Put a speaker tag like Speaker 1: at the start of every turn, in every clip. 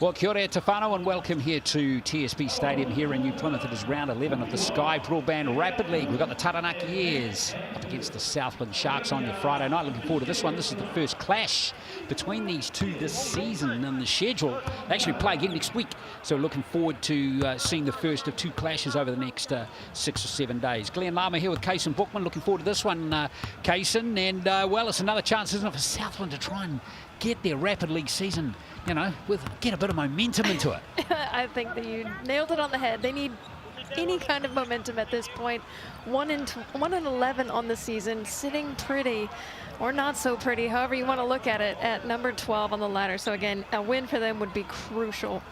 Speaker 1: Well, kia ora te whānau and welcome here to TSB Stadium here in New Plymouth. It is round 11 of the Sky Broadband Rapid League. We've got the Taranaki Airs up against the Southland Sharks on your Friday night. Looking forward to this one. This is the first clash between these two this season in the schedule. They actually play again next week, so looking forward to seeing the first of two clashes over the next 6 or 7 days. Glenn Lama here with Kaysen Bookman. Looking forward to this one, Kaysen. And, well, it's another chance, isn't it, for Southland to try and get their Rapid League season, you know, get a bit of momentum into it.
Speaker 2: I think that you nailed it on the head. They need any kind of momentum at this point. 1 and 11 on the season, sitting pretty or not so pretty, however you want to look at it, at number 12 on the ladder. So again, a win for them would be crucial.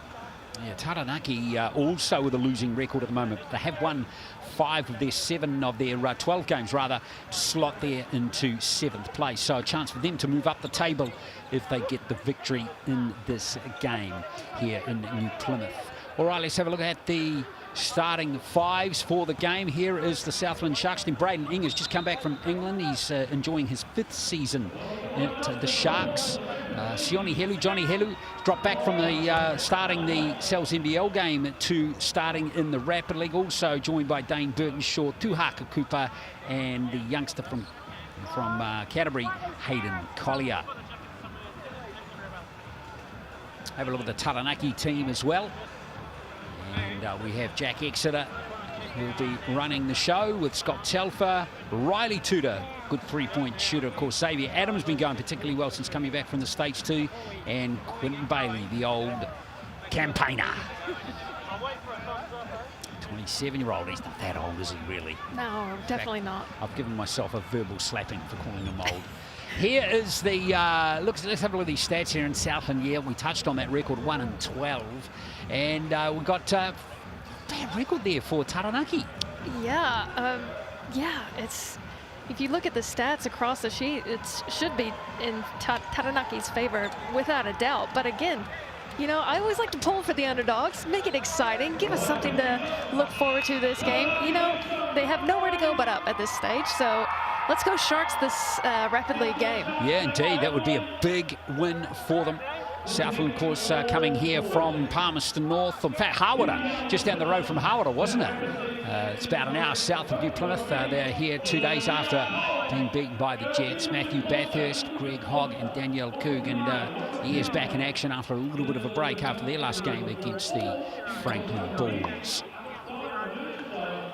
Speaker 1: Yeah, Taranaki also with a losing record at the moment. They have won 5 of their 7 of their 12 games, rather, to slot there into 7th place. So a chance for them to move up the table if they get the victory in this game here in New Plymouth. All right, let's have a look at the starting 5s for the game. Here is the Southland Sharks team. Braden Inger's just come back from England. He's enjoying his 5th season at the Sharks. Johnny Helu dropped back from the starting the NZNBL game to starting in the Rapid League. Also joined by Dane Burtonshaw, Tuhaka Cooper, and the youngster from Canterbury, Hayden Collier. Have a look at the Taranaki team as well. And we have Jack Exeter, who'll be running the show with Scott Telfer, Riley Tudor, good 3-point shooter. Of course, Xavier Adams been going particularly well since coming back from the States too. And Quentin Bailey, the old campaigner. 27-year-old, he's not that old, is he really?
Speaker 2: No, definitely not.
Speaker 1: I've given myself a verbal slapping for calling him old. Here is the, let's have a look at these stats here in Southland. Yeah, we touched on that record, 1 and 12. And we've got a bad record there for Taranaki.
Speaker 2: Yeah, it's, if you look at the stats across the sheet, it should be in Taranaki's favor without a doubt. But again, you know, I always like to pull for the underdogs, make it exciting, give us something to look forward to this game. You know, they have nowhere to go but up at this stage, so let's go Sharks this Rapid League game. Yeah,
Speaker 1: indeed. That would be a big win for them. Southland, of course, coming here from Palmerston North. In fact, Hawera, just down the road from Hawera, wasn't it? It's about an hour south of New Plymouth. They're here 2 days after being beaten by the Jets. Matthew Bathurst, Greg Hogg and Danielle Coog. And he is back in action after a little bit of a break after their last game against the Franklin Bulls.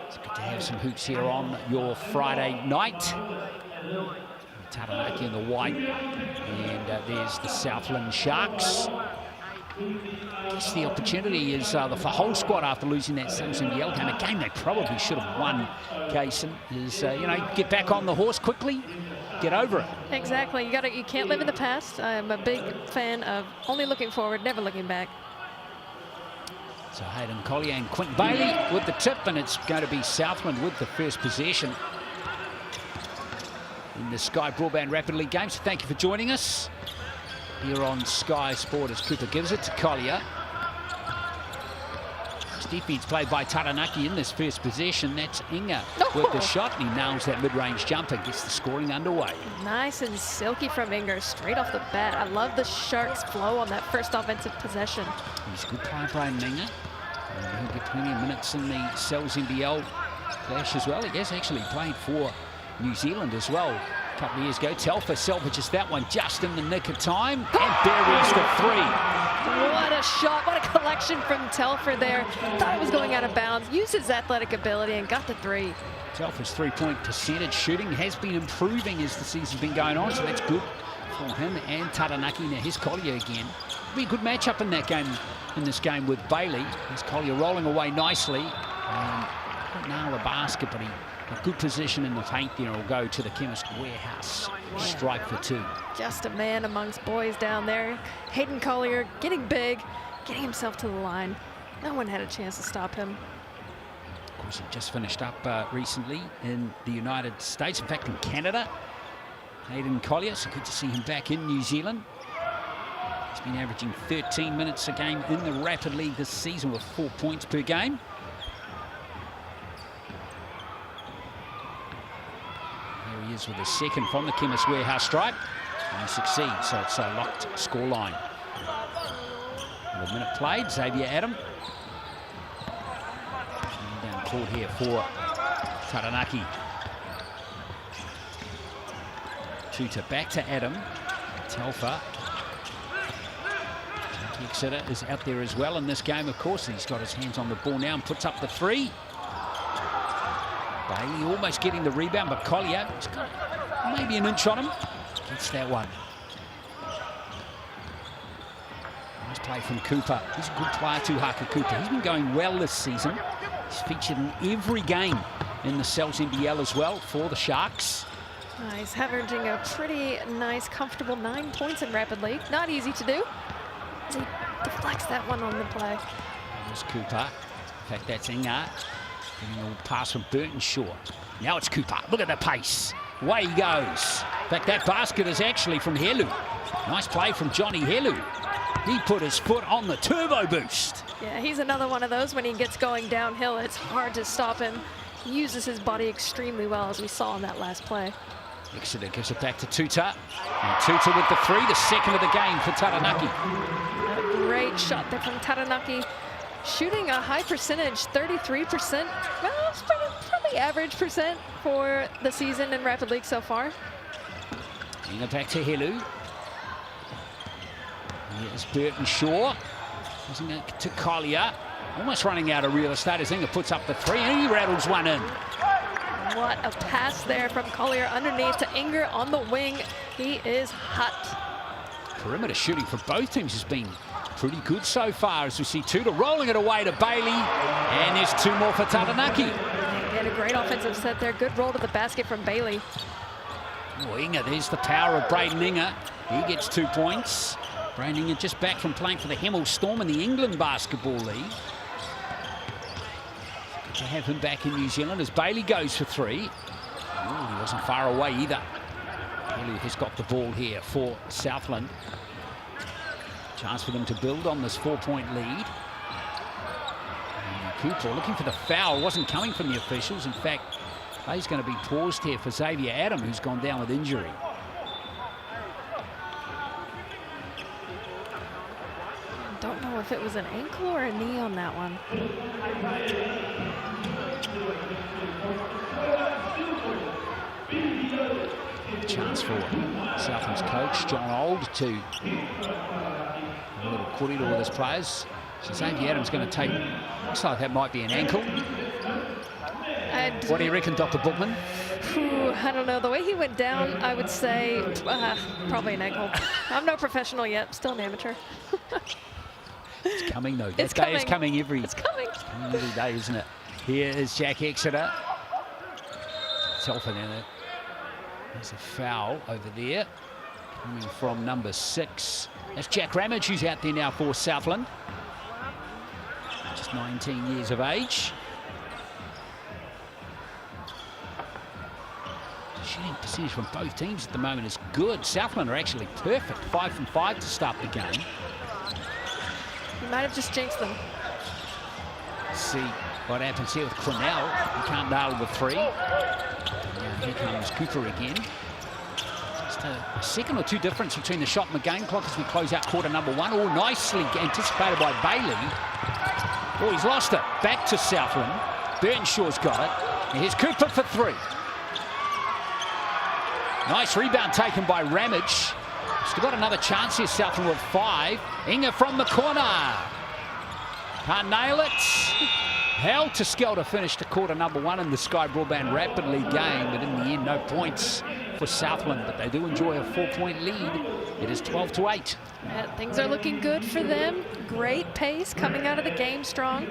Speaker 1: It's good to have some hoops here on your Friday night. Taranaki in the white, and there's the Southland Sharks. I guess the opportunity is the whole squad after losing that NZNBL game, a game they probably should have won, Kaysen, is, you know, get back on the horse quickly, get over it.
Speaker 2: Exactly. You can't live in the past. I'm a big fan of only looking forward, never looking back.
Speaker 1: So Hayden Collier and Quentin Bailey with the tip, and it's going to be Southland with the first possession in the Sky Broadband Rapid League game. So thank you for joining us here on Sky Sport as Cooper gives it to Collier. Defense played by Taranaki in this first possession. That's Inga with the shot, and he nails that mid-range jumper, gets the scoring underway.
Speaker 2: Nice and silky from Inga, straight off the bat. I love the Sharks' flow on that first offensive possession.
Speaker 1: He's a good player, Brian Inga. He'll get plenty of minutes in the NZNBL clash as well. He has actually played for New Zealand as well a couple of years ago. Telfer salvages that one just in the nick of time and buries the 3.
Speaker 2: What a shot, what a collection from Telfer there. Thought it was going out of bounds, used his athletic ability and got the 3.
Speaker 1: Telfer's 3-point percentage shooting has been improving as the season's been going on, so that's good for him and Taranaki. Now here's Collier again. It'll be a good matchup in that game, in this game with Bailey. Here's Collier rolling away nicely. Couldn't nail the basket, but a good position in the paint there will go to the Chemist Warehouse. Strike for 2.
Speaker 2: Just a man amongst boys down there. Hayden Collier getting big, getting himself to the line. No one had a chance to stop him.
Speaker 1: Of course, he just finished up recently in the United States, in fact in Canada. Hayden Collier, so good to see him back in New Zealand. He's been averaging 13 minutes a game in the Rapid League this season with 4 points per game. He is with a second from the Chemist Warehouse stripe, and he succeeds, so it's a locked scoreline. Another minute played. Xavier Adam. Down court here for Taranaki. Tuta back to Adam. Telfer. Exeter is out there as well in this game, of course. He's got his hands on the ball now and puts up the three. Bailey almost getting the rebound, but Collier has got maybe an inch on him. Gets that one. Nice play from Cooper. He's a good player too, Haka Cooper. He's been going well this season. He's featured in every game in the NZNBL as well for the Sharks.
Speaker 2: He's averaging a pretty nice, comfortable 9 points in Rapid League. Not easy to do. He deflects that one on the play.
Speaker 1: There's Cooper. In fact, that's Inga. Getting a little pass from Burtonshaw. Now it's Cooper. Look at the pace. Away he goes. In fact, that basket is actually from Helu. Nice play from Johnny Helu. He put his foot on the turbo boost.
Speaker 2: Yeah, he's another one of those when he gets going downhill. It's hard to stop him. He uses his body extremely well, as we saw in that last play.
Speaker 1: Exeter gives it back to Tuta. And Tuta with the three, the second of the game for Taranaki.
Speaker 2: A great shot there from Taranaki. Shooting a high percentage, 33%. Well, it's probably average percent for the season in Rapid League so far.
Speaker 1: Inga back to Helu. Here's Burtonshaw. Using it to Collier. Almost running out of real estate as Inga puts up the three and he rattles one in.
Speaker 2: What a pass there from Collier underneath to Inger on the wing. He is hot.
Speaker 1: Perimeter shooting for both teams has been pretty good so far as we see Tuta rolling it away to Bailey. And there's two more for Taranaki.
Speaker 2: Again, a great offensive set there. Good roll to the basket from Bailey.
Speaker 1: Oh, Inger, there's the power of Braden Inger. He gets 2 points. Braden Inger just back from playing for the Hemel Storm in the England Basketball League. Good to have him back in New Zealand as Bailey goes for three. Oh, he wasn't far away either. Bailey has got the ball here for Southland. Chance for them to build on this 4-point lead. And Cooper looking for the foul. Wasn't coming from the officials. In fact, he's going to be paused here for Xavier Adam, who's gone down with injury.
Speaker 2: Don't know if it was an ankle or a knee on that one.
Speaker 1: Chance for Southland's coach, John Old, to a little corridor with his players. So Xavier Adams going to take, looks like that might be an ankle. What do you reckon, Dr. Bookman?
Speaker 2: I don't know. The way he went down, I would say probably an ankle. I'm no professional yet. Still an amateur.
Speaker 1: It's coming, though. That day is coming every day, isn't it? Here is Jack Exeter. Telfer now. There's a foul over there. Coming from number 6. That's Jack Ramage, who's out there now for Southland. Just 19 years of age. Shooting percentage from both teams at the moment is good. Southland are actually perfect. 5 from 5 to start the game.
Speaker 2: He might have just jinxed them.
Speaker 1: Let's see what happens here with Cornell. He can't nail the three. And here comes Cooper again. Just a second or two difference between the shot and the game clock as we close out quarter number 1. Oh, nicely anticipated by Bailey. Oh, he's lost it. Back to Southland. Burnshaw's got it. And here's Cooper for 3. Nice rebound taken by Ramage. Still got another chance here, Southland with 5. Inga from the corner. Can't nail it. Held to Skelter finish to quarter number 1 in the Sky Broadband Rapid League game, but in the end, no points for Southland, but they do enjoy a 4-point lead. It is 12-8.
Speaker 2: Yeah, things are looking good for them. Great pace coming out of the game strong.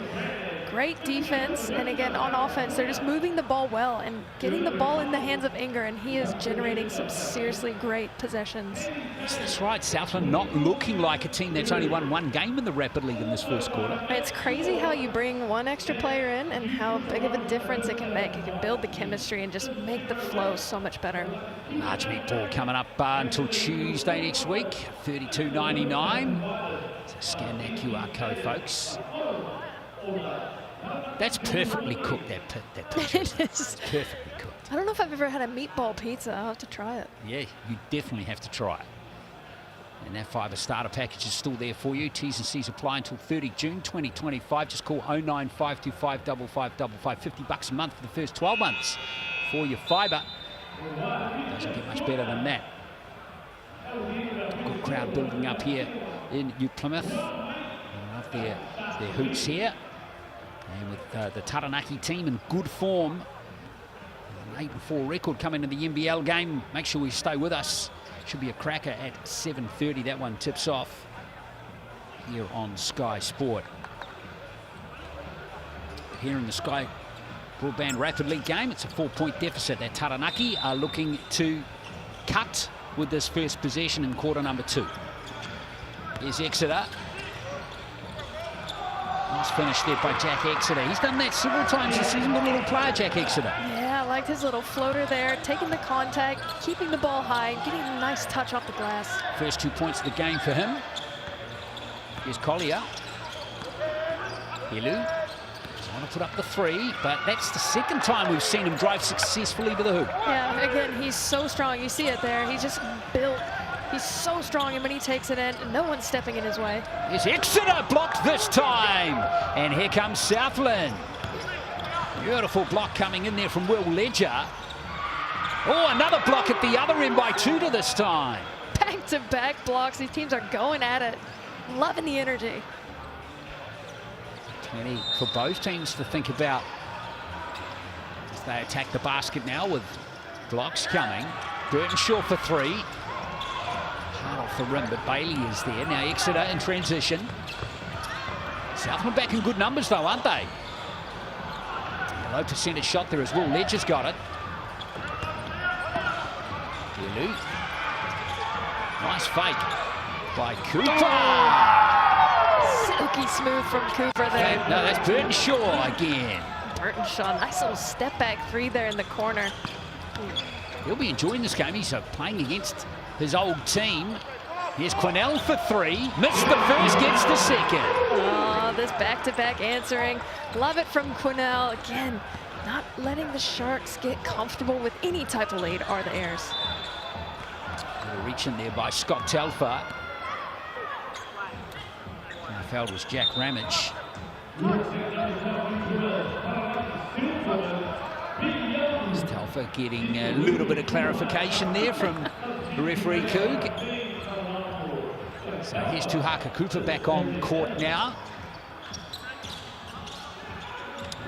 Speaker 2: Great defense, and again on offense they're just moving the ball well and getting the ball in the hands of Inger, and he is generating some seriously great possessions.
Speaker 1: Yes, that's right. Southland not looking like a team that's only won 1 game in the Rapid League in this first quarter.
Speaker 2: It's crazy how you bring 1 extra player in and how big of a difference it can make. It can build the chemistry and just make the flow so much better.
Speaker 1: Large meat ball coming up until Tuesday next week, $32.99. So scan that QR code, folks. That's perfectly cooked, that picture.
Speaker 2: It is.
Speaker 1: It's perfectly cooked.
Speaker 2: I don't know if I've ever had a meatball pizza. I'll have to try it.
Speaker 1: Yeah, you definitely have to try it. And that FIBA starter package is still there for you. T's and C's apply until 30 June 2025. Just call 09525 5555. $50 a month for the first 12 months for your FIBA. Doesn't get much better than that. Good crowd building up here in New Plymouth. I love their hoops here. And with the Taranaki team in good form, an 8-4 record coming to the NBL game. Make sure you stay with us. Should be a cracker at 7:30. That one tips off here on Sky Sport. Here in the Sky Broadband Rapid League game, it's a 4-point deficit that Taranaki are looking to cut with this first possession in quarter number 2. Here's Exeter. Nice finish there by Jack Exeter. He's done that several times this season. Good little player, Jack Exeter.
Speaker 2: Yeah, I liked his little floater there, taking the contact, keeping the ball high, getting a nice touch off the glass.
Speaker 1: First 2 points of the game for him. Here's Collier. Helu. Want to put up the 3, but that's the second time we've seen him drive successfully to the hoop.
Speaker 2: Yeah, again, he's so strong. You see it there. He's just built. He's so strong, and when he takes it in, no one's stepping in his way.
Speaker 1: It's Exeter blocked this time. And here comes Southland. Beautiful block coming in there from Will Ledger. Oh, another block at the other end by Tudor this time.
Speaker 2: Back-to-back blocks. These teams are going at it. Loving the energy.
Speaker 1: Plenty for both teams to think about as they attack the basket now with blocks coming. Burtonshaw for 3. Hard off the rim, but Bailey is there. Now Exeter in transition. Southland back in good numbers though, aren't they? A low percentage shot there as Will Ledger's got it. Helu. Nice fake by Cooper.
Speaker 2: Silky smooth from Cooper there.
Speaker 1: No, that's Burtonshaw again.
Speaker 2: Burtonshaw, nice little step back 3 there in the corner.
Speaker 1: He'll be enjoying this game. He's playing against his old team. Here's Quinnell for 3. Missed the first, gets the second.
Speaker 2: Oh, this back-to-back answering. Love it from Quinnell. Again, not letting the Sharks get comfortable with any type of lead are the Airs.
Speaker 1: Little reach in there by Scott Telfer. Fouled was Jack Ramage. Telfer getting a little bit of clarification there from the referee Coog. So here's Tuhaka Cooper back on court now.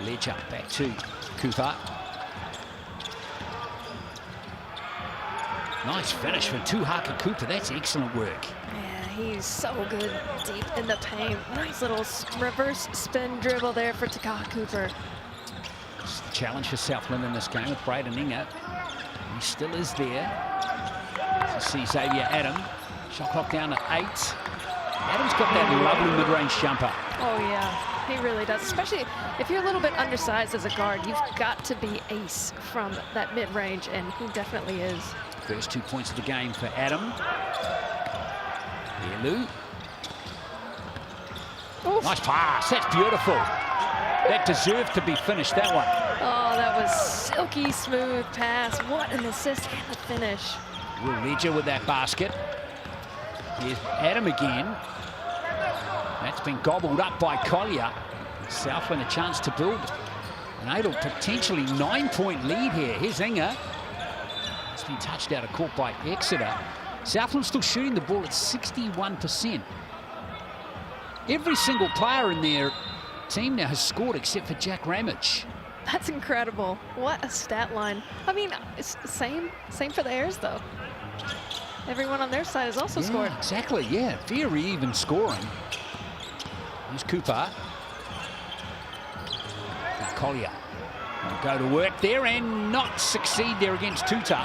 Speaker 1: Ledger back to Cooper. Nice finish for Tuhaka Cooper. That's excellent work.
Speaker 2: He's so good deep in the paint. Nice little reverse spin dribble there for Takaka Cooper.
Speaker 1: It's the challenge for Southland in this game with Braden Inga. He still is there. You see Xavier Adam. Shot clock down at 8. Adam's got that lovely mid-range jumper.
Speaker 2: Oh, yeah. He really does. Especially if you're a little bit undersized as a guard, you've got to be ace from that mid-range, and he definitely is.
Speaker 1: First 2 points of the game for Adam. Helu. Nice pass. That's beautiful. That deserved to be finished, that one.
Speaker 2: Oh, that was silky smooth pass. What an assist and the finish.
Speaker 1: Will Ledger with that basket. Here's Adam again. That's been gobbled up by Collier. Southland a chance to build an 8 or potentially 9-point lead here. Here's Inga. It's been touched out of court by Exeter. Southland still shooting the ball at 61%. Every single player in their team now has scored except for Jack Ramage.
Speaker 2: That's incredible. What a stat line. I mean, it's same for the Airs, though. Everyone on their side has also scored.
Speaker 1: Exactly, yeah. Very even scoring. Here's Cooper. And Collier will go to work there and not succeed there against Tuta.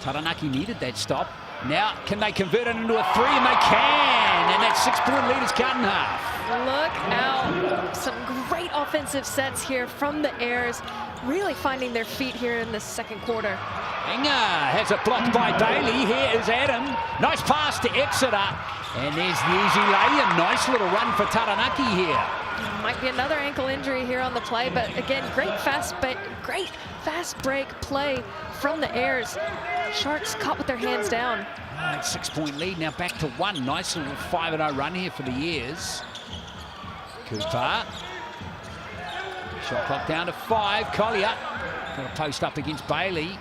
Speaker 1: Taranaki needed that stop. Now, can they convert it into a 3? And they can! And that 6-point lead is cut in half.
Speaker 2: Look out. Some great offensive sets here from the Airs. Really finding their feet here in the second quarter.
Speaker 1: Inga has it blocked by Bailey. Here is Adam. Nice pass to Exeter. And there's the easy lay-in. Nice little run for Taranaki here.
Speaker 2: Might be another ankle injury here on the play, but again, great fast break play from the Airs. Sharks caught with their hands down.
Speaker 1: Right, 6-point lead, now back to 1. Nice little 5-0 run here for the Airs. Cooper. Shot clock down to 5. Collier got a post up against Bailey.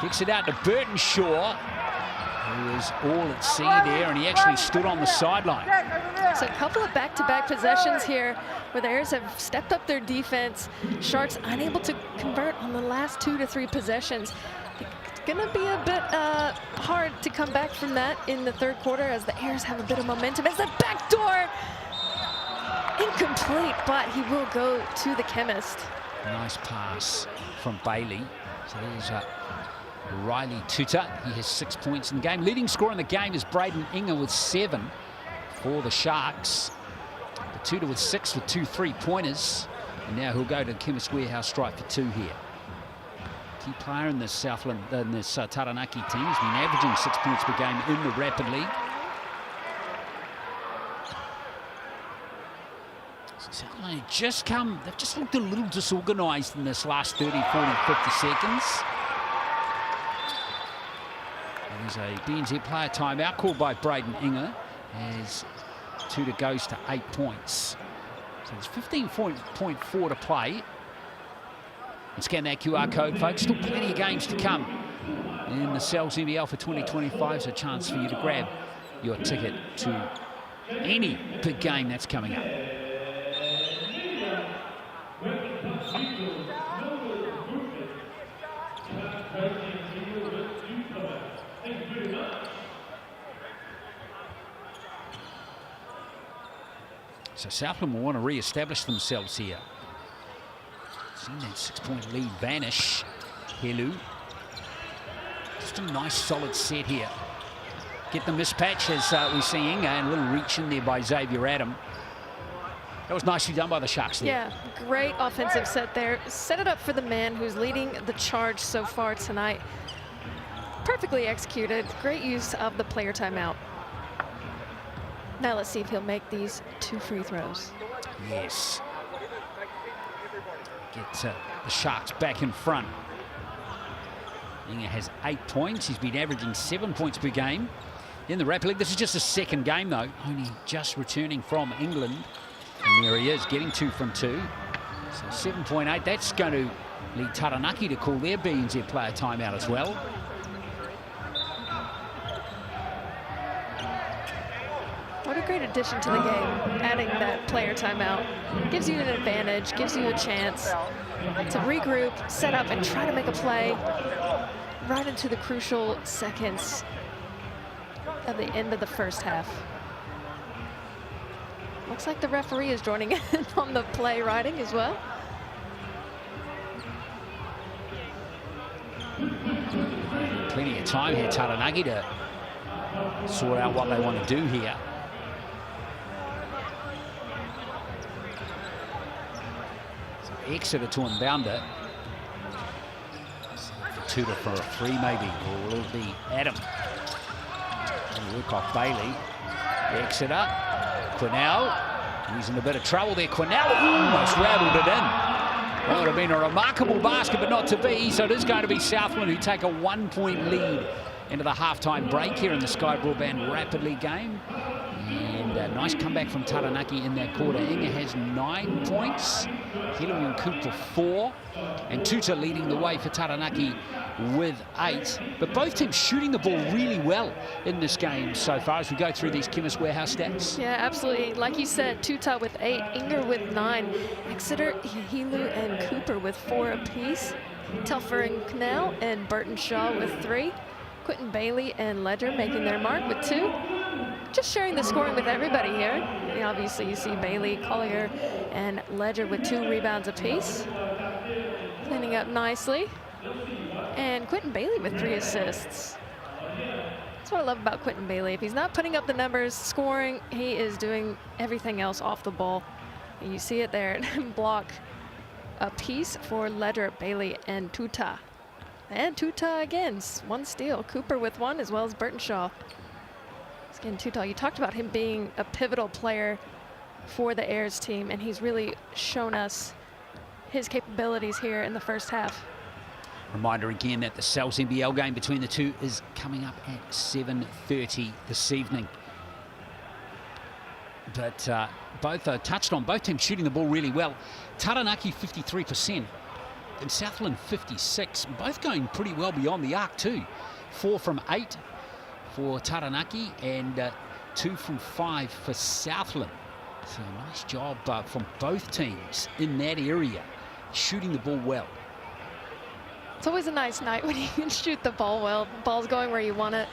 Speaker 1: Kicks it out to Burtonshaw, who was all at sea there, and he actually stood on the sideline.
Speaker 2: So a couple of back-to-back possessions here where the Airs have stepped up their defense. Sharks unable to convert on the last 2 to 3 possessions. It's going to be a bit hard to come back from that in the third quarter as the Airs have a bit of momentum. As the backdoor, incomplete, but he will go to the chemist.
Speaker 1: Nice pass from Bailey. So there's Riley Tuta. He has 6 points in the game. Leading scorer in the game is Braden Inga with 7 for the Sharks. The Tuta with 6 with 2 3-pointers. And now he'll go to the Chemist Warehouse stripe for 2 here. Key player in this Southland, in this Taranaki team. He's been averaging 6 points per game in the Rapid League. Southland they've just looked a little disorganised in this last 30, 40, 50 seconds. There's a BNZ player timeout called by Braden Inga as Tuta goes to 8 points. So there's 15.4 to play. And scan that QR code, folks. Still plenty of games to come in the NZNBL for 2025. So a chance for you to grab your ticket to any big game that's coming up. So Southland will want to re-establish themselves here. Seen that 6-point lead vanish. Helu. Just a nice solid set here. Get the mispatch as we see Inga, and a little reach in there by Xavier Adam. That was nicely done by the Sharks there.
Speaker 2: Yeah, great offensive set there. Set it up for the man who's leading the charge so far tonight. Perfectly executed. Great use of the player timeout. Now let's see if he'll make these 2 free throws.
Speaker 1: Yes. Get the Sharks back in front. Inga has 8 points. He's been averaging 7 points per game in the Rapid League. This is just a second game, though. Only just returning from England. And there he is, getting 2 from 2. So 7.8. That's going to lead Taranaki to call their BNZ player timeout as well.
Speaker 2: What a great addition to the game, adding that player timeout. Gives you an advantage, gives you a chance to regroup, set up, and try to make a play right into the crucial seconds of the end of the first half. Looks like the referee is joining in on the play writing as well.
Speaker 1: Plenty of time here, Taranaki, to sort out what they want to do here. Exeter to inbound it. Tuta for a 3 maybe, or will it be Adam? Work off Bailey. Exeter. Quinnell. He's in a bit of trouble there. Quinnell almost rattled it in. That would have been a remarkable basket, but not to be. So it is going to be Southland who take a 1-point lead into the halftime break here in the Sky Broadband Rapid League game. And a nice comeback from Taranaki in that quarter. Inga has 9 points. Helu and Cooper 4. And Tuta leading the way for Taranaki with 8. But both teams shooting the ball really well in this game so far as we go through these Chemist Warehouse stats.
Speaker 2: Yeah, absolutely. Like you said, Tuta with 8, Inga with 9. Exeter, Helu, and Cooper with 4 apiece. Telfer and Knell and Burtonshaw with 3. Quentin Bailey and Ledger making their mark with 2. Just sharing the scoring with everybody here. And obviously, you see Bailey, Collier, and Ledger with 2 rebounds apiece. Cleaning up nicely. And Quentin Bailey with 3 assists. That's what I love about Quentin Bailey. If he's not putting up the numbers, scoring, he is doing everything else off the ball. And you see it there. Block apiece for Ledger, Bailey, and Tuta. And Tuta again, 1 steal. Cooper with 1, as well as Burtonshaw. Again, Tuta, you talked about him being a pivotal player for the Airs team, and he's really shown us his capabilities here in the first half.
Speaker 1: Reminder again that the Southland NZNBL game between the two is coming up at 7:30 this evening. But both are touched on, both teams shooting the ball really well. Taranaki 53% and Southland 56%, both going pretty well beyond the arc too. 4 from 8 for Taranaki and 2 from 5 for Southland. So nice job from both teams in that area, shooting the ball well.
Speaker 2: It's always a nice night when you can shoot the ball well. The ball's going where you want it.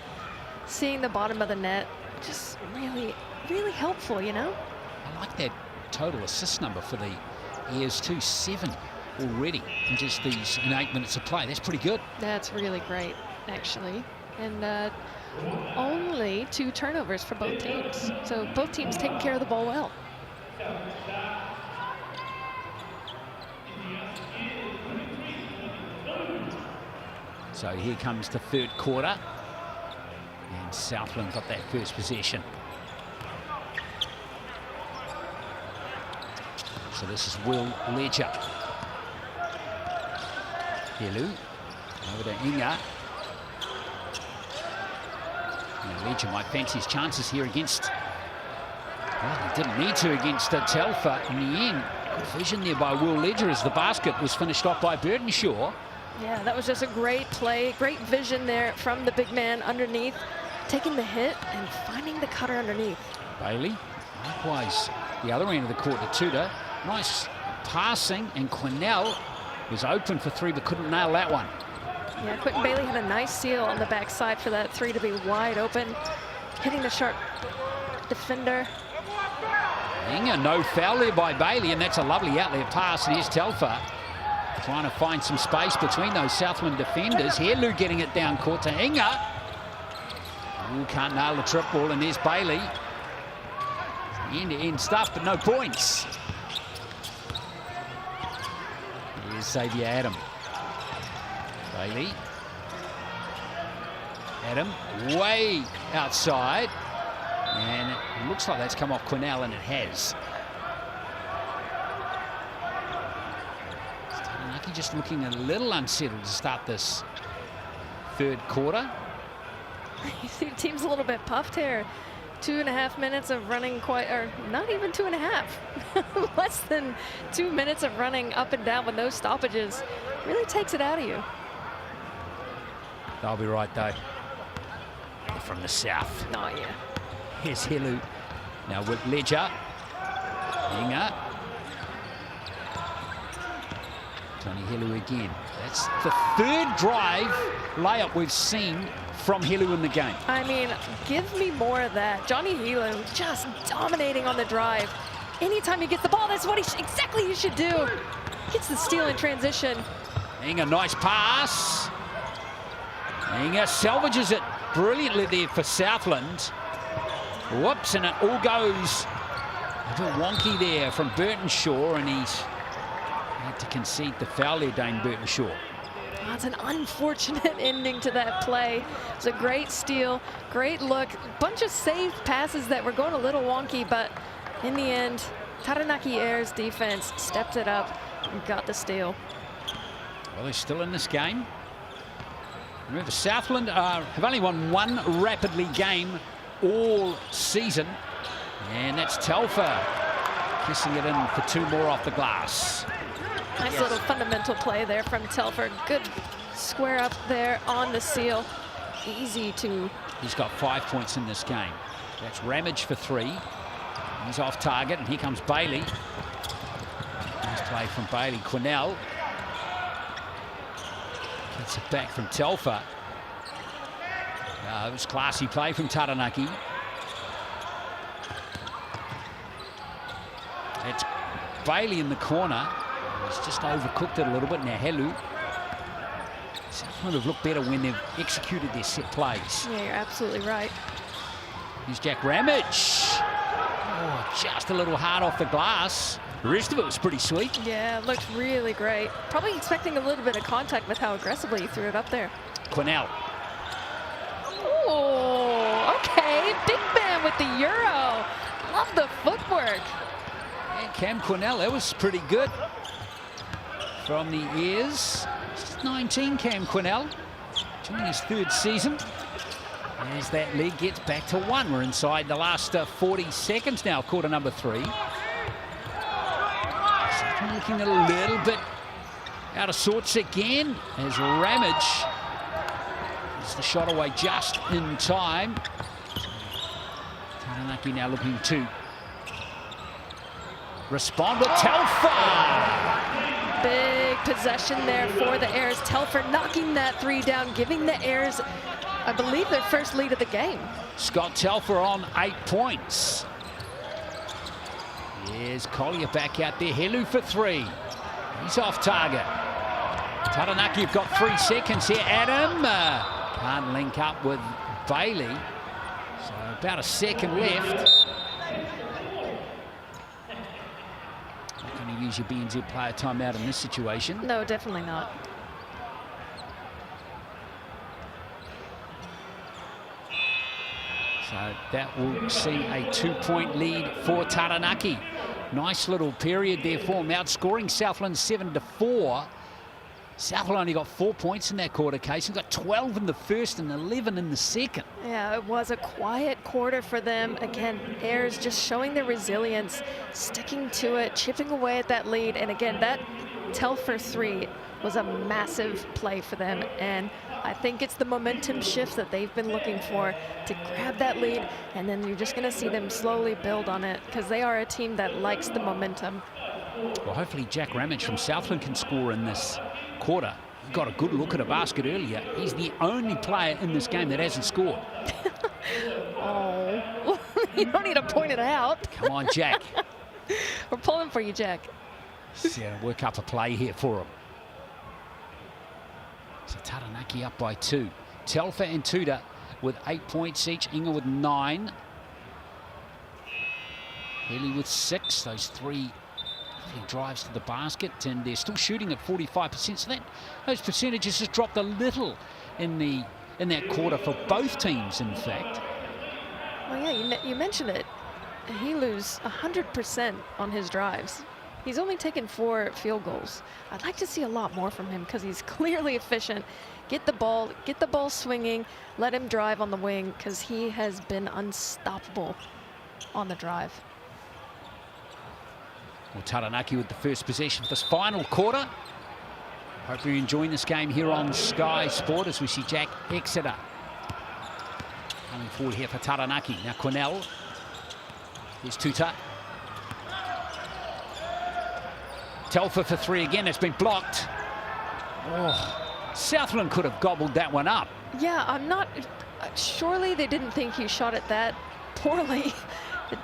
Speaker 2: Seeing the bottom of the net, just really, really helpful, you know?
Speaker 1: I like that total assist number for the Airs too, 7 already in just these 8 minutes of play. That's pretty good.
Speaker 2: That's really great, actually. And only 2 turnovers for both teams. So both teams taking care of the ball well.
Speaker 1: So here comes the third quarter. And Southland got that first possession. So this is Will Ledger. Helu over to Inga. And Ledger might fancy his chances here against, well, he didn't need to against Telfer in the end. Good vision there by Will Ledger as the basket was finished off by Burtonshaw.
Speaker 2: Yeah, that was just a great play, great vision there from the big man underneath, taking the hit and finding the cutter underneath.
Speaker 1: Bailey, likewise, the other end of the court to Tudor. Nice passing, and Quinnell was open for 3 but couldn't nail that one.
Speaker 2: Yeah, Quentin Bailey had a nice seal on the backside for that 3 to be wide open, hitting the sharp defender.
Speaker 1: Inga, no foul there by Bailey, and that's a lovely outlet pass, and here's Telfer trying to find some space between those Southland defenders. Helu getting it down court to Inga. Ooh, can't nail the trip ball, and there's Bailey. End-to-end stuff, but no points. Here's Xavier Adam. Bailey. Adam way outside. And it looks like that's come off Quinnell, and it has. Taranaki just looking a little unsettled to start this third quarter.
Speaker 2: You see the team's a little bit puffed here. 2.5 minutes of running, or not even 2.5. Less than 2 minutes of running up and down with no stoppages. Really takes it out of you.
Speaker 1: They'll be right though. They're from the south.
Speaker 2: Oh yeah.
Speaker 1: Here's Helu. Now with Ledger. Inga. Tony Helu again. That's the 3rd drive layup we've seen from Helu in the game.
Speaker 2: I mean, give me more of that. Johnny Helu just dominating on the drive. Anytime he gets the ball, that's what exactly you should do. Gets the steal in transition.
Speaker 1: Inga, nice pass. Inga salvages it brilliantly there for Southland. Whoops, and it all goes a bit wonky there from Burtonshaw, and he's had to concede the foul there, Dane Burtonshaw.
Speaker 2: Oh, it's an unfortunate ending to that play. It's a great steal, great look, bunch of saved passes that were going a little wonky, but in the end, Taranaki Air's defense stepped it up and got the steal.
Speaker 1: Well, they're still in this game. Remember, Southland have only won 1 rapidly game all season, and that's Telfer kissing it in for 2 more off the glass.
Speaker 2: Nice little fundamental play there from Telfer. Good square up there on the seal. Easy to...
Speaker 1: He's got 5 points in this game. That's Ramage for 3. He's off target, and here comes Bailey. Nice play from Bailey. Quinnell gets it back from Telfer. It was classy play from Taranaki. It's Bailey in the corner. He's just overcooked it a little bit. Now Helu. Southland have looked better when they've executed their set plays.
Speaker 2: Yeah, you're absolutely right.
Speaker 1: Here's Jack Ramage. Oh, just a little hard off the glass. The rest of it was pretty sweet.
Speaker 2: Yeah, it looked really great. Probably expecting a little bit of contact with how aggressively he threw it up there.
Speaker 1: Quinnell.
Speaker 2: Oh, okay. Big man with the Euro. Love the footwork.
Speaker 1: And Cam Quinnell, that was pretty good from the ears. Just 19, Cam Quinnell, joining his 3rd season. As that lead gets back to 1. We're inside the last 40 seconds now, quarter number 3. Southland looking a little bit out of sorts again as Ramage gets the shot away just in time. Taranaki now looking to respond with Telfer.
Speaker 2: Big possession there for the Airs. Telfer knocking that 3 down, giving the Airs, I believe, their first lead of the game.
Speaker 1: Scott Telfer on 8 points. Here's Collier back out there. Helu for 3. He's off target. Taranaki have got 3 seconds here. Adam can't link up with Bailey. So about a second left. Not going to use your BNZ player timeout in this situation.
Speaker 2: No, definitely not.
Speaker 1: So that will see a 2-point lead for Taranaki. Nice little period there for them, outscoring Southland 7-4. Southland only got 4 points in that quarter, case. They got 12 in the first and 11 in the second.
Speaker 2: Yeah, it was a quiet quarter for them. Again, Airs just showing their resilience, sticking to it, chipping away at that lead. And again, that Telfer 3 was a massive play for them. And I think it's the momentum shift that they've been looking for, to grab that lead, and then you're just going to see them slowly build on it, because they are a team that likes the momentum.
Speaker 1: Well, hopefully Jack Ramage from Southland can score in this quarter. He got a good look at a basket earlier. He's the only player in this game that hasn't scored.
Speaker 2: Oh, you don't need to point it out.
Speaker 1: Come on, Jack.
Speaker 2: We're pulling for you, Jack.
Speaker 1: Yeah, work up a play here for him. So Taranaki up by 2. Telfer and Tudor with 8 points each. Inga with 9. Haley with 6. Those 3 drives to the basket, and they're still shooting at 45%. So those percentages just dropped a little in that quarter for both teams, in fact.
Speaker 2: Well, yeah, you mentioned it. He loses 100% on his drives. He's only taken 4 field goals. I'd like to see a lot more from him, because he's clearly efficient. Get the ball swinging, let him drive on the wing, because he has been unstoppable on the drive.
Speaker 1: Well, Taranaki with the first possession for this final quarter. Hope you're enjoying this game here on Sky Sport as we see Jack Exeter coming forward here for Taranaki. Now Quinnell. Here's Tuta. Telfer for 3 again. It's been blocked. Oh, Southland could have gobbled that one up.
Speaker 2: Yeah, I'm not... surely they didn't think he shot it that poorly.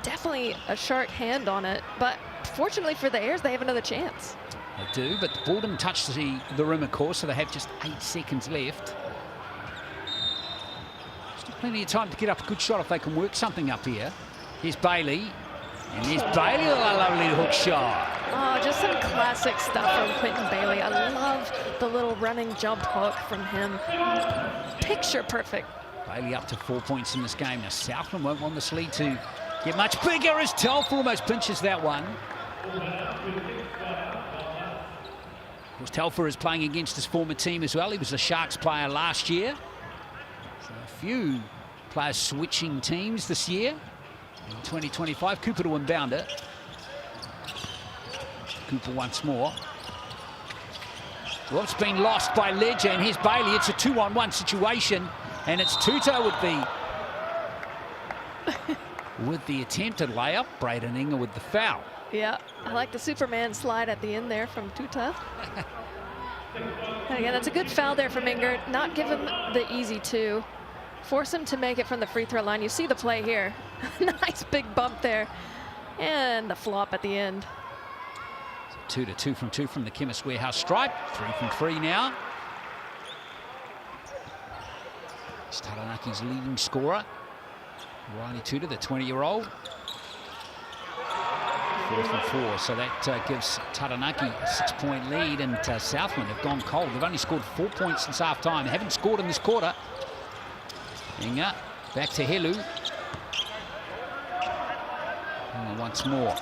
Speaker 2: Definitely a sharp hand on it, but fortunately for the Airs, they have another chance.
Speaker 1: They do, but the ball didn't touch the rim, of course, so they have just 8 seconds left. Still plenty of time to get up a good shot if they can work something up here. Here's Bailey, and here's Bailey with a lovely hook shot.
Speaker 2: Oh, just some classic stuff from Quentin Bailey. I love the little running jump hook from him. Picture perfect.
Speaker 1: Bailey up to 4 points in this game. Now Southland won't want this lead to get much bigger as Telfer almost pinches that one. Of course, Telfer is playing against his former team as well. He was a Sharks player last year. So a few players switching teams this year. In 2025, Cooper to inbounder. Cooper once more. Well, it's been lost by Ledger, and here's Bailey. It's a 2-on-1 situation, and it's Tuta with the attempted layup. Braden Inga with the foul.
Speaker 2: Yeah, I like the Superman slide at the end there from Tuta. And again, that's a good foul there from Inger. Not give him the easy 2. Force him to make it from the free throw line. You see the play here. Nice big bump there. And the flop at the end.
Speaker 1: So 2 from 2 from the Chemist Warehouse stripe. 3 from 3 now. It's Taranaki's leading scorer. Riley Tudor, the 20-year-old. 4 from 4, so that gives Taranaki a 6-point lead, and Southland have gone cold. They've only scored 4 points since half-time. They haven't scored in this quarter. Inga, back to Helu. Inga once more.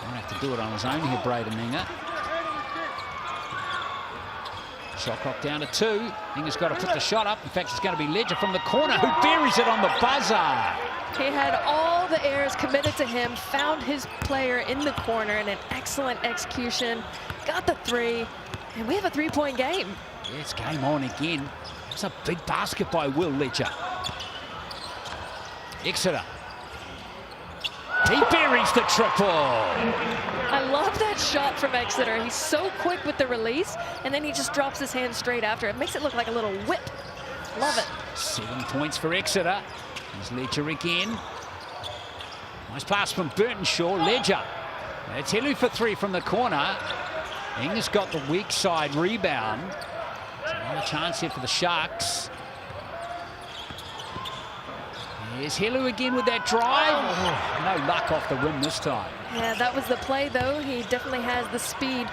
Speaker 1: Won't have to do it on his own here, Braden Inga. Shot clock down to 2. Inga's got to put the shot up. In fact, it's going to be Ledger from the corner who buries it on the buzzer.
Speaker 2: He had all the airs committed to him, found his player in the corner, and an excellent execution. Got the 3, and we have a 3-point game.
Speaker 1: Yeah, it's game on again. It's a big basket by Will Ledger. Exeter. He buries the triple.
Speaker 2: I love that shot from Exeter. He's so quick with the release, and then he just drops his hand straight after. It makes it look like a little whip. Love it.
Speaker 1: 7 points for Exeter. There's Ledger again. Nice pass from Burtonshaw. Ledger. It's Helu for 3 from the corner. Inga's got the weak side rebound. There's another chance here for the Sharks. Here's Helu again with that drive. Oh, no luck off the rim this time.
Speaker 2: Yeah, that was the play, though. He definitely has the speed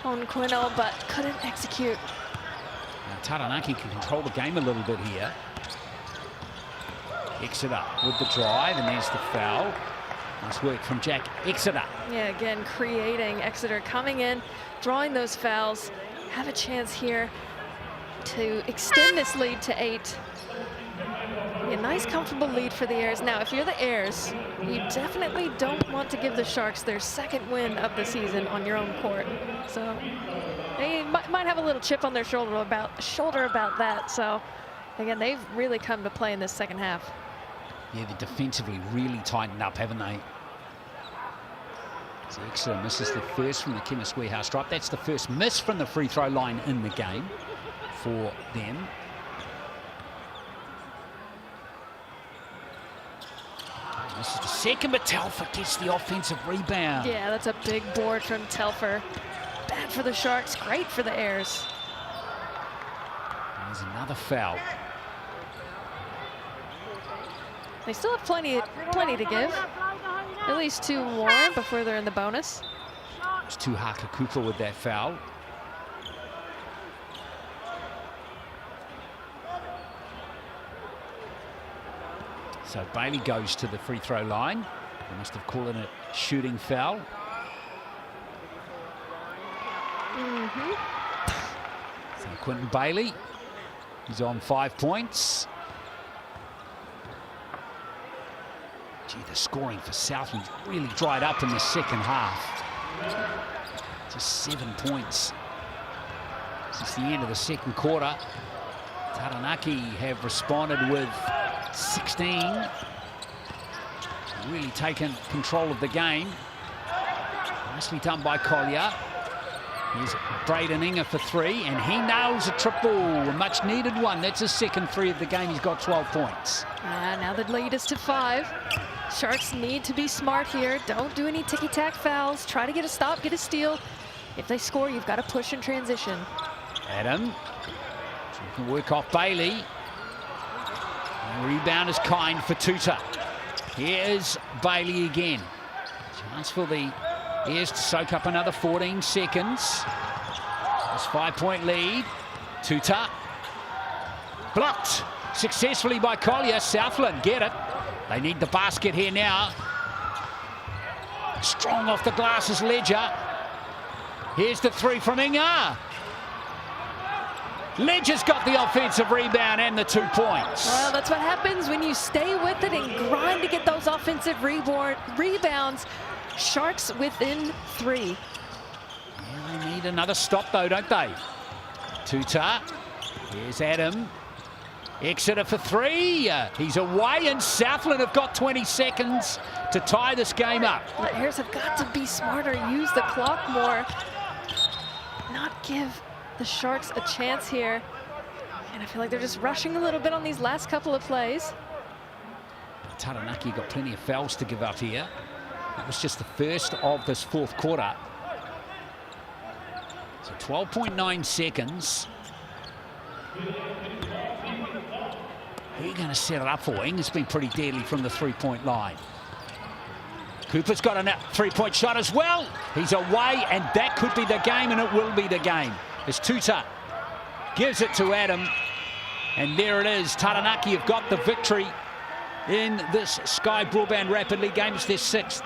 Speaker 2: on Quinnell, but couldn't execute.
Speaker 1: Now, Taranaki can control the game a little bit here. Exeter with the drive, and there's the foul. Nice work from Jack Exeter.
Speaker 2: Yeah, again, creating. Exeter coming in, drawing those fouls. Have a chance here to extend this lead to 8. A nice, comfortable lead for the Airs. Now, if you're the Airs, you definitely don't want to give the Sharks their 2nd win of the season on your own court. So they might have a little chip on their shoulder about that. So again, they've really come to play in this 2nd half.
Speaker 1: Yeah, they defensively really tightened up, haven't they? So Exeter misses the first from the Chemist Warehouse stripe. That's the first miss from the free throw line in the game for them. This is the second, but Telfer gets the offensive rebound.
Speaker 2: Yeah, that's a big board from Telfer. Bad for the Sharks, great for the Airs.
Speaker 1: There's another foul.
Speaker 2: They still have plenty to give. At least 2 more before they're in the bonus.
Speaker 1: It's Tuhaka Cooper with that foul. So Bailey goes to the free throw line. They must have called it a shooting foul. So Quentin Bailey, he's on 5 points. Gee, the scoring for Southland really dried up in the 2nd half. Just 7 points since the end of the 2nd quarter. Taranaki have responded with 16. Really taken control of the game. Nicely done by Collier. Here's Braden Inga for 3, and he nails a triple, a much needed one. That's his 2nd 3 of the game. He's got 12 points.
Speaker 2: Now the lead is to 5. Sharks need to be smart here. Don't do any ticky-tack fouls. Try to get a stop, get a steal. If they score, you've got to push in transition.
Speaker 1: Adam, so you can work off Bailey. And rebound is kind for Tuta. Here's Bailey again. Chance for the Airs to soak up another 14 seconds. This 5-point lead. Tuta. Blocked successfully by Collier. Southland get it. They need the basket here now. Strong off the glass is Ledger. Here's the 3 from Inga. Ledger's got the offensive rebound and the 2 points.
Speaker 2: Well, that's what happens when you stay with it and grind to get those offensive rebounds. Sharks within 3.
Speaker 1: Yeah, they need another stop, though, don't they? Tuta. Here's Adam. Exeter for 3. He's away, and Southland have got 20 seconds to tie this game up.
Speaker 2: The Airs have got to be smarter, use the clock more, not give the Sharks a chance here. And I feel like they're just rushing a little bit on these last couple of plays.
Speaker 1: Taranaki got plenty of fouls to give up here. That was just the first of this 4th quarter. So 12.9 seconds. Who are you going to set it up for? Inga's been pretty deadly from the 3-point line. Cooper's got a 3-point shot as well. He's away, and that could be the game, and it will be the game. As Tuta gives it to Adam, and there it is. Taranaki have got the victory in this Sky Broadband Rapid League game. It's their 6th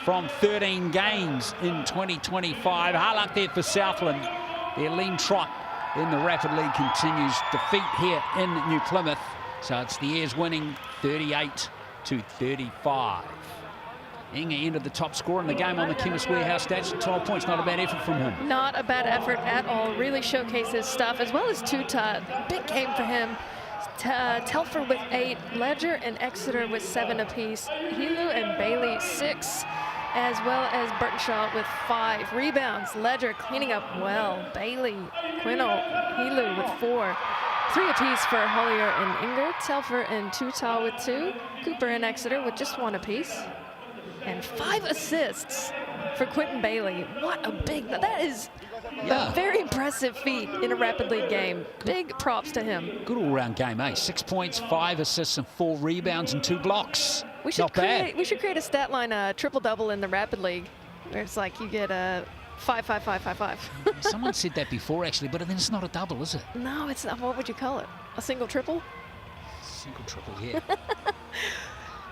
Speaker 1: from 13 games in 2025. Hard luck there for Southland. Their lean trot in the Rapid League continues. Defeat here in New Plymouth. So it's the Airs winning 38-35. Inga ended the top scorer in the game on the Chemist Warehouse stats. 12 points, not a bad effort from him.
Speaker 2: Not a bad effort at all. Really showcased his stuff, as well as Tuta. Big game for him. Telfer with 8, Ledger and Exeter with 7 apiece. Helu and Bailey 6, as well as Burtonshaw with 5 rebounds. Ledger cleaning up well. Bailey, Quino, Helu with 4. 3 apiece for Hollier and Inger. Telfer and Tuta with 2. Cooper and Exeter with just 1 apiece. And 5 assists for Quentin Bailey. What a big, that is a very impressive feat in a Rapid League game. Big props to him.
Speaker 1: Good all-round game, eh? 6 points, 5 assists, and 4 rebounds and 2 blocks. Not bad.
Speaker 2: We should create a stat line, triple-double in the Rapid League, where it's like you get a 5, 5, 5, 5, 5.
Speaker 1: Someone said that before, actually, but then it's not a double, is it?
Speaker 2: No, it's not. What would you call it? A single-triple?
Speaker 1: Single-triple, yeah.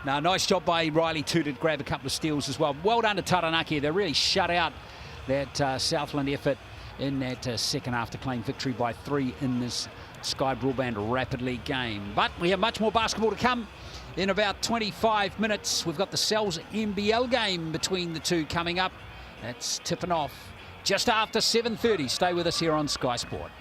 Speaker 1: Now, nice job by Riley too to grab a couple of steals as well. Well done to Taranaki. They really shut out that Southland effort in that second half to claim victory by 3 in this Sky Broadband Rapid League game. But we have much more basketball to come in about 25 minutes. We've got the Cells NBL game between the two coming up. That's tipping off just after 7:30. Stay with us here on Sky Sport.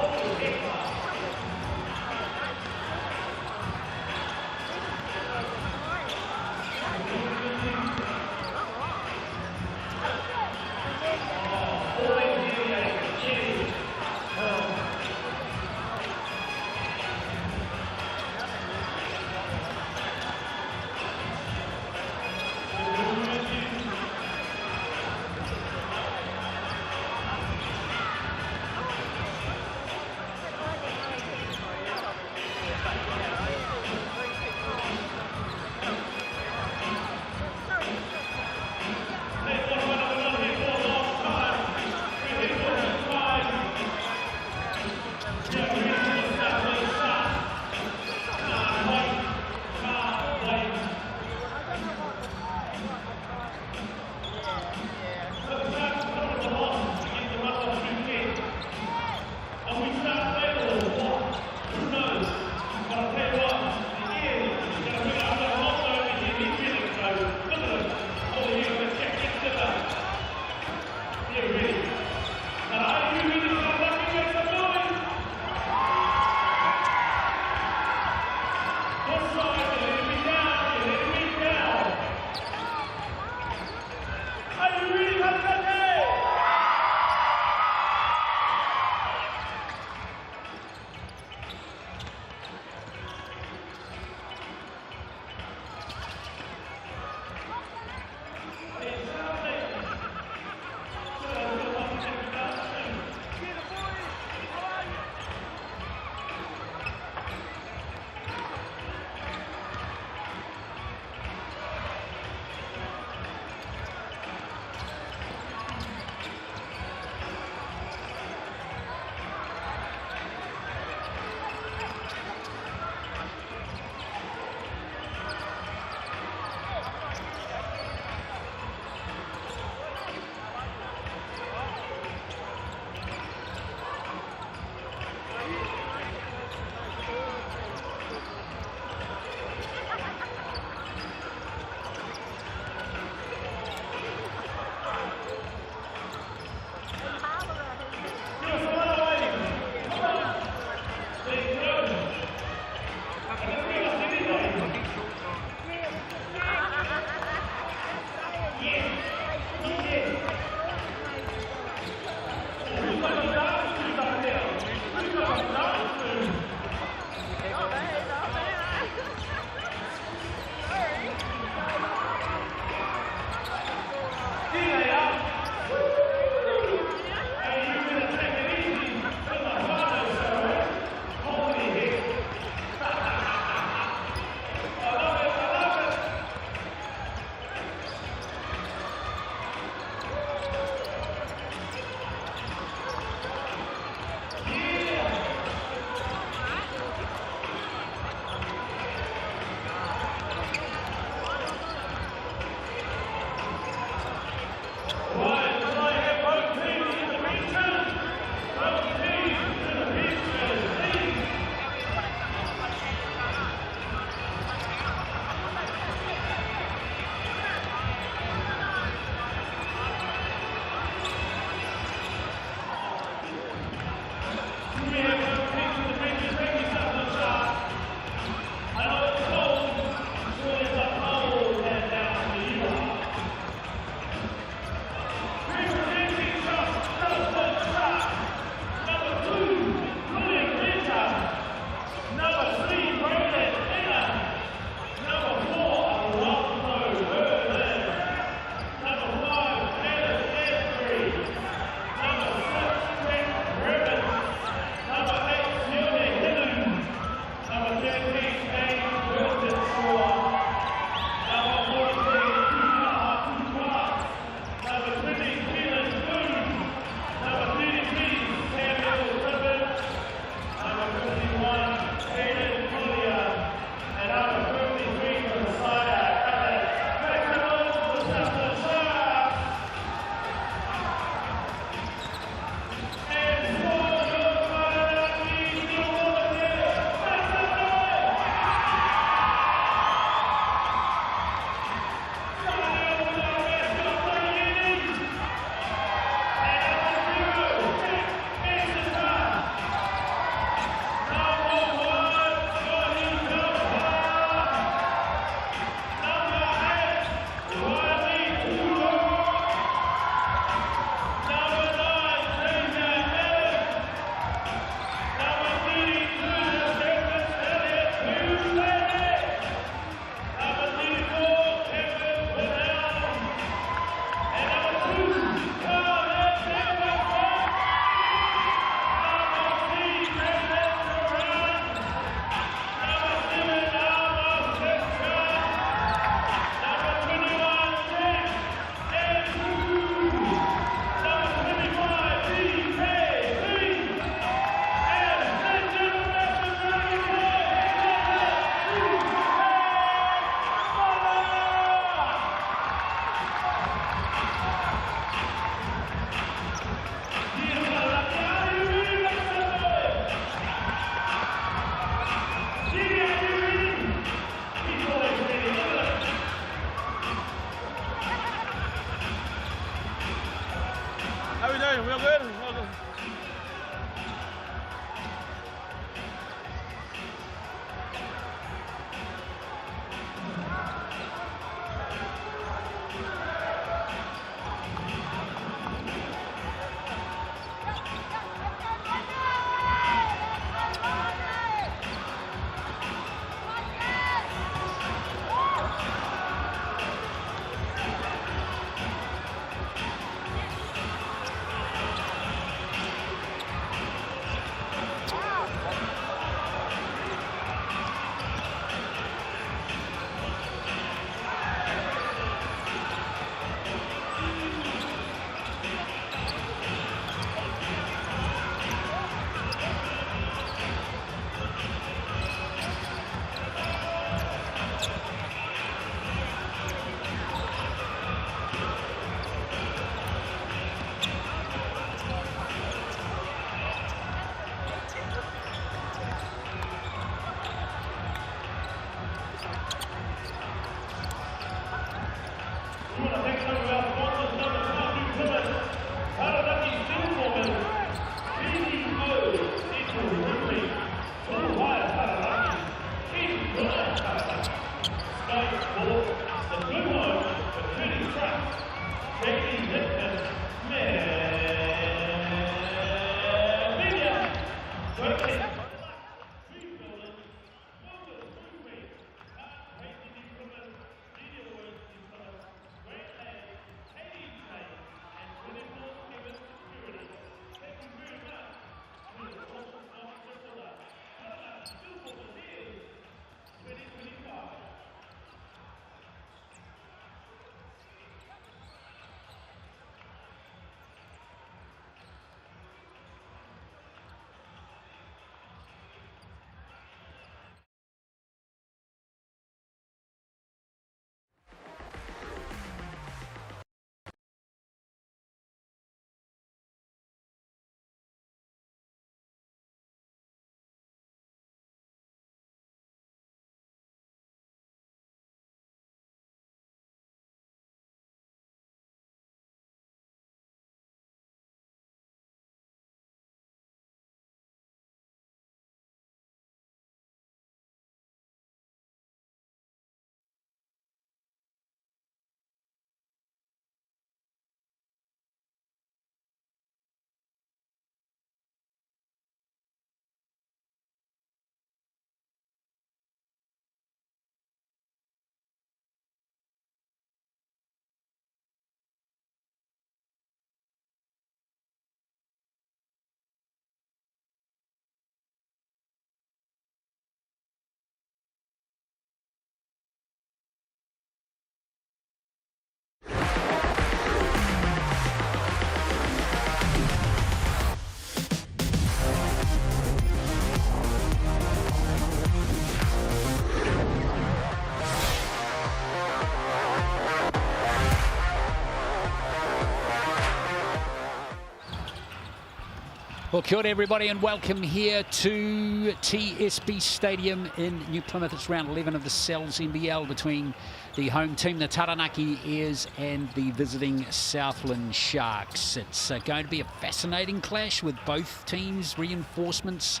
Speaker 1: Well, kia ora everybody and welcome here to TSB Stadium in New Plymouth. It's round 11 of the Cells NBL between the home team, the Taranaki Airs, and the visiting Southland Sharks. It's going to be a fascinating clash with both teams' reinforcements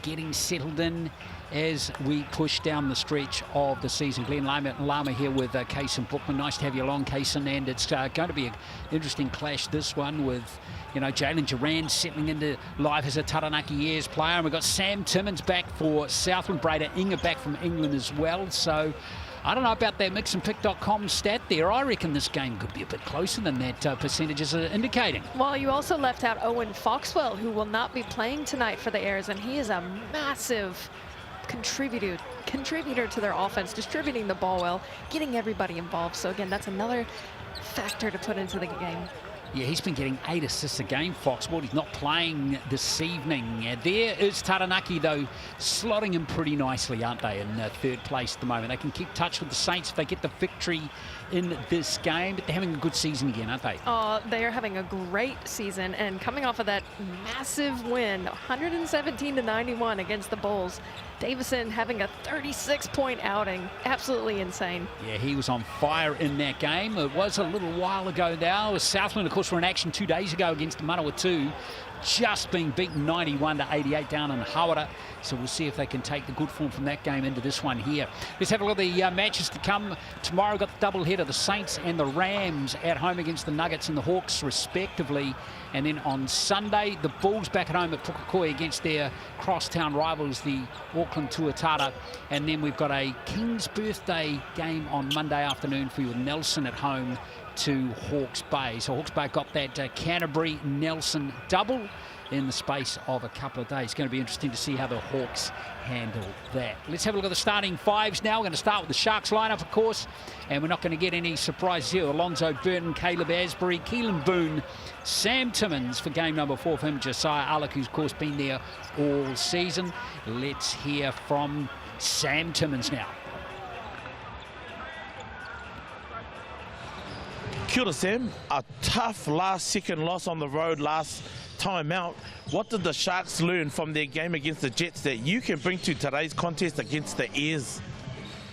Speaker 1: getting settled in as we push down the stretch of the season. Glenn Lama here with Kaysen Bookman. Nice to have you along, Kaysen, and it's going to be an interesting clash, this one, with Jalen Duran settling into life as a Taranaki Airs player, and we've got Sam Timmins back for Southland, Breda Inga back from England as well. So I don't know about that mixandpick.com stat there. I reckon this game could be a bit closer than that percentages are indicating.
Speaker 2: Well, you also left out Owen Foxwell, who will not be playing tonight for the Airs, and he is a massive contributor to their offense, distributing the ball well, getting everybody involved. So again, that's another factor to put into the game.
Speaker 1: Yeah, he's been getting 8 assists a game, Foxball. He's not playing this evening. There is Taranaki, though, slotting him pretty nicely, aren't they, in third place at the moment. They can keep touch with the Saints if they get the victory in this game, but they're having a good season again, aren't they?
Speaker 2: They are having a great season, and coming off of that massive win, 117-91 against the Bulls. Davison having a 36-point outing. Absolutely insane. Yeah,
Speaker 1: he was on fire in that game. It was a little while ago now. Southland, of course, were in action 2 days ago against Manawatu, just being beaten 91-88 down in Hawara. So we'll see if they can take the good form from that game into this one here. Let's have a look at the matches to come. Tomorrow, got the doubleheader, the Saints and the Rams at home against the Nuggets and the Hawks, respectively. And then on Sunday, the Bulls back at home at Pukekohe against their crosstown rivals, the Auckland Tuatara. And then we've got a King's Birthday game on Monday afternoon for you with Nelson at home to Hawke's Bay. So Hawke's Bay got that Canterbury-Nelson double in the space of a couple of days. It's going to be interesting to see how the Hawks handle that. Let's have a look at the starting fives now. We're going to start with the Sharks lineup, of course, and we're not going to get any surprises here. Alonzo Burton, Caleb Asbury, Keelan Boone, Sam Timmins for game number 4 for him, Josiah Alec, who's of course been there all season. Let's hear from Sam Timmins now.
Speaker 3: Kia ora, Sam. A tough last-second loss on the road last time out. What did the Sharks learn from their game against the Jets that you can bring to today's contest against the Airs?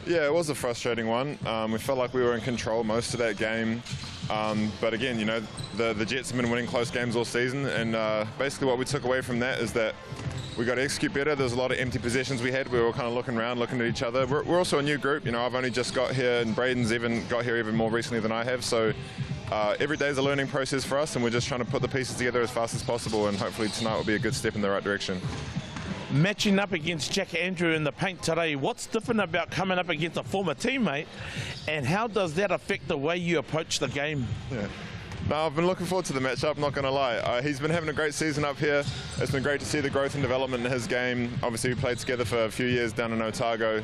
Speaker 4: Yeah, it was a frustrating one. We felt like we were in control most of that game. But again, the Jets have been winning close games all season, and basically what we took away from that is that we got to execute better. There's a lot of empty possessions we had. We were kind of looking around, looking at each other. We're also a new group. I've only just got here, and Braden's got here even more recently than I have. So every day is a learning process for us, and we're just trying to put the pieces together as fast as possible, and hopefully tonight will be a good step in the right direction.
Speaker 3: Matching up against Jack Andrew in the paint today, what's different about coming up against a former teammate, and how does that affect the way you approach the game?
Speaker 4: Yeah. No, I've been looking forward to the matchup, not going to lie. He's been having a great season up here. It's been great to see the growth and development in his game. Obviously, we played together for a few years down in Otago.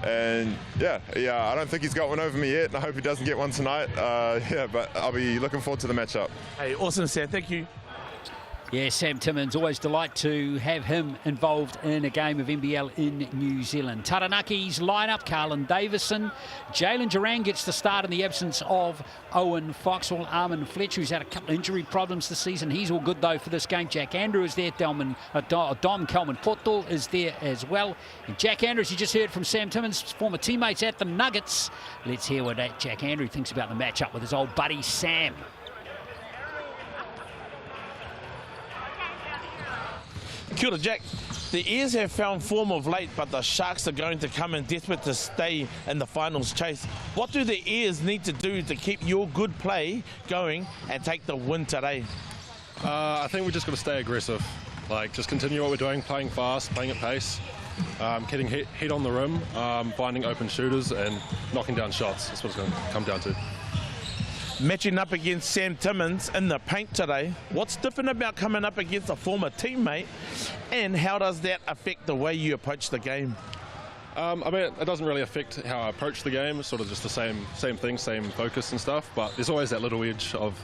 Speaker 4: And yeah, I don't think he's got one over me yet, and I hope he doesn't get one tonight. But I'll be looking forward to the matchup.
Speaker 3: Hey, awesome, Sam. Thank you.
Speaker 1: Yeah, Sam Timmins, always delight to have him involved in a game of NBL in New Zealand. Taranaki's lineup, Carlin Davison. Jalen Duran gets the start in the absence of Owen Foxwell. Armin Fletcher, who's had a couple of injury problems this season. He's all good, though, for this game. Jack Andrew is there. Dom Kelman Portal is there as well. And Jack Andrews, you just heard from Sam Timmins, former teammates at the Nuggets. Let's hear what Jack Andrew thinks about the matchup with his old buddy Sam.
Speaker 3: Kia ora, Jack. The Airs have found form of late, but the Sharks are going to come in desperate to stay in the finals chase. What do the Airs need to do to keep your good play going and take the win today?
Speaker 5: I think we just got to stay aggressive. Just continue what we're doing, playing fast, playing at pace, getting heat on the rim, finding open shooters and knocking down shots. That's what it's going to come down to.
Speaker 3: Matching up against Sam Timmins in the paint today, what's different about coming up against a former teammate, and how does that affect the way you approach the game?
Speaker 5: It doesn't really affect how I approach the game. It's sort of just the same thing, same focus and stuff, but there's always that little edge of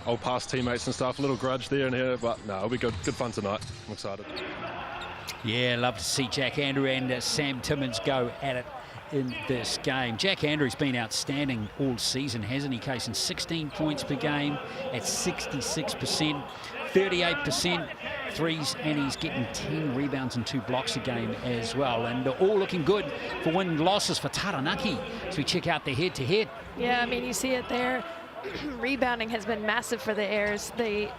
Speaker 5: old past teammates and stuff, a little grudge there and here, but no, it'll be good fun tonight. I'm excited.
Speaker 1: Yeah, love to see Jack Andrew and Sam Timmins go at it in this game. Jack Andrew's been outstanding all season, hasn't he, Kaysen? 16 points per game at 66%, 38% threes, and he's getting 10 rebounds and 2 blocks a game as well. And all looking good for win and losses for Taranaki as we check out their head-to-head.
Speaker 2: Yeah, I mean, you see it there. Rebounding has been massive for the Airs. They're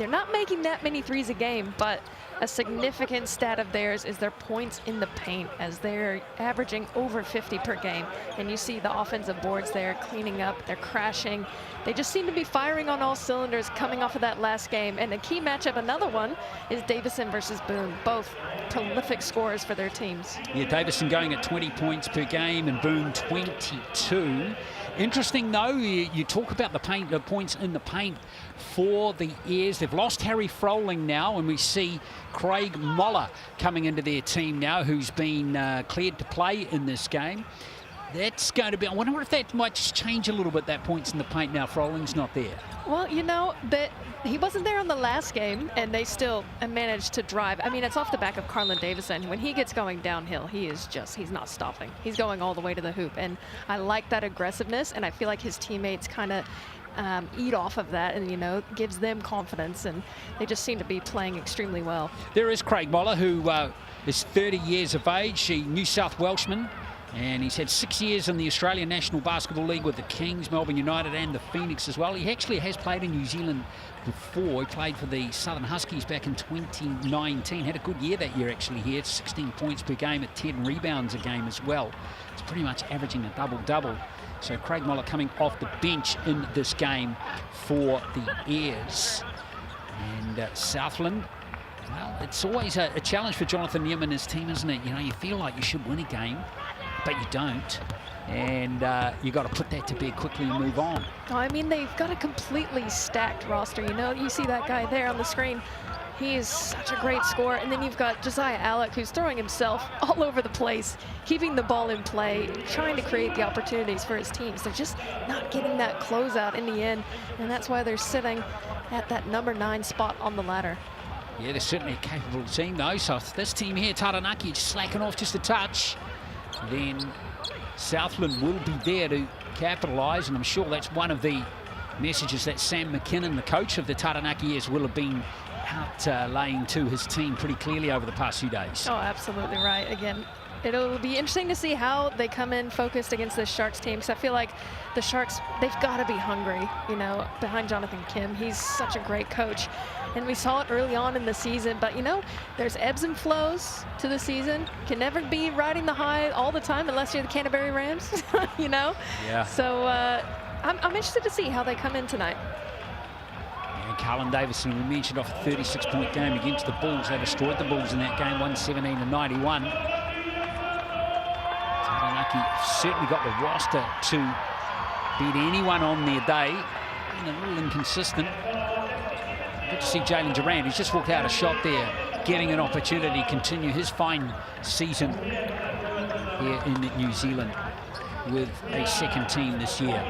Speaker 2: not making that many threes a game, but a significant stat of theirs is their points in the paint, as they're averaging over 50 per game. And you see the offensive boards there cleaning up, they're crashing. They just seem to be firing on all cylinders coming off of that last game. And a key matchup, another one, is Davison versus Boone, both prolific scorers for their teams.
Speaker 1: Yeah, Davison going at 20 points per game and Boone 22. Interesting, though, you talk about the points in the paint for the Airs. They've lost Harry Froling now, and we see Craig Moller coming into their team now, who's been cleared to play in this game. That's going to be, I wonder if that might just change a little bit, that points in the paint now. Froling's not there.
Speaker 2: Well, you know, that he wasn't there on the last game, and they still managed to drive. I mean, it's off the back of Carlin Davison. When he gets going downhill, he's not stopping. He's going all the way to the hoop, and I like that aggressiveness, and I feel like his teammates kind of eat off of that, and, you know, gives them confidence, and they just seem to be playing extremely well.
Speaker 1: There is Craig Moller, who is 30 years of age, a New South Welshman. And he's had 6 years in the Australian National Basketball League with the Kings, Melbourne United and the Phoenix as well. He actually has played in New Zealand before. He played for the Southern Huskies back in 2019. Had a good year that year actually here. 16 points per game at 10 rebounds a game as well. It's pretty much averaging a double-double. So Craig Moller coming off the bench in this game for the Airs. And Southland, well, it's always a challenge for Jonathan Newman and his team, isn't it? You know, you feel like you should win a game, but you don't, and you've got to put that to bed quickly and move on.
Speaker 2: Oh, I mean, they've got a completely stacked roster. You know, you see that guy there on the screen. He is such a great scorer. And then you've got Josiah Alec, who's throwing himself all over the place, keeping the ball in play, trying to create the opportunities for his teams. They're just not getting that closeout in the end, and that's why they're sitting at that number 9 spot on the ladder.
Speaker 1: Yeah, they're certainly a capable team, though. So if this team here, Taranaki, is slacking off just a touch, then Southland will be there to capitalise, and I'm sure that's one of the messages that Sam McKinnon, the coach of the Taranaki Airs, will have been out laying to his team pretty clearly over the past few days.
Speaker 2: Oh, absolutely right. Again, it'll be interesting to see how they come in focused against this Sharks team, because I feel like the Sharks, they've got to be hungry, you know, behind Jonathan Kim. He's such a great coach, and we saw it early on in the season, but, you know, there's ebbs and flows to the season. Can never be riding the high all the time unless you're the Canterbury Rams, you know?
Speaker 1: Yeah.
Speaker 2: So I'm interested to see how they come in tonight.
Speaker 1: And Carlin Davison, we mentioned, off a 36-point game against the Bulls. They destroyed the Bulls in that game, 117-91. Taranaki certainly got the roster to beat anyone on their day. And a little inconsistent. Good to see Jalen Durant. He's just walked out a shot there, getting an opportunity to continue his fine season here in New Zealand with a second team this year.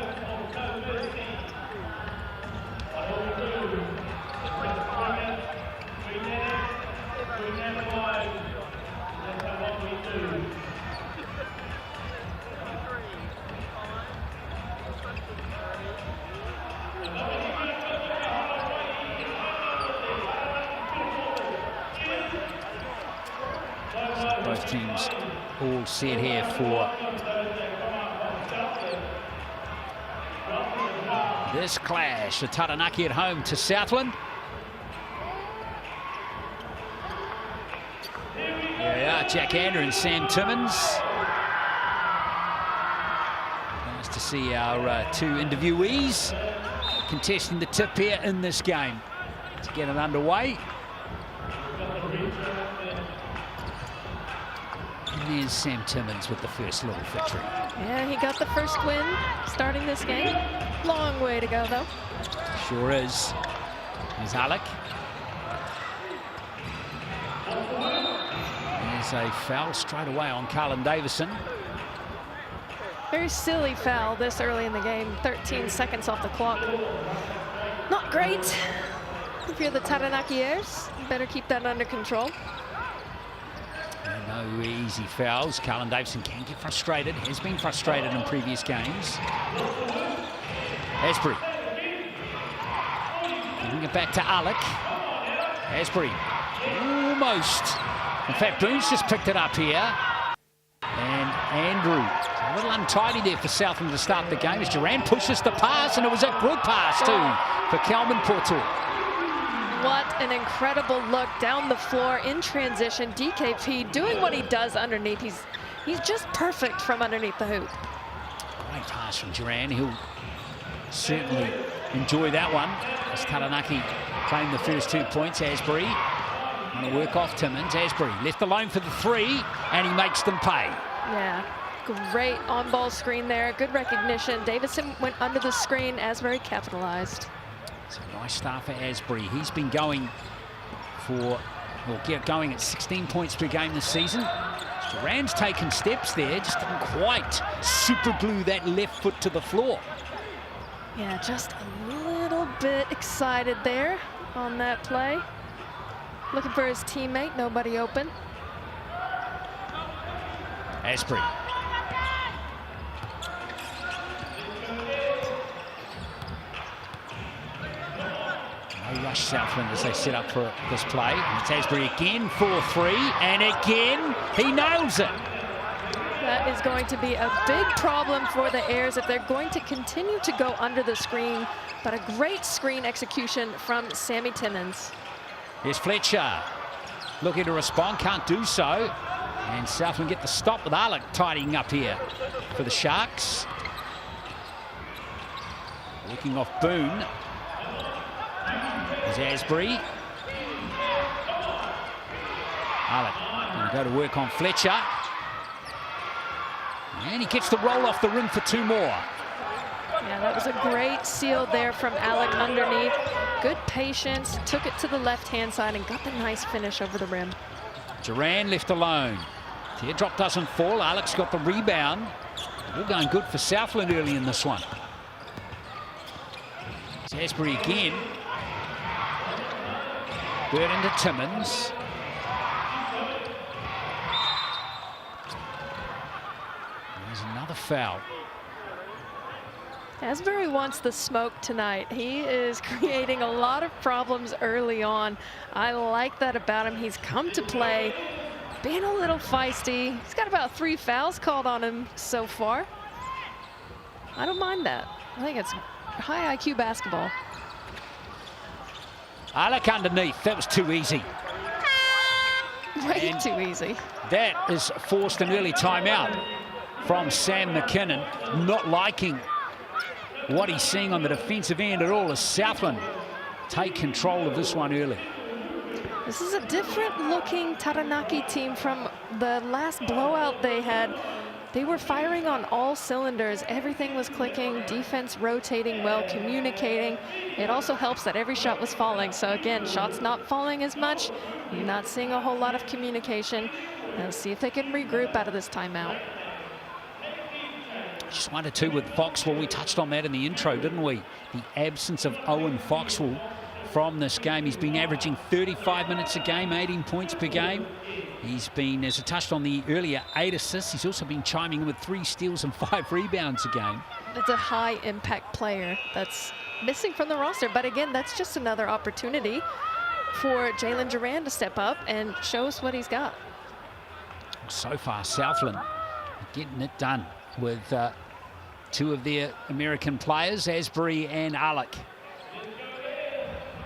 Speaker 1: Both teams all set here for this clash. The Taranaki at home to Southland. There they are, Jack Ander and Sam Timmins. Nice to see our two interviewees contesting the tip here in this game. Let's get it underway. And there's Sam Timmins with the first little victory.
Speaker 2: Yeah, he got the first win starting this game. Long way to go, though.
Speaker 1: Sure is. There's Alec. There's a foul straight away on Carlin Davison.
Speaker 2: Very silly foul this early in the game. 13 seconds off the clock. Not great. If you're the Taranaki Airs, you better keep that under control.
Speaker 1: No easy fouls. Carlin Davison can get frustrated. Has been frustrated in previous games. Asbury. Giving it back to Alec. Asbury, almost. In fact, Boone's just picked it up here. And Andrew, a little untidy there for Southland to start the game as Durand pushes the pass, and it was a good pass too for Kelman Porto.
Speaker 2: What an incredible look down the floor in transition. DKP doing what he does underneath. He's just perfect from underneath the hoop.
Speaker 1: Great pass from Durand. He'll certainly enjoy that one as Taranaki claim the first 2 points. Asbury want to work off Timmins. Asbury left alone for the three, and he makes them pay.
Speaker 2: Yeah, great on-ball screen there. Good recognition. Davison went under the screen. Asbury capitalized.
Speaker 1: It's a nice start for Asbury. He's been going going at 16 points per game this season. Durand's taken steps there, just didn't quite super glue that left foot to the floor.
Speaker 2: Yeah, just a little bit excited there on that play. Looking for his teammate, nobody open.
Speaker 1: Asbury. No rush Southland as they set up for this play. And it's Asbury again for three, and again he nails it.
Speaker 2: That is going to be a big problem for the Airs if they're going to continue to go under the screen. But a great screen execution from Sammy Timmins.
Speaker 1: Here's Fletcher looking to respond, can't do so. And Southland get the stop with Alec tidying up here for the Sharks. Looking off Boone. There's Asbury. Alec going to go to work on Fletcher. And he gets the roll off the rim for two more.
Speaker 2: Yeah, that was a great seal there from Alec underneath. Good patience, took it to the left-hand side and got the nice finish over the rim.
Speaker 1: Durand left alone. Teardrop doesn't fall. Alec's got the rebound. All going good for Southland early in this one. It's Asbury again. Burton to Timmins. There's another foul.
Speaker 2: Asbury wants the smoke tonight. He is creating a lot of problems early on. I like that about him. He's come to play, being a little feisty. He's got about 3 fouls called on him so far. I don't mind that. I think it's high IQ basketball.
Speaker 1: Alec underneath. That was too easy.
Speaker 2: Way too easy.
Speaker 1: That is forced an early timeout from Sam McKinnon, not liking what he's seeing on the defensive end at all as Southland take control of this one early.
Speaker 2: This is a different looking Taranaki team from the last blowout they had. They were firing on all cylinders. Everything was clicking, defense rotating well, communicating. It also helps that every shot was falling. So again, shots not falling as much. You're not seeing a whole lot of communication. Let's see if they can regroup out of this timeout.
Speaker 1: Just 1-2 with Foxwell. We touched on that in the intro, didn't we? The absence of Owen Foxwell from this game. He's been averaging 35 minutes a game, 18 points per game. He's been, as I touched on the earlier, 8 assists. He's also been chiming in with 3 steals and 5 rebounds a game.
Speaker 2: It's a high impact player that's missing from the roster. But again, that's just another opportunity for Jalen Durand to step up and show us what he's got.
Speaker 1: So far, Southland getting it done with 2 of their American players, Asbury and Alec,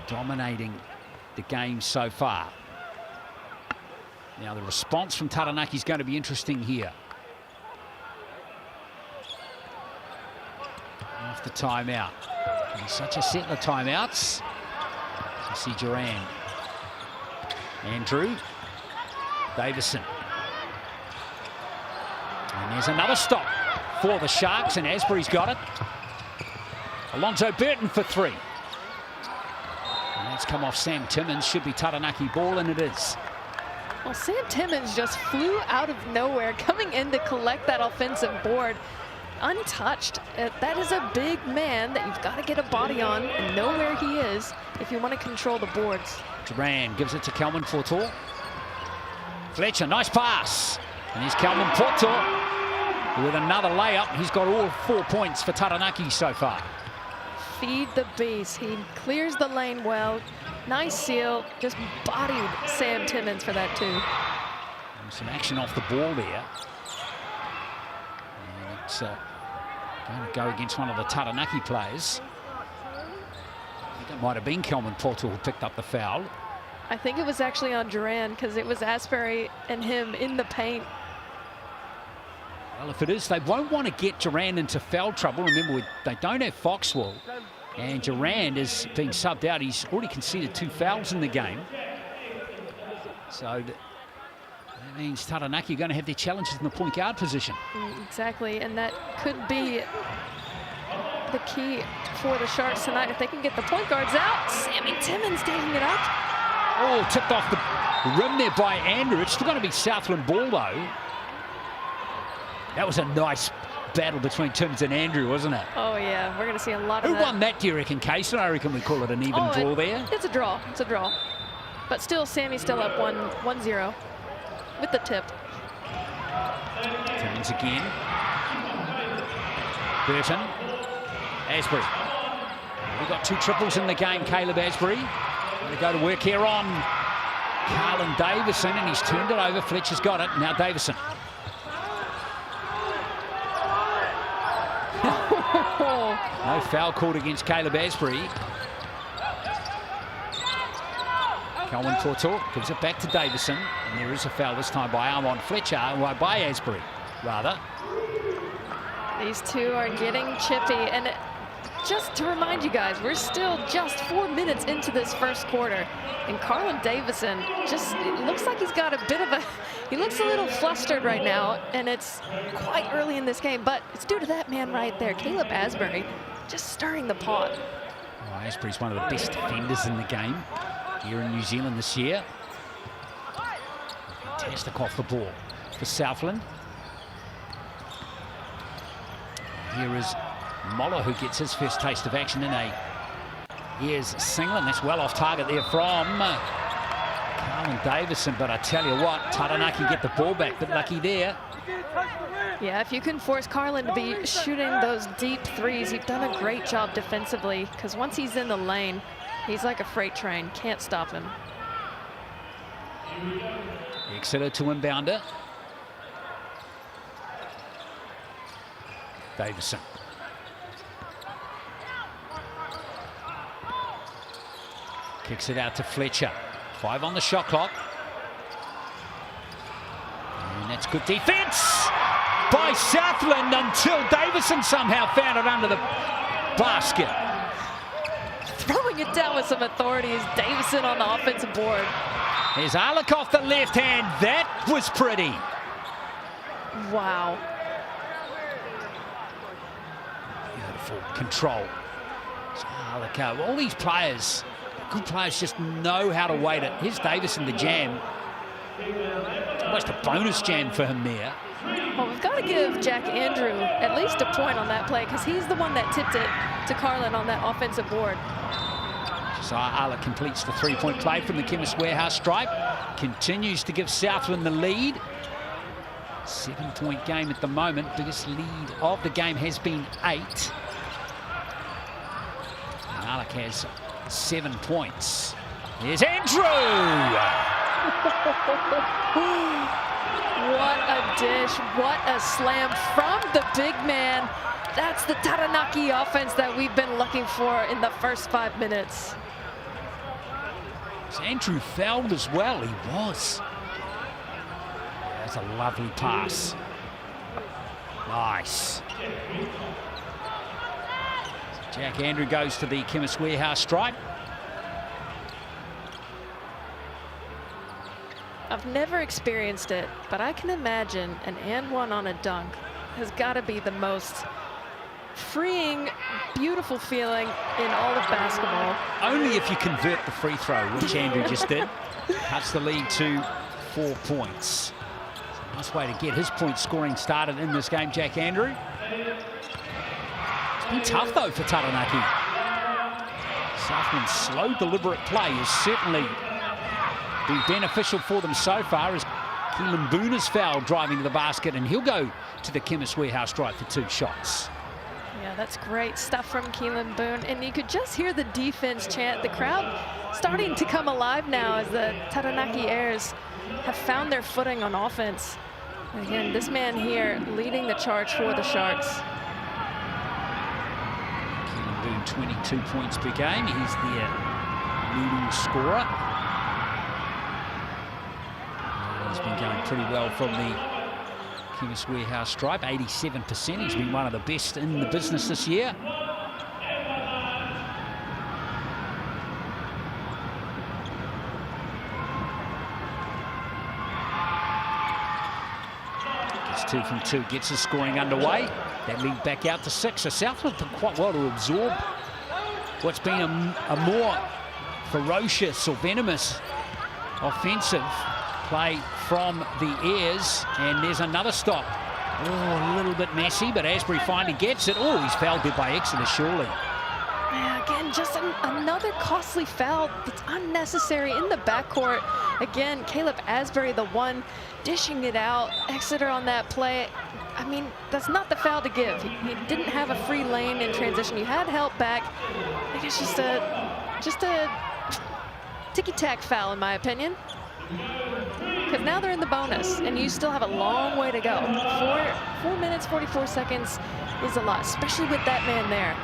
Speaker 1: dominating the game so far. Now the response from Taranaki is going to be interesting here. Off the timeout. And such a set of timeouts. You see Durand. Andrew. Davison. And there's another stop for the Sharks, and Asbury's got it. Alonzo Burton for 3. And that's come off Sam Timmins. Should be Taranaki ball, and it is.
Speaker 2: Well, Sam Timmins just flew out of nowhere, coming in to collect that offensive board untouched. That is a big man that you've got to get a body on and know where he is if you want to control the boards.
Speaker 1: Durand gives it to Kelman Porto. Fletcher, nice pass. And here's Kelman Porto with another layup. He's got all 4 points for Taranaki so far.
Speaker 2: Feed the beast. He clears the lane well, Nice seal, just bodied Sam Timmons for that too.
Speaker 1: And some action off the ball there. And it's going to go against one of the Taranaki players. I think it might have been Kelman Portal who picked up the foul.
Speaker 2: I think it was actually on Duran because it was Asbury and him in the paint.
Speaker 1: Well, if it is, they won't want to get Duran into foul trouble. Remember, they don't have Foxwell. And Duran is being subbed out. He's already conceded 2 fouls in the game. So that means Taranaki are going to have their challenges in the point guard position.
Speaker 2: Exactly, and that could be the key for the Sharks tonight. If they can get the point guards out, Sammy Timmons taking it up.
Speaker 1: Oh, tipped off the rim there by Andrew. It's still going to be Southland ball, though. That was a nice battle between Timmons and Andrew, wasn't it?
Speaker 2: Oh, yeah. We're going to see a lot of
Speaker 1: Who
Speaker 2: that.
Speaker 1: won that, do you reckon, Cason? I reckon we call it an even draw there.
Speaker 2: It's a draw. It's a draw. But still, Sammy's still up 1-0 with the tip.
Speaker 1: Timmons again. Burton. Asbury. We've got 2 triples in the game, Caleb Asbury. Going to go to work here on Carlin Davison, and he's turned it over. Fletcher's got it. Now Davison. No foul called against Caleb Asbury. Kelman Portal gives it back to Davison, and there is a foul this time by Armand Fletcher, by Asbury, rather.
Speaker 2: These two are getting chippy, and just to remind you guys, we're still just 4 minutes into this first quarter, and Carlin Davison just, it looks like he's got a bit of a, he looks a little flustered right now, and it's quite early in this game, but it's due to that man right there, Caleb Asbury, just stirring the pot.
Speaker 1: Oh, Asbury's one of the best defenders in the game here in New Zealand this year. Fantastic off the ball for Southland. Here is Moller, who gets his first taste of action in a Here's Singland. That's well off target there from Carlin Davison. But I tell you what, Taranaki get the ball back. Bit lucky there.
Speaker 2: Yeah, if you can force Carlin to be shooting those deep threes, you've done a great job defensively, because once he's in the lane, he's like a freight train. Can't stop him.
Speaker 1: Exeter to inbounder. Davison. Kicks it out to Fletcher. 5 on the shot clock. And that's good defense by Southland until Davison somehow found it under the basket.
Speaker 2: Throwing it down with some authority is Davison on the offensive board.
Speaker 1: There's Alec off the left hand. That was pretty.
Speaker 2: Wow.
Speaker 1: Beautiful control. So Alec, all these players, good players, just know how to wait it. Here's Davison, the jam. Almost a bonus jam for him there.
Speaker 2: Well, we've got to give Jack Andrew at least a point on that play, because he's the one that tipped it to Carlin on that offensive board.
Speaker 1: Josiah Alec completes the three-point play from the Chemist Warehouse stripe. Continues to give Southland the lead. 7-point game at the moment. Biggest lead of the game has been 8. And Alec has 7 points. Here's Andrew!
Speaker 2: What a dish, what a slam from the big man. That's the Taranaki offense that we've been looking for in the first 5 minutes.
Speaker 1: Is Andrew fouled as well? He was. That's a lovely pass. Nice. Jack Andrew goes to the Chemist Warehouse stripe.
Speaker 2: I've never experienced it, but I can imagine an and one on a dunk has got to be the most freeing, beautiful feeling in all of basketball.
Speaker 1: Only if you convert the free throw, which Andrew just did. Cuts the lead to 4 points. Nice way to get his point scoring started in this game, Jack Andrew. It's been tough, though, for Taranaki. Southland's slow, deliberate play has certainly been beneficial for them so far, as Keelan Boone is fouled driving to the basket, and he'll go to the Chemist Warehouse stripe for 2 shots.
Speaker 2: Yeah, that's great stuff from Keelan Boone. And you could just hear the defense chant. The crowd starting to come alive now as the Taranaki Airs have found their footing on offense. And again, this man here leading the charge for the Sharks.
Speaker 1: Keelan Boone, 22 points per game. He's their leading scorer. He's been going pretty well from the Chemist Warehouse stripe, 87%. He's been one of the best in the business this year. Gets 2 from 2, gets his scoring underway. That lead back out to 6. So Southland did quite well to absorb what's been a more ferocious or venomous offensive play from the Airs, and there's another stop. Oh, a little bit messy, but Asbury finally gets it. Oh, he's fouled there by Exeter, surely.
Speaker 2: Yeah, again, just another costly foul that's unnecessary in the backcourt. Again, Caleb Asbury, the one dishing it out. Exeter on that play. I mean, that's not the foul to give. He didn't have a free lane in transition. You had help back. I guess just a ticky-tack foul, in my opinion. Because now they're in the bonus, and you still have a long way to go. 4 minutes, 44 seconds is a lot, especially with that man there.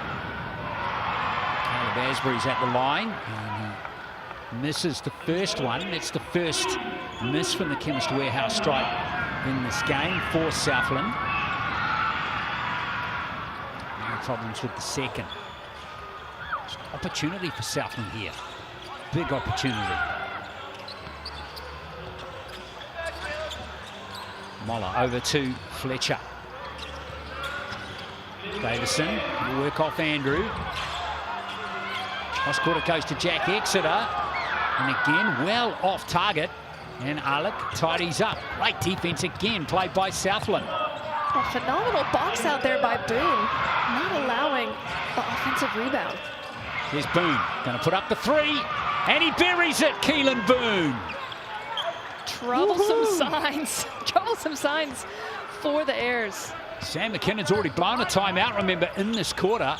Speaker 1: Caleb Asbury's at the line, and he misses the first one. It's the first miss from the Chemist Warehouse stripe in this game for Southland. No problems with the second. Opportunity for Southland here. Big opportunity. Moller over to Fletcher. Davison will work off Andrew. Cross quarter goes to Jack Exeter. And again, well off target. And Alec tidies up. Great defense again, played by Southland.
Speaker 2: A phenomenal box out there by Boone, not allowing the offensive rebound.
Speaker 1: Here's Boone, going to put up the 3. And he buries it, Keelan Boone.
Speaker 2: Troublesome signs. Troublesome signs for the Airs.
Speaker 1: Sam McKinnon's already blown a timeout, remember, in this quarter.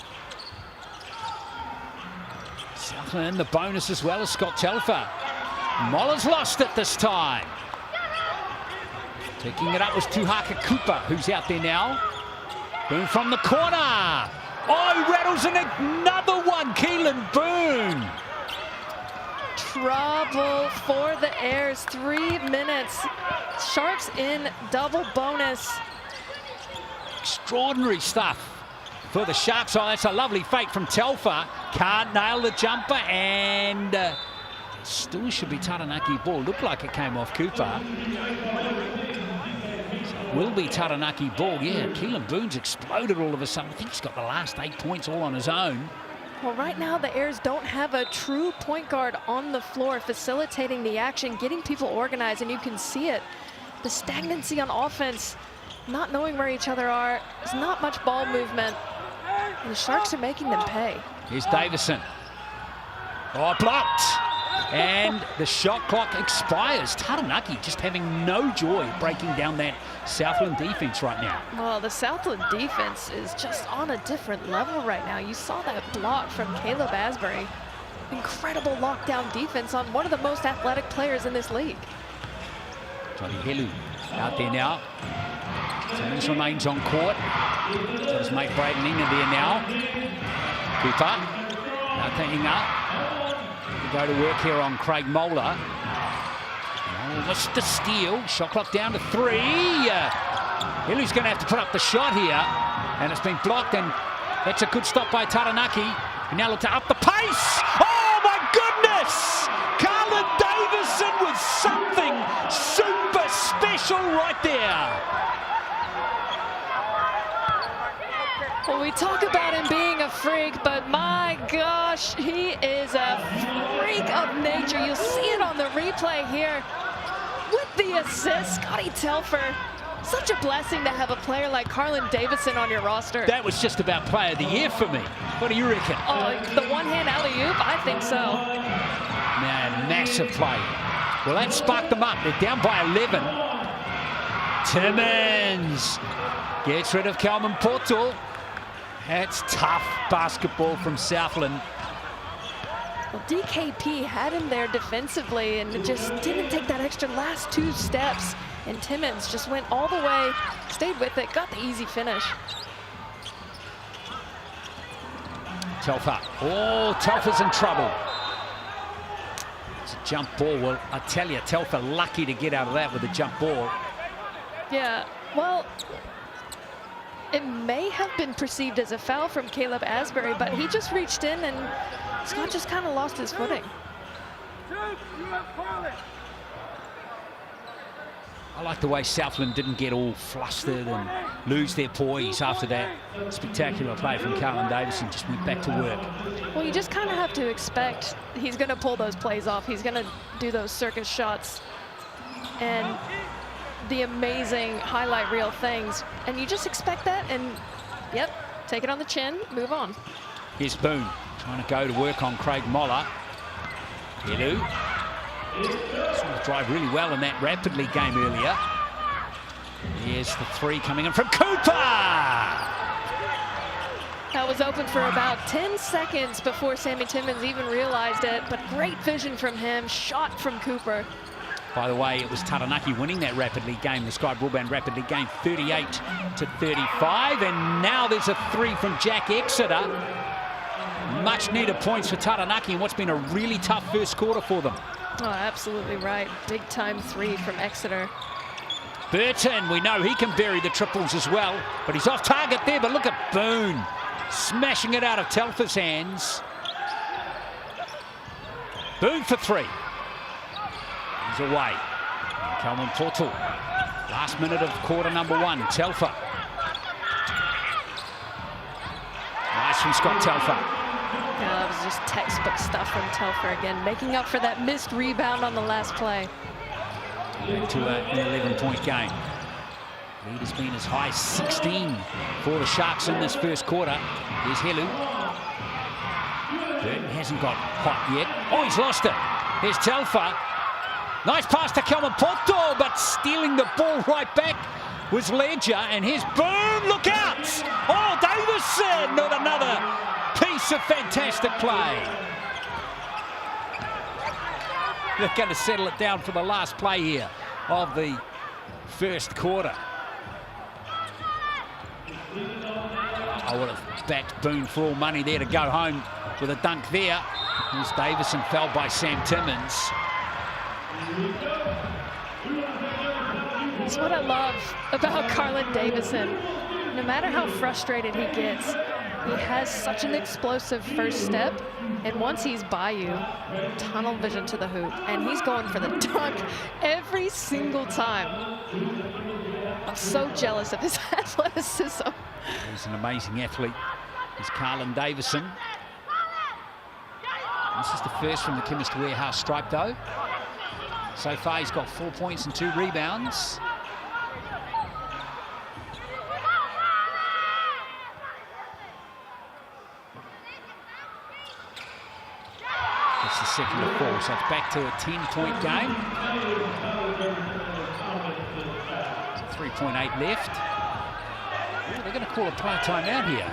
Speaker 1: Southland in the bonus as well as Scott Telfer. Moller's lost it this time. Taking it up was Tuhaka Cooper, who's out there now. Boone from the corner. Oh, he rattles in another one, Keelan Boone.
Speaker 2: Trouble for the Airs. 3 minutes. Sharks in double bonus.
Speaker 1: Extraordinary stuff for the Sharks. Oh, that's a lovely fake from Telfer. Can't nail the jumper, and still should be Taranaki ball. Looked like it came off Cooper. So it will be Taranaki ball. Yeah, Keelan Boone's exploded all of a sudden. I think he's got the last 8 points all on his own.
Speaker 2: Well, right now the Airs don't have a true point guard on the floor facilitating the action, getting people organized, and you can see it. The stagnancy on offense, not knowing where each other are. There's not much ball movement. And the Sharks are making them pay.
Speaker 1: Here's Davison. Oh, blocked. And the shot clock expires. Taranaki just having no joy breaking down that Southland defense right now.
Speaker 2: Well, the Southland defense is just on a different level right now. You saw that block from Caleb Asbury. Incredible lockdown defense on one of the most athletic players in this league.
Speaker 1: Johnny Helu out there now. Simmons remains on court. So his mate Braden Inga there now. Cooper. Now to Inga. Go to work here on Craig Moeller. Missed the steal. Shot clock down to 3. Helu's going to have to put up the shot here. And it's been blocked, and that's a good stop by Taranaki. And now look to up the pace. Oh, my goodness! Carlin Davison with something super special right there.
Speaker 2: Well, we talk about him being a freak, but my gosh, he is a freak of nature. You'll see it on the replay here with the assist. Scotty Telfer, such a blessing to have a player like Carlin Davison on your roster.
Speaker 1: That was just about player of the year for me. What do you reckon?
Speaker 2: Oh, the one-hand alley-oop? I think so.
Speaker 1: Man, massive play. Well, that sparked them up. They're down by 11. Timmins gets rid of Calvin Portal. That's tough basketball from Southland.
Speaker 2: Well, DKP had him there defensively and just didn't take that extra last 2 steps. And Timmins just went all the way, stayed with it, got the easy finish.
Speaker 1: Telfer. Oh, Telfer's in trouble. It's a jump ball. Well, I tell you, Telfer lucky to get out of that with a jump ball.
Speaker 2: Yeah, well, it may have been perceived as a foul from Caleb Asbury, but he just reached in and Scott just kind of lost his footing.
Speaker 1: I like the way Southland didn't get all flustered and lose their poise after that spectacular play from Carlin Davison. Just went back to work.
Speaker 2: Well, you just kind of have to expect he's going to pull those plays off. He's going to do those circus shots and the amazing highlight reel things. And you just expect that and, yep, take it on the chin, move on.
Speaker 1: Here's Boone trying to go to work on Craig Moller. Hello. Sort of drive really well in that rapidly game earlier. Here's the 3 coming in from Cooper.
Speaker 2: That was open for about 10 seconds before Sammy Timmins even realized it, but great vision from him, shot from Cooper.
Speaker 1: By the way, it was Taranaki winning that rapidly game, the Sky Broadband rapidly game, 38-35, and now there's a 3 from Jack Exeter. Much needed points for Taranaki in what's been a really tough first quarter for them.
Speaker 2: Oh, absolutely right. Big time 3 from Exeter.
Speaker 1: Burton, we know he can bury the triples as well, but he's off target there. But look at Boone smashing it out of Telfer's hands. Boone for 3. He's away. And Calvin Portal. Last minute of quarter number 1. Telfer. Nice from Scott Telfer.
Speaker 2: Yeah, that was just textbook stuff from Telfer again, making up for that missed rebound on the last play.
Speaker 1: Back to an 11-point game. Lead has been as high as 16 for the Sharks in this first quarter. Here's Helu. Burton hasn't got hot yet. Oh, he's lost it. Here's Telfer. Nice pass to Kelman Porto, but stealing the ball right back was Ledger. And here's Boone. Look out! Oh, Davison with another piece of fantastic play. They're going to settle it down for the last play here of the first quarter. I would have backed Boone for all money there to go home with a dunk there. Here's Davison, fouled by Sam Timmins.
Speaker 2: That's what I love about Carlin Davison. No matter how frustrated he gets, he has such an explosive first step, and once he's by you, tunnel vision to the hoop, and he's going for the dunk every single time. I'm so jealous of his athleticism.
Speaker 1: He's an amazing athlete. He's Carlin Davison. This is the first from the Chemist Warehouse stripe, though. So far, he's got 4 points and 2 rebounds. It's the second of 4, so it's back to a 10-point game. 3.8 left. Oh, they're going to call a player timeout here.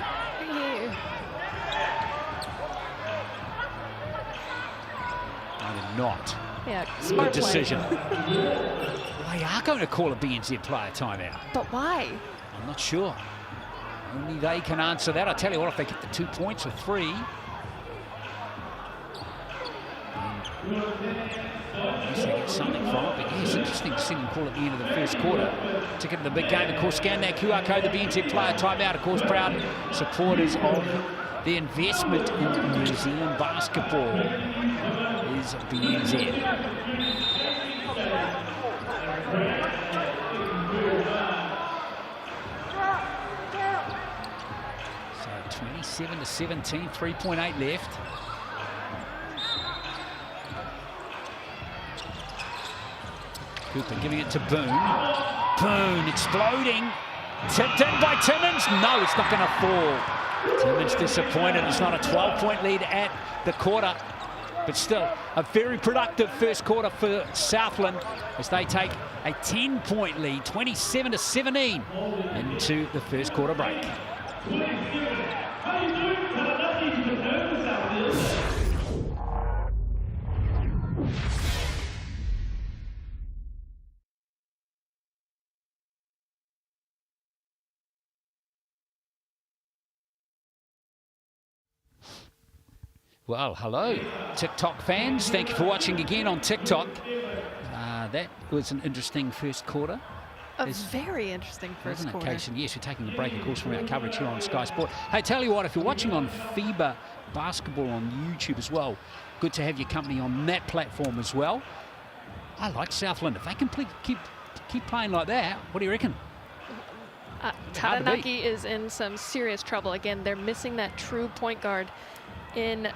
Speaker 1: No, they're not.
Speaker 2: Yeah, smart
Speaker 1: Good decision.
Speaker 2: Play.
Speaker 1: They are going to call a BNZ player timeout.
Speaker 2: But why?
Speaker 1: I'm not sure. Only they can answer that. I tell you what, if they get the 2 points or 3. At least they get something from it. But yes, interesting to see them call at the end of the first quarter. Ticket to the big game, of course, scan that QR code, the BNZ player timeout. Of course, proud supporters of the investment in New Zealand basketball is BNZ. So 27-17, 3.8 left. Cooper giving it to Boone. Boone exploding. Tipped in by Timmins. No, it's not going to fall. Timmins disappointed. It's not a 12-point lead at the quarter. But still, a very productive first quarter for Southland as they take a 10-point lead, 27-17, into the first quarter break. Well, hello, TikTok fans. Thank you for watching again on TikTok. That was an interesting first quarter.
Speaker 2: A very interesting first quarter.
Speaker 1: Occasion. Yes, we're taking a break, of course, from our coverage here on Sky Sport. Hey, tell you what, if you're watching on FIBA Basketball on YouTube as well, good to have your company on that platform as well. I like Southland. If they can keep playing like that, what do you reckon?
Speaker 2: Taranaki is in some serious trouble. Again, they're missing that true point guard in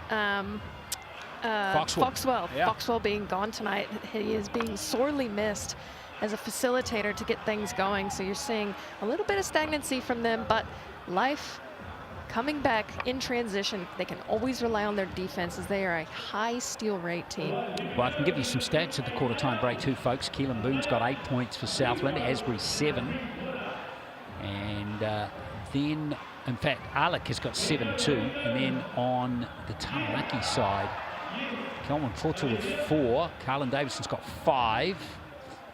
Speaker 2: Foxwell.
Speaker 1: Yeah.
Speaker 2: Foxwell being gone tonight. He is being sorely missed as a facilitator to get things going. So you're seeing a little bit of stagnancy from them, but life coming back in transition. They can always rely on their defense as they are a high steal rate team.
Speaker 1: Well, I can give you some stats at the quarter time break too, folks. Keelan Boone's got 8 points for Southland, Asbury 7. And then, in fact, Alec has got 7 too. And then on the Taranaki side, Kelvin Porter with 4. Carlin Davison's got 5.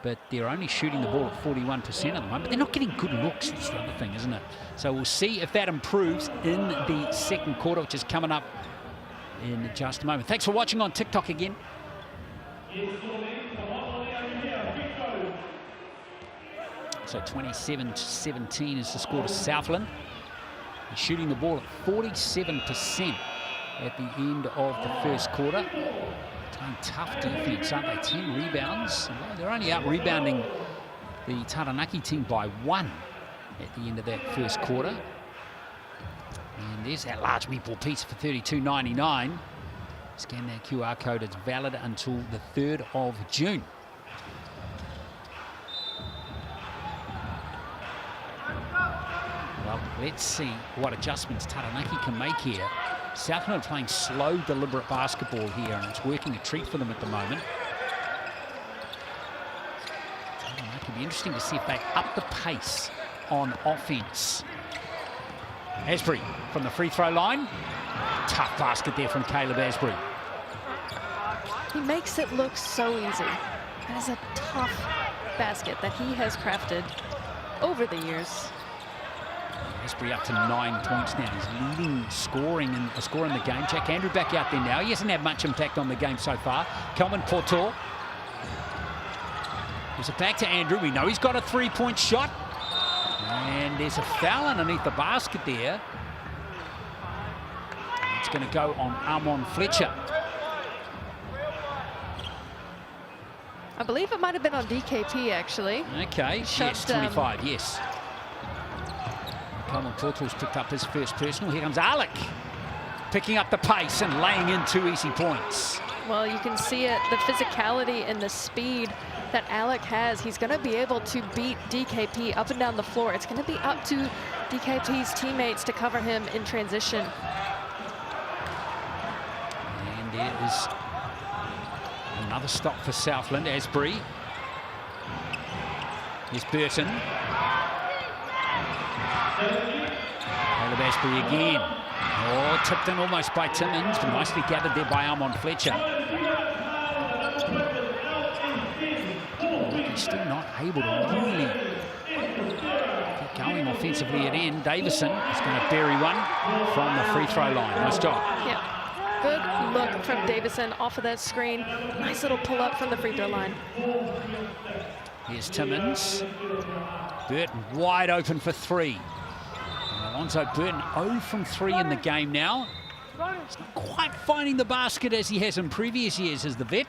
Speaker 1: But they're only shooting the ball at 41% at the moment. But they're not getting good looks. That's the other thing, isn't it? So we'll see if that improves in the second quarter, which is coming up in just a moment. Thanks for watching on TikTok again. So 27-17 is the score to Southland. They're shooting the ball at 47% at the end of the first quarter. Playing tough defense, aren't they? 10 rebounds. Well, they're only out rebounding the Taranaki team by 1 at the end of that first quarter. And there's that large meatball pizza for $32.99. Scan that QR code. It's valid until the 3rd of June. Well, let's see what adjustments Taranaki can make here. Southland are playing slow, deliberate basketball here, and it's working a treat for them at the moment. It could be interesting to see if they up the pace on offense. Asbury from the free throw line. Tough basket there from Caleb Asbury.
Speaker 2: He makes it look so easy. That is a tough basket that he has crafted over the years.
Speaker 1: Asbury up to 9 points now. He's leading scoring in the game. Jack Andrew back out there now. He hasn't had much impact on the game so far. Kelvin Porter. Gives it back to Andrew. We know he's got a 3-point shot. And there's a foul underneath the basket there. It's going to go on Armon Fletcher.
Speaker 2: I believe it might have been on DKP, actually.
Speaker 1: Okay, yes, 25, yes. Kelvin Porter's picked up his first personal. Here comes Alec, picking up the pace and laying in 2 easy points.
Speaker 2: Well, you can see it, the physicality and the speed that Alec has. He's going to be able to beat DKP up and down the floor. It's going to be up to DKP's teammates to cover him in transition.
Speaker 1: And there is another stop for Southland. Asbury. Here's Burton. Caleb Asbury again. Oh, tipped in almost by Timmins, but nicely gathered there by Armon Fletcher. He's still not able to really get going offensively at end. Davison is going to bury one from the free throw line. Nice job.
Speaker 2: Yeah, good look from Davison off of that screen. Nice little pull up from the free throw line.
Speaker 1: Here's Timmins. Burton wide open for 3. Alonzo Burton 0 from 3 in the game now. He's not quite finding the basket as he has in previous years as the vet.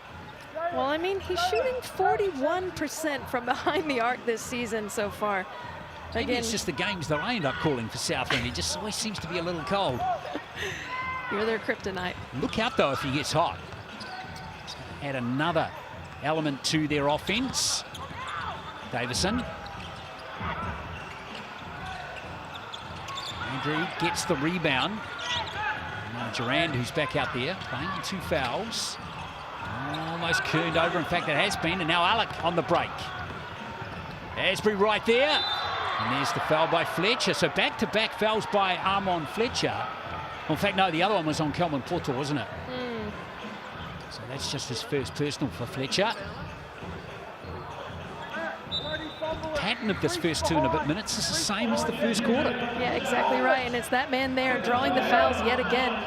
Speaker 2: Well, I mean, he's shooting 41% from behind the arc this season so far.
Speaker 1: Maybe it's just the games that I end up calling for Southland. He just always seems to be a little cold.
Speaker 2: You're their kryptonite.
Speaker 1: Look out, though, if he gets hot. He's going to add another element to their offense. Davison. Andrew gets the rebound. Durand, who's back out there, playing 2 fouls. Almost kerned over. In fact, it has been. And now Alec on the break. Asbury right there. And there's the foul by Fletcher. So back-to-back fouls by Armand Fletcher. In fact, no, the other one was on Kelvin Porto, wasn't it? So that's just his first personal for Fletcher. Pattern of this first 2 and a bit minutes is the same as the first quarter.
Speaker 2: Yeah, exactly right. And it's that man there drawing the fouls yet again.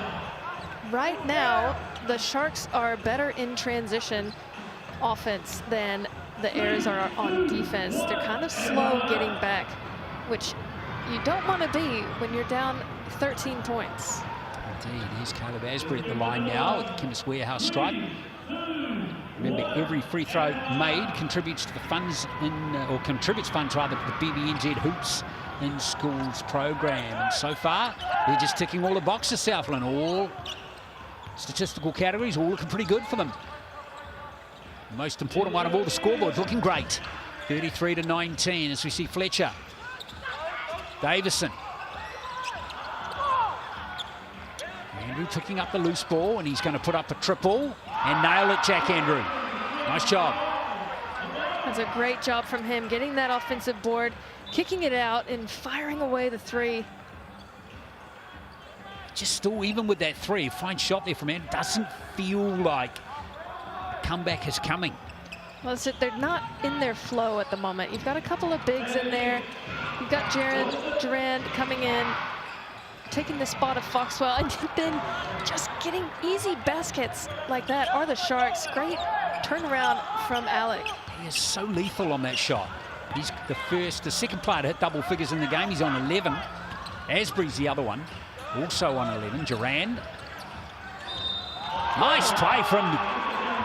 Speaker 2: Right now, the Sharks are better in transition offense than the Airs are on defense. They're kind of slow getting back, which you don't want to be when you're down 13 points.
Speaker 1: Indeed, here's Caleb Asbury at the line now with the Chemist Warehouse stripe. Remember, every free throw made contributes to the funds or contributes funds rather to the BBNZ Hoops in Schools program. And so far, they're just ticking all the boxes, Southland. All statistical categories, all looking pretty good for them. The most important one of all, the scoreboard, looking great. 33-19 as we see Fletcher. Davison. Andrew picking up the loose ball, and he's going to put up a triple and nail it, Jack Andrew. Nice job.
Speaker 2: That's a great job from him, getting that offensive board, kicking it out, and firing away the three.
Speaker 1: Just still, even with that three, fine shot there from Andrew. Doesn't feel like a comeback is coming.
Speaker 2: Well, they're not in their flow at the moment. You've got a couple of bigs in there. You've got Durand coming in, taking the spot of Foxwell, and then just getting easy baskets like that are the Sharks. Great turnaround from Alec.
Speaker 1: He is so lethal on that shot. He's the second player to hit double figures in the game. He's on 11. Asbury's the other one, also on 11. Durand. Nice play from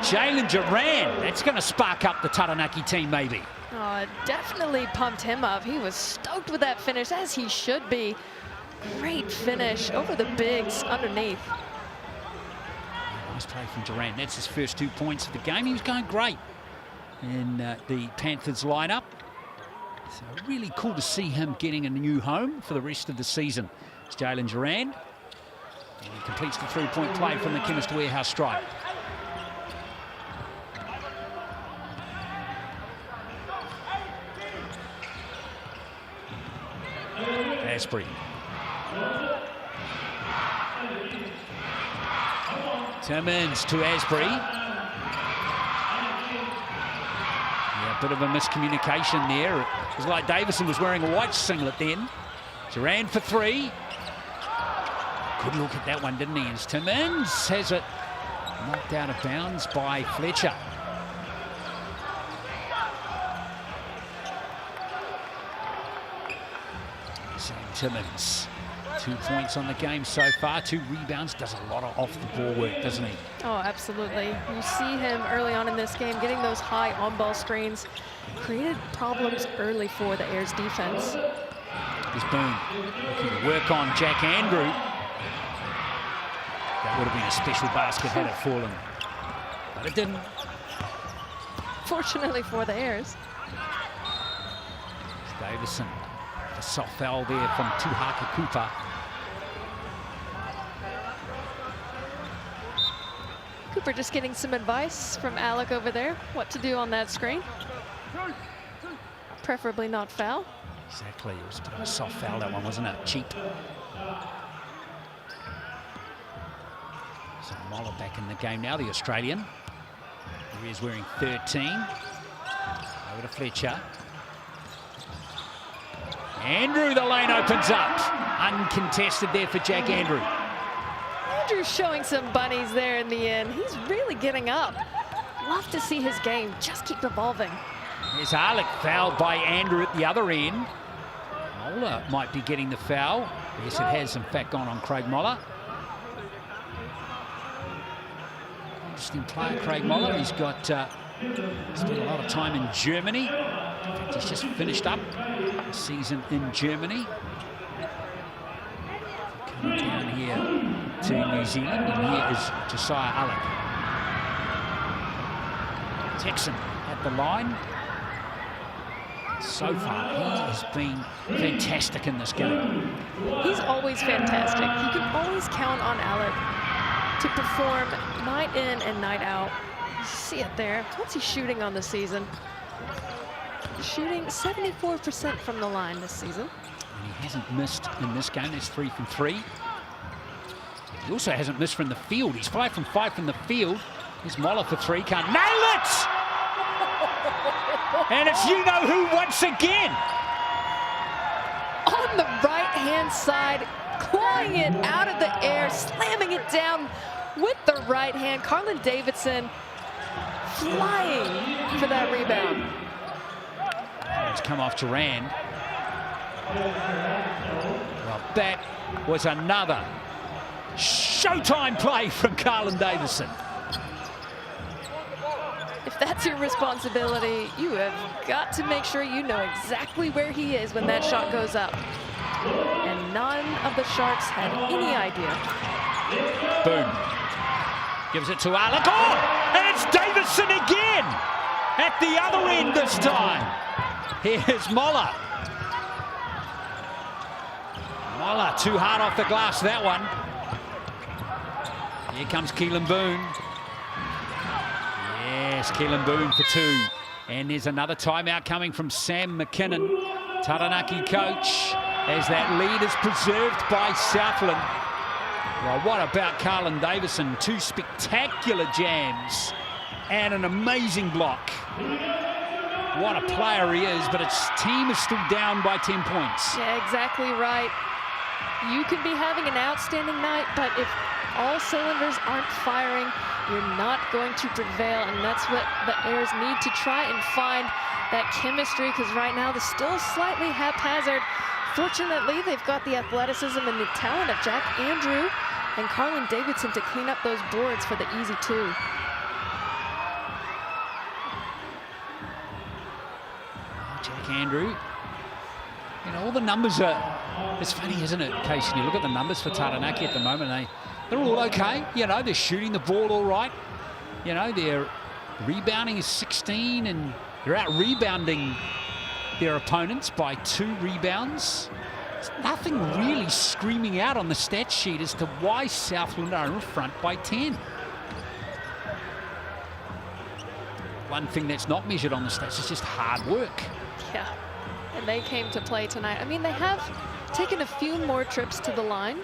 Speaker 1: Jalen Durand. That's going to spark up the Taranaki team, maybe.
Speaker 2: Oh, it definitely pumped him up. He was stoked with that finish, as he should be. Great finish over the bigs underneath.
Speaker 1: Nice play from Durand. That's his first 2 points of the game. He was going great in the Panthers lineup. So really cool to see him getting a new home for the rest of the season. It's Jalen Durand. And he completes the 3-point play from the Chemist Warehouse stripe. Asbury. Timmins to Asbury. Yeah, a bit of a miscommunication there. It was like Davison was wearing a white singlet then. Durand for three. Good look at that one, didn't he? As Timmins has it knocked out of bounds by Fletcher. Sam Timmins. 2 points on the game so far, 2 rebounds, does a lot of off-the-ball work, doesn't he?
Speaker 2: Oh, absolutely. You see him early on in this game getting those high on-ball screens, created problems early for the Airs defense.
Speaker 1: There's Boone looking to work on Jack Andrew. That would have been a special basket had it fallen, but it didn't.
Speaker 2: Fortunately for the Airs.
Speaker 1: Davison, a soft foul there from Tuhaka Cooper.
Speaker 2: Cooper just getting some advice from Alec over there, what to do on that screen. Preferably not foul.
Speaker 1: Exactly, it was a bit of a soft foul, that one, wasn't it? Cheap. So Moller back in the game now, the Australian. He is wearing 13. Over to Fletcher. Andrew, the lane opens up. Uncontested there for Jack Andrew.
Speaker 2: Andrew showing some bunnies there in the end. He's really getting up. Love to see his game just keep evolving.
Speaker 1: There's Alec fouled by Andrew at the other end. Moller might be getting the foul. Yes, it has in fact gone on Craig Moller. Interesting player, Craig Moller. He's got spent a lot of time in Germany. In fact, he's just finished up a season in Germany. Coming down here to New Zealand, and here is Josiah Alec. Texan at the line. So far, he has been fantastic in this game.
Speaker 2: He's always fantastic. You can always count on Alec to perform night in and night out. You see it there. What's he shooting on the season? shooting 74% from the line this season.
Speaker 1: And he hasn't missed in this game. That's 3 from 3. He also hasn't missed from the field. He's 5 from 5 from the field. Here's Moller for 3. Can't nail it! And it's you-know-who once again.
Speaker 2: On the right-hand side, clawing it out of the air, slamming it down with the right hand. Carlin Davidson flying for that rebound.
Speaker 1: It's come off Duran. Well, that was another showtime play from Carlin Davidson.
Speaker 2: If that's your responsibility, you have got to make sure you know exactly where he is when that shot goes up. And none of the Sharks had any idea.
Speaker 1: Boom. Gives it to Alec. Oh! And it's Davidson again! At the other end this time. Here's Moller. Moller, too hard off the glass, that one. Here comes Keelan Boone. Yes, Keelan Boone for 2. And there's another timeout coming from Sam McKinnon, Taranaki coach, as that lead is preserved by Southland. Well, what about Carlin Davidson? 2 spectacular jams and an amazing block. What a player he is, but his team is still down by 10 points.
Speaker 2: Yeah, exactly right. You can be having an outstanding night, but if all cylinders aren't firing, you're not going to prevail, and that's what the Airs need to try and find that chemistry, because right now they're still slightly haphazard. Fortunately, they've got the athleticism and the talent of Jack Andrew and Carlin Davidson to clean up those boards for the easy 2.
Speaker 1: Jack Andrew. You know, all the numbers are... It's funny, isn't it, Casey? You look at the numbers for Taranaki at the moment, they're all okay. You know, they're shooting the ball all right. You know, their rebounding is 16, and they're out rebounding their opponents by 2 rebounds. There's nothing really screaming out on the stat sheet as to why Southland are in front by 10. One thing that's not measured on the stats is just hard work.
Speaker 2: Yeah, and they came to play tonight. I mean, they have taken a few more trips to the line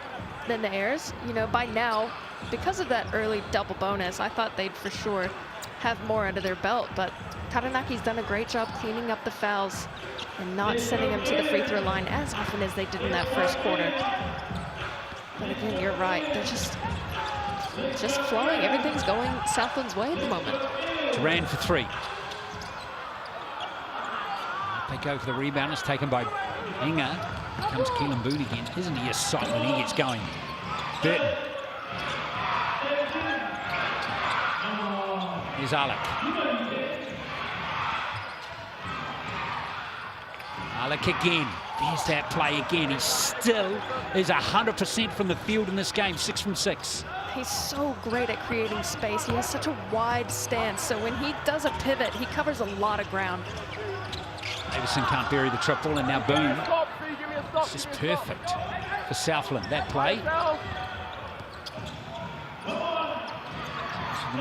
Speaker 2: than the Airs. You know, by now, because of that early double bonus, I thought they'd for sure have more under their belt, but Taranaki's done a great job cleaning up the fouls and not sending them to the free throw line as often as they did in that first quarter. But again, you're right, they're just flowing. Everything's going Southland's way at the moment.
Speaker 1: Duran for 3. They go for the rebound. It's taken by Inga. Here comes Keelan Boone again. Isn't he a sight when he gets going? Burton. Here's Alec. Alec again. There's that play again. He still is 100% from the field in this game. 6 from 6.
Speaker 2: He's so great at creating space. He has such a wide stance. So when he does a pivot, he covers a lot of ground.
Speaker 1: Davison can't bury the triple, and now Boone. It's just perfect for Southland, that play. So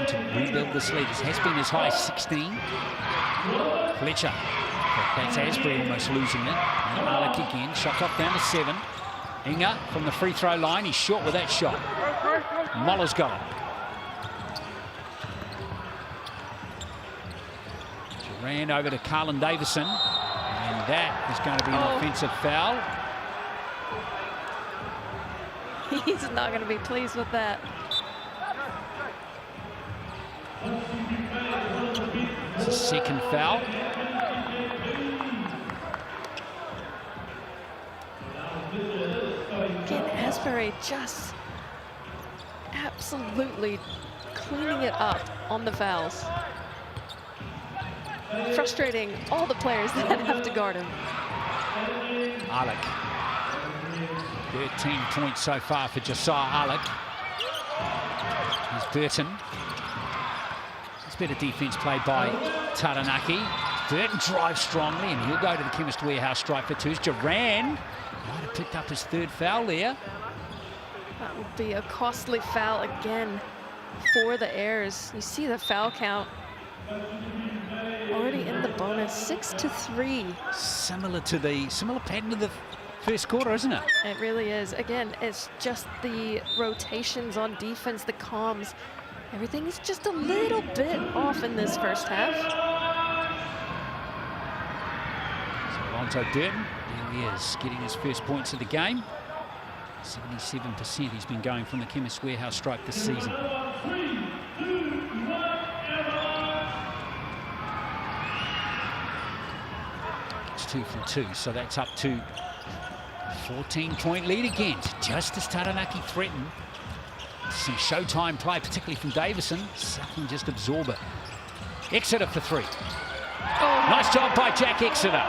Speaker 1: to rebuild this lead. It has been as high as 16. Fletcher. That's Asbury almost losing it. And Alec again. Shot clock down to 7. Inga from the free throw line. He's short with that shot. Moller's got it. Ran over to Carlin Davidson, and that is going to be an offensive foul.
Speaker 2: He's not going to be pleased with that.
Speaker 1: It's a second foul.
Speaker 2: Again, Asbury just absolutely cleaning it up on the fouls. Frustrating all the players that have to guard him.
Speaker 1: Alec. 13 points so far for Josiah Alec. Here's Burton. It's better defense played by Taranaki. Burton drives strongly, and he'll go to the Chemist Warehouse strike for 2. Duran might have picked up his 3rd foul there.
Speaker 2: That would be a costly foul again for the Airs. You see the foul count already in the bonus, 6-3.
Speaker 1: Similar pattern to the first quarter, isn't it?
Speaker 2: It really is. Again, it's just the rotations on defense, the comms. Everything is just a little bit off in this first half.
Speaker 1: So Alonzo Durden, there he is, getting his first points of the game. 77% he's been going from the Chemist Warehouse stripe this season. It's 2 from 2, so that's up to 14-point lead again. Just as Taranaki threatened. Some showtime play, particularly from Davison. Southland just absorb it. Exeter for 3.
Speaker 2: Oh.
Speaker 1: Nice job by Jack Exeter.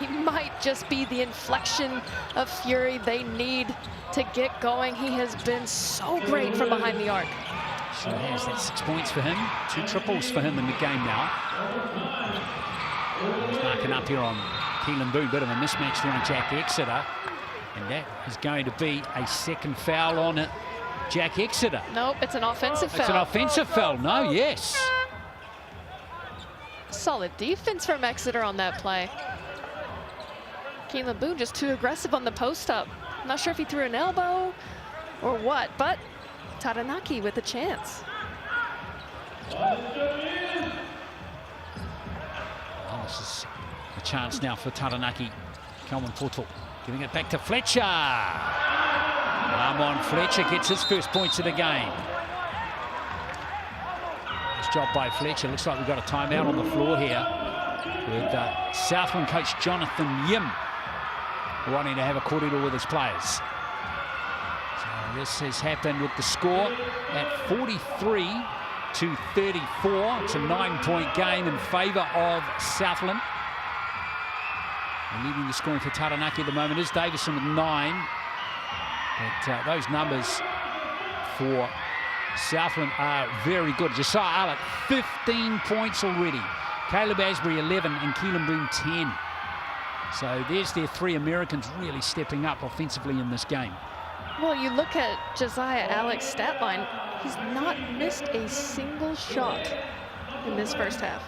Speaker 2: He might just be the inflection of fury they need to get going. He has been so great from behind the arc.
Speaker 1: Sure has. That's 6 points for him. 2 triples for him in the game now. He's marking up here on Keelan Boo. Bit of a mismatch there on Jack Exeter. And that is going to be a second foul on it. Jack Exeter.
Speaker 2: Nope, it's an offensive foul.
Speaker 1: It's an offensive foul. No, yes.
Speaker 2: Solid defense from Exeter on that play. Keelan Boo just too aggressive on the post-up. Not sure if he threw an elbow or what, but Taranaki with a chance.
Speaker 1: Well, this is a chance now for Taranaki. Kelvin Portal giving it back to Fletcher. Ramon Fletcher gets his first points of the game. Nice job by Fletcher. Looks like we've got a timeout on the floor here with Southland coach Jonathan Yim wanting to have a corridor with his players. So this has happened with the score at 43-34. It's a 9-point game in favour of Southland. And leading the scoring for Taranaki at the moment is Davison with 9. But those numbers for Southland are very good. Josiah Alec, 15 points already. Caleb Asbury, 11, and Keelan Boone, 10. So there's their 3 Americans really stepping up offensively in this game.
Speaker 2: Well, you look at Josiah Alec's stat line, he's not missed a single shot in this first half.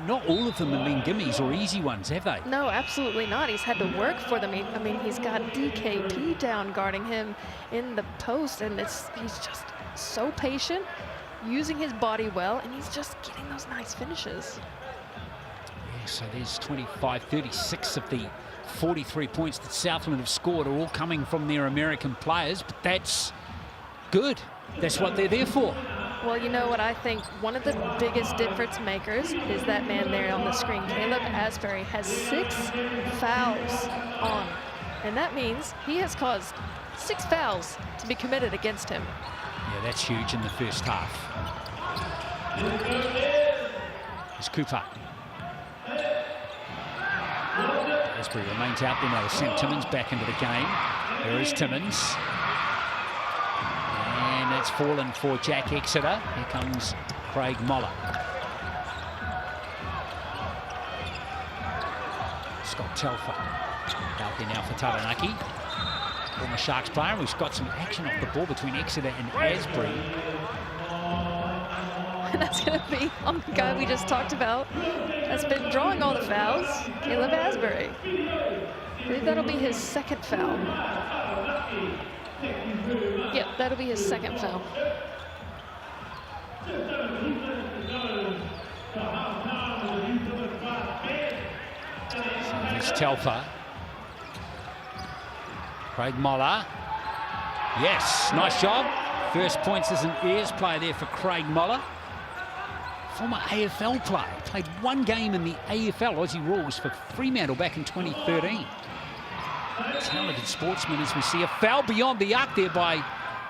Speaker 1: Not all of them have been gimmies or easy ones, have they?
Speaker 2: No, absolutely not. He's had to work for them. I mean, he's got DKP down guarding him in the post, and he's just so patient, using his body well, and he's just getting those nice finishes.
Speaker 1: Yeah, so there's 25, 36 of the 43 points that Southland have scored are all coming from their American players, but that's good. That's what they're there for.
Speaker 2: Well, you know what I think one of the biggest difference makers is that man there on the screen. Caleb Asbury has 6 fouls on, and that means he has caused 6 fouls to be committed against him.
Speaker 1: Yeah, that's huge in the first half. Here's Cooper. Asbury remains out there now with Sam Timmins back into the game. There is Timmins. And it's fallen for Jack Exeter. Here comes Craig Moller. Scott Telfer out there now for Taranaki. Former Sharks player. We've got some action off the ball between Exeter and Asbury.
Speaker 2: And that's going to be on the guy we just talked about. That's been drawing all the fouls, Caleb Asbury. I believe that'll be his second foul. Yep, that'll be his second foul.
Speaker 1: So here's Telfer. Craig Moller. Yes, nice job. First points as an Ayers player there for Craig Moller. Former AFL player. Played 1 game in the AFL Aussie Rules for Fremantle back in 2013. Talented sportsman as we see a foul beyond the arc there by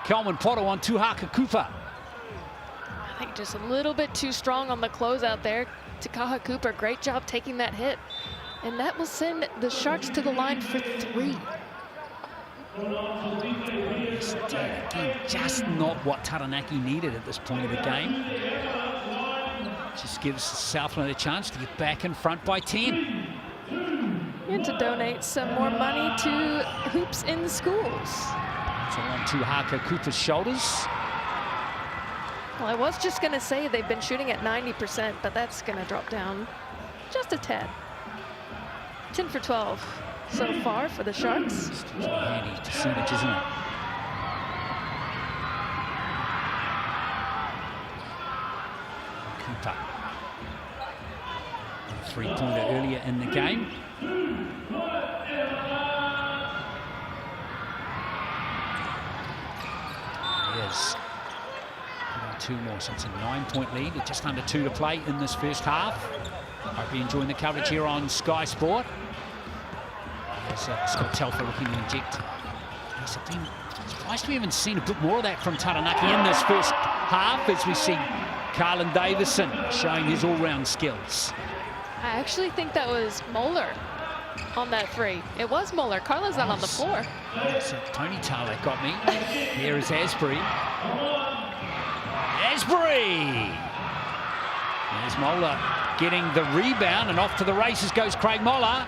Speaker 1: Kelvin Poto on Tuhaka Cooper.
Speaker 2: I think just a little bit too strong on the closeout there. Takaha Cooper, great job taking that hit. And that will send the Sharks to the line for 3.
Speaker 1: Again, just not what Taranaki needed at this point of the game. Just gives Southland a chance to get back in front by 10.
Speaker 2: And to donate some more money to Hoops in Schools.
Speaker 1: So on Tuhaka Cooper's shoulders.
Speaker 2: Well, I was just going to say they've been shooting at 90%, but that's going to drop down just a tad. 10 for 12 so far for the Sharks.
Speaker 1: It's a handy percentage, isn't it? Cooper. A three-pointer earlier in the game. Yes. Two more, so it's a 9-point lead with just under 2 to play in this first half. Hope you're enjoying the coverage here on Sky Sport. There's Scott Telfer looking to inject. I've been surprised we haven't seen a bit more of that from Taranaki in this first half, as we see Carlin Davison showing his all-round skills.
Speaker 2: I actually think that was Moeller on that three. It was Moeller. Carlin's not on the floor.
Speaker 1: So ponytail that got me. Here is Asbury. Asbury! There's Moeller getting the rebound, and off to the races goes Craig Moeller.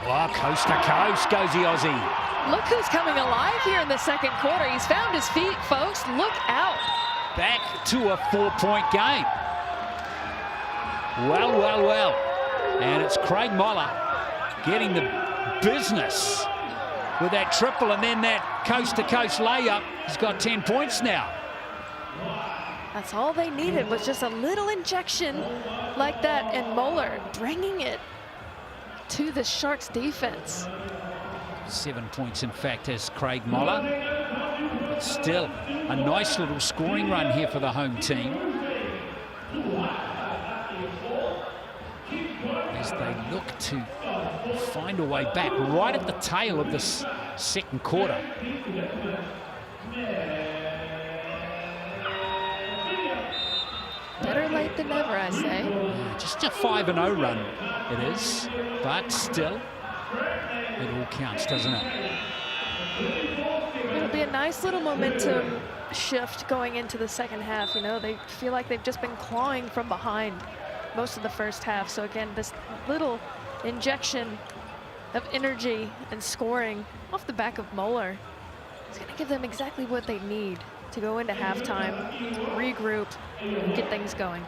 Speaker 1: Oh, coast to coast goes the Aussie.
Speaker 2: Look who's coming alive here in the second quarter. He's found his feet, folks. Look out.
Speaker 1: Back to a 4-point game. Well, well, well. And it's Craig Moeller getting the business with that triple, and then that coast-to-coast layup. He's got 10 points now.
Speaker 2: That's all they needed, was just a little injection like that, and Moeller bringing it to the Sharks defense.
Speaker 1: 7 points, in fact, as Craig Moeller. But still, a nice little scoring run here for the home team, as they look to find a way back right at the tail of this second quarter.
Speaker 2: Better late than never, I say.
Speaker 1: Yeah, just a 5-0 run it is, but still, it all counts, doesn't it?
Speaker 2: It'll be a nice little momentum shift going into the second half. You know, they feel like they've just been clawing from behind most of the first half. So again, this little injection of energy and scoring off the back of Moeller is going to give them exactly what they need to go into halftime, regroup, get things going.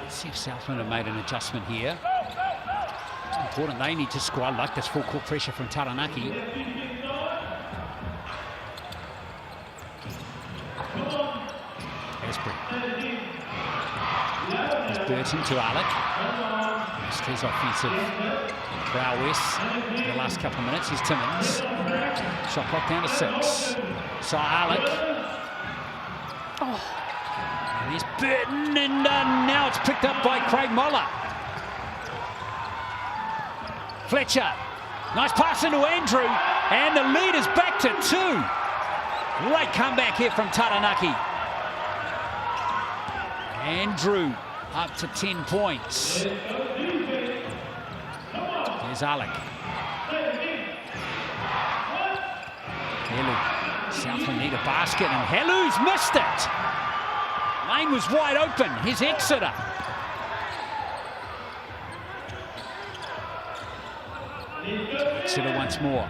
Speaker 1: Let's see if Southland have made an adjustment here. It's important, they need to score. I like this full court pressure from Taranaki. Asbury. There's Burton to Alec. Just his offensive prowess in the last couple of minutes. Here's Timmins. Shot clock down to 6. So Alec.
Speaker 2: Oh.
Speaker 1: And there's Burton, and now it's picked up by Craig Moeller. Fletcher. Nice pass into Andrew, and the lead is back to 2. Great comeback here from Taranaki. Andrew up to 10 points. There's Alec. Helu. Southland need a basket, and Helu's missed it. Lane was wide open. Here's Exeter. Exeter once more.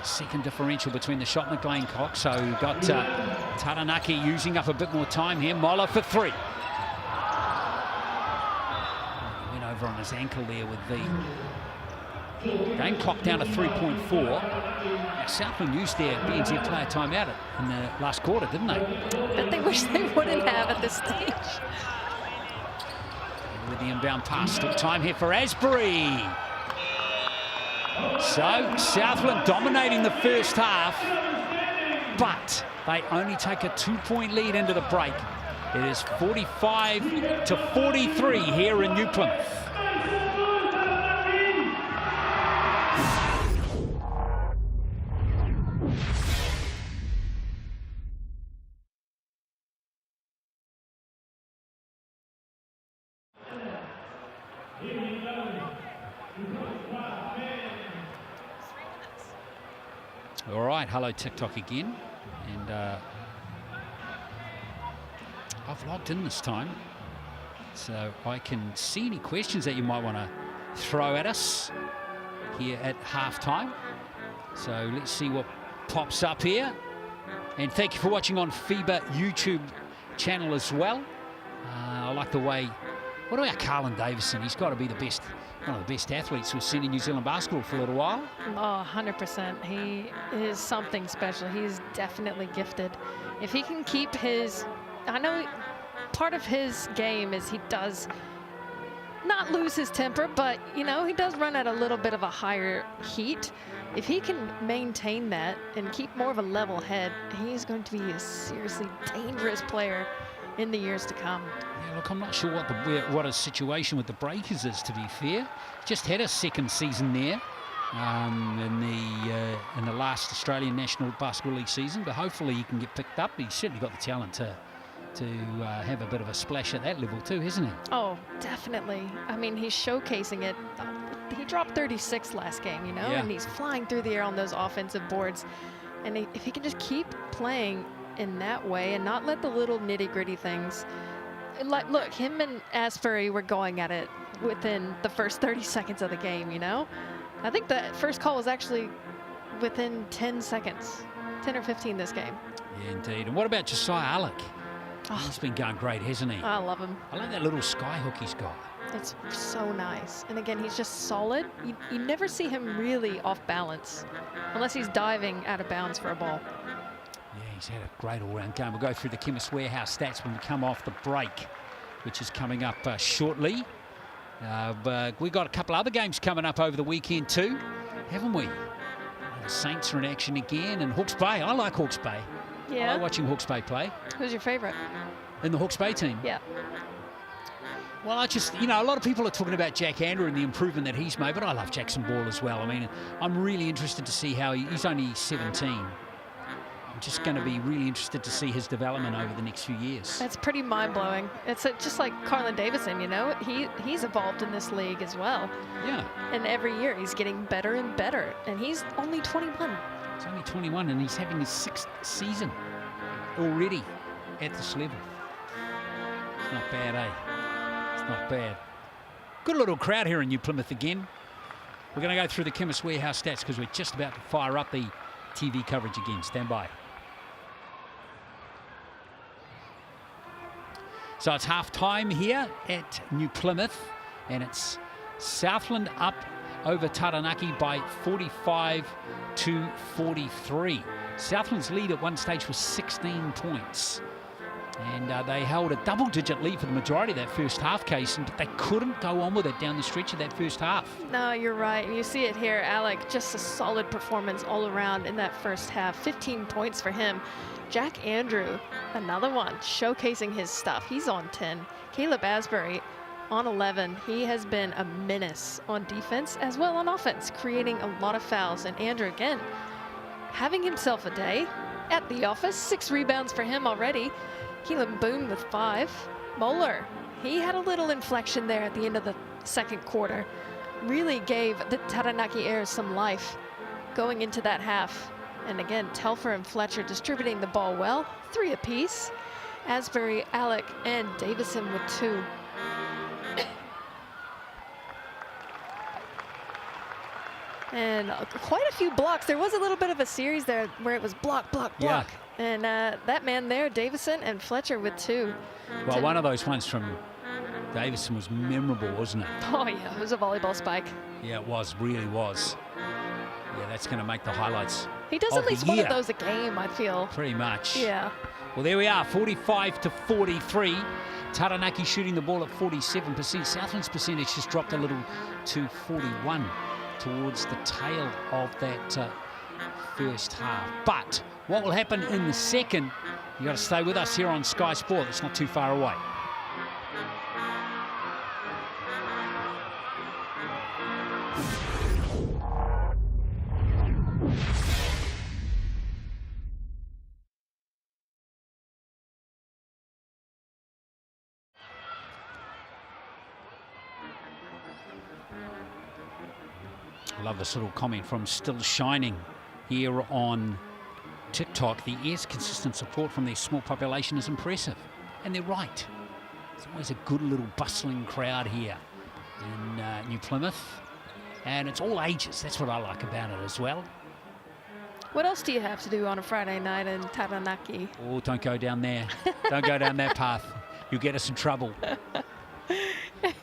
Speaker 1: Second differential between the shot and the Gamecock. So we've got Taranaki using up a bit more time here. Moeller for 3. Went over on his ankle there with the game clock down to 3.4. Now, Southland used their BNZ player timeout in the last quarter, didn't they?
Speaker 2: But they wish they wouldn't have at this stage.
Speaker 1: With the inbound pass, still time here for Asbury. So Southland dominating the first half, but they only take a 2-point lead into the break. It is 45 to 43 here in New Plymouth. All right, hello TikTok again, and I've logged in this time, so I can see any questions that you might want to throw at us here at halftime. So let's see what pops up here. And thank you for watching on FIBA YouTube channel as well. I like the way, what about Carlin Davison? He's got to be the best, one of the best athletes we've seen in New Zealand basketball for a little while.
Speaker 2: Oh, 100%. He is something special. He's definitely gifted. If he can keep his, I know part of his game is he does not lose his temper, but, you know, he does run at a little bit of a higher heat. If he can maintain that and keep more of a level head, he's going to be a seriously dangerous player in the years to come.
Speaker 1: Yeah, look, I'm not sure what his situation with the Breakers is, to be fair. Just had a second season there in the last Australian National Basketball League season, but hopefully he can get picked up. He's certainly got the talent to have a bit of a splash at that level too, hasn't he?
Speaker 2: Oh, definitely. I mean, he's showcasing it. He dropped 36 last game, you know,
Speaker 1: Yeah.
Speaker 2: and he's flying through the air on those offensive boards. And if he can just keep playing in that way and not let the little nitty-gritty things, like, look, him and Asbury were going at it within the first 30 seconds of the game, you know. I think the first call was actually within 10 seconds, 10 or 15 this game.
Speaker 1: Yeah, indeed. And what about Josiah Alec?
Speaker 2: Oh,
Speaker 1: He's been going great, hasn't he?
Speaker 2: I love him.
Speaker 1: I like that little sky hook he's got.
Speaker 2: It's so nice. And again, he's just solid. You never see him really off balance unless he's diving out of bounds for a ball.
Speaker 1: Yeah, he's had a great all-round game. We'll go through the Chemist Warehouse stats when we come off the break, which is coming up shortly. But we got a couple other games coming up over the weekend too, haven't we? The Saints are in action again, and Hawke's Bay. I like Hawke's Bay.
Speaker 2: Yeah.
Speaker 1: I like watching Hawke's Bay play.
Speaker 2: Who's your favorite?
Speaker 1: In the Hawke's Bay team?
Speaker 2: Yeah.
Speaker 1: Well, I just, you know, a lot of people are talking about Jack Andrew and the improvement that he's made, but I love Jackson Ball as well. I mean, I'm really interested to see how he's only 17. I'm just going to be really interested to see his development over the next few years.
Speaker 2: That's pretty mind-blowing. It's just like Carlin Davison, you know, he's evolved in this league as well.
Speaker 1: Yeah.
Speaker 2: And every year he's getting better and better, and he's only 21.
Speaker 1: He's only 21 and he's having his 6th season already at this level. It's not bad, eh? It's not bad. Good little crowd here in New Plymouth again. We're going to go through the Chemist Warehouse stats because we're just about to fire up the TV coverage again. Stand by. So it's half time here at New Plymouth, and it's Southland up over Taranaki by 45 to 43. Southland's lead at one stage was 16 points. And they held a double-digit lead for the majority of that first half, case, but they couldn't go on with it down the stretch of that first half.
Speaker 2: No, you're right. You see it here, Alec, just a solid performance all around in that first half. 15 points for him. Jack Andrew, another one, showcasing his stuff. He's on 10. Caleb Asbury on 11. He has been a menace on defense as well on offense, creating a lot of fouls. And Andrew, again, having himself a day at the office. 6 rebounds for him already. Keelan Boone with 5. Moeller, he had a little inflection there at the end of the second quarter. Really gave the Taranaki Airs some life going into that half. And again, Telfer and Fletcher distributing the ball well. 3 apiece. Asbury, Alec, and Davison with 2. And quite a few blocks. There was a little bit of a series there where it was block, block, block.
Speaker 1: Yeah.
Speaker 2: And that man there, Davison and Fletcher with 2.
Speaker 1: Well, one of those ones from Davison was memorable, wasn't it?
Speaker 2: Oh, yeah, it was a volleyball spike.
Speaker 1: Yeah, it was, really was. Yeah, that's going to make the highlights.
Speaker 2: He does
Speaker 1: of
Speaker 2: at least
Speaker 1: the
Speaker 2: one
Speaker 1: year.
Speaker 2: of those a game, I feel.
Speaker 1: Pretty much.
Speaker 2: Yeah.
Speaker 1: Well, there we are, 45 to 43. Taranaki shooting the ball at 47%. Southland's percentage just dropped a little to 41 towards the tail of that first half. But what will happen in the second, you got to stay with us here on Sky Sport. It's not too far away. I love this little comment from Still Shining here on TikTok. The Airs' consistent support from their small population is impressive. And they're right. There's always a good little bustling crowd here in New Plymouth. And it's all ages. That's what I like about it as well.
Speaker 2: What else do you have to do on a Friday night in Taranaki?
Speaker 1: Oh, don't go down there. Don't go down that path. You'll get us in trouble. But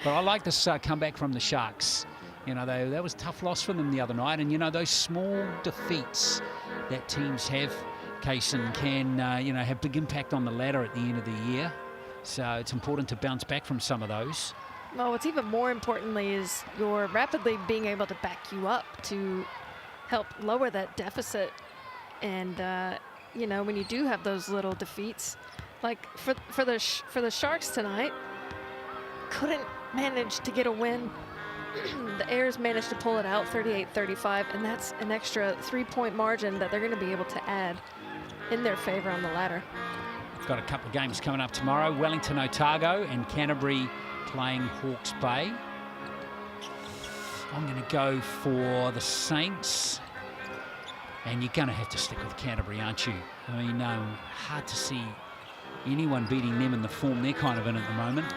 Speaker 1: I like this comeback from the Sharks. You know, that was a tough loss for them the other night. And, you know, those small defeats that teams have, Kaysen, can, you know, have big impact on the ladder at the end of the year. So it's important to bounce back from some of those.
Speaker 2: Well, what's even more importantly is you're rapidly being able to back you up to help lower that deficit. And, you know, when you do have those little defeats, like for the Sharks tonight, couldn't manage to get a win. The Airs managed to pull it out 38-35, and that's an extra 3-point margin that they're going to be able to add in their favor on the ladder.
Speaker 1: Got a couple of games coming up tomorrow. Wellington, Otago, and Canterbury playing Hawke's Bay. I'm going to go for the Saints. And you're going to have to stick with Canterbury, aren't you? I mean, hard to see anyone beating them in the form they're kind of in at the moment.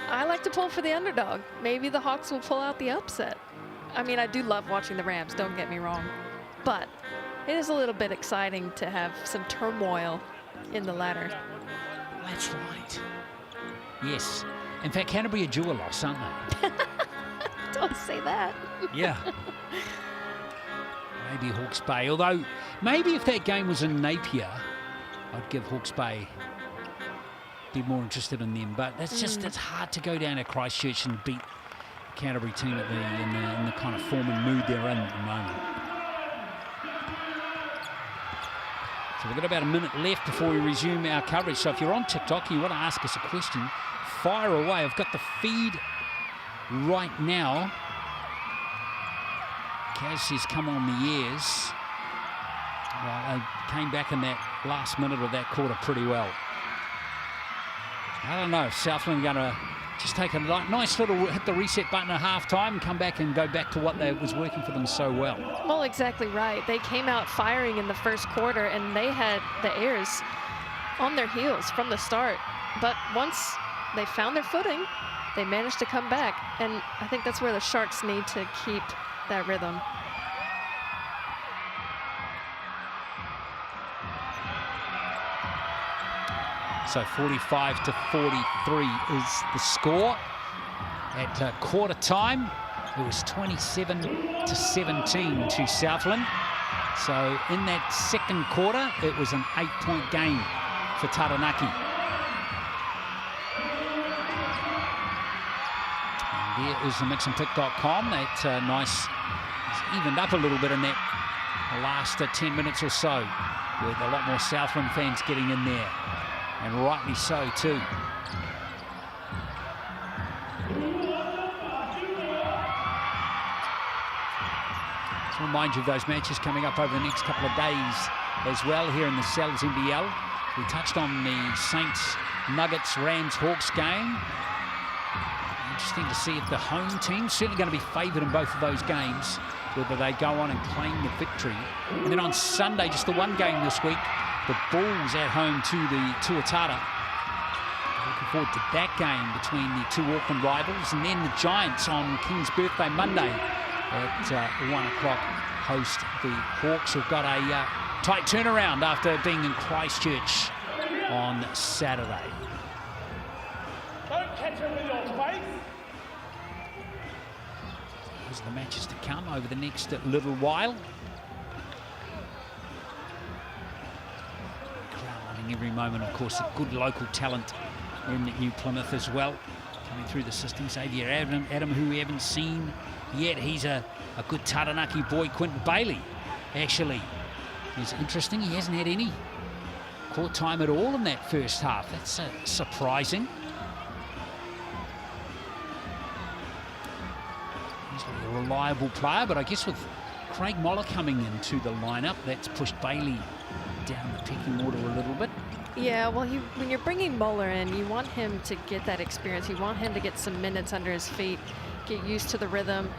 Speaker 2: I like to pull for the underdog. Maybe the Hawks will pull out the upset. I mean, I do love watching the Rams, don't get me wrong. But it is a little bit exciting to have some turmoil in the ladder.
Speaker 1: That's right. Yes. In fact, Canterbury are due a loss, aren't they?
Speaker 2: Don't say that.
Speaker 1: Yeah. Maybe Hawke's Bay. Although, maybe if that game was in Napier, I'd give Hawke's Bay, be more interested in them. But that's just, it's hard to go down to Christchurch and beat the Canterbury team at in the kind of form and mood they're in at the moment. So we've got about a minute left before we resume our coverage. So if you're on TikTok and you want to ask us a question, fire away. I've got the feed right now. Kaz says, come on the airs. Well, they came back in that last minute of that quarter pretty well. I don't know if Southland are going to just take a nice little hit the reset button at halftime and come back and go back to what was working for them so well.
Speaker 2: Well, exactly right. They came out firing in the first quarter, and they had the Airs on their heels from the start. But once they found their footing, they managed to come back. And I think that's where the Sharks need to keep that rhythm.
Speaker 1: So 45-43 is the score. At quarter time, it was 27-17 to Southland. So in that second quarter, it was an 8-point game for Taranaki. And there is the mixandpick.com. That nice, evened up a little bit in that last 10 minutes or so, with a lot more Southland fans getting in there. And rightly so, too. So remind you of those matches coming up over the next couple of days as well here in the NZNBL. We touched on the Saints, Nuggets, Rams, Hawks game. Interesting to see if the home team's certainly going to be favoured in both of those games, whether they go on and claim the victory. And then on Sunday, just the one game this week, the Bulls at home to the Tuatara. Looking forward to that game between the two Auckland rivals. And then the Giants on King's Birthday Monday at 1 o'clock host the Hawks, who've got a tight turnaround after being in Christchurch on Saturday.
Speaker 3: Don't catch him with your face.
Speaker 1: Those are the matches to come over the next little while. Every moment, of course, a good local talent in New Plymouth as well, coming through the system. Xavier Adam, who we haven't seen yet. He's a good Taranaki boy. Quentin Bailey, actually, is interesting. He hasn't had any court time at all in that first half. That's surprising. He's a reliable player, but I guess with Craig Moller coming into the lineup, that's pushed Bailey down the pecking order a little bit.
Speaker 2: Yeah, well, when you're bringing Moller in, you want him to get that experience. You want him to get some minutes under his feet, get used to the rhythm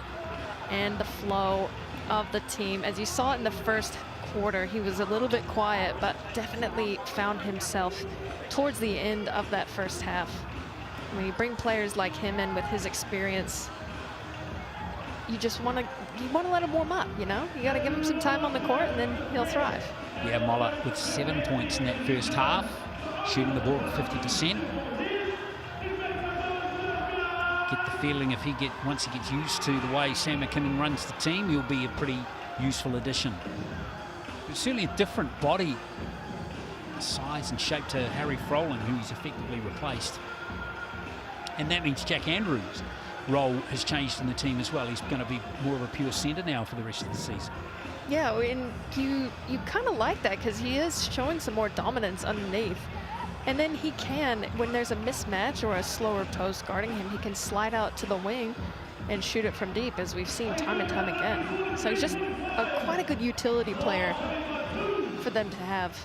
Speaker 2: and the flow of the team. As you saw in the first quarter, he was a little bit quiet, but definitely found himself towards the end of that first half. When you bring players like him in with his experience, you just want to let him warm up, you know? You got to give him some time on the court, and then he'll thrive.
Speaker 1: Yeah, Moller with 7 points in that first half, shooting the ball at 50%. Get the feeling once he gets used to the way Sam McKinnon runs the team, he'll be a pretty useful addition. But certainly a different body, size and shape to Harry Froling, who he's effectively replaced. And that means Jack Andrews' role has changed in the team as well. He's going to be more of a pure centre now for the rest of the season.
Speaker 2: Yeah, and you kind of like that because he is showing some more dominance underneath. And then he can, when there's a mismatch or a slower post guarding him, he can slide out to the wing and shoot it from deep, as we've seen time and time again. So he's just quite a good utility player for them to have.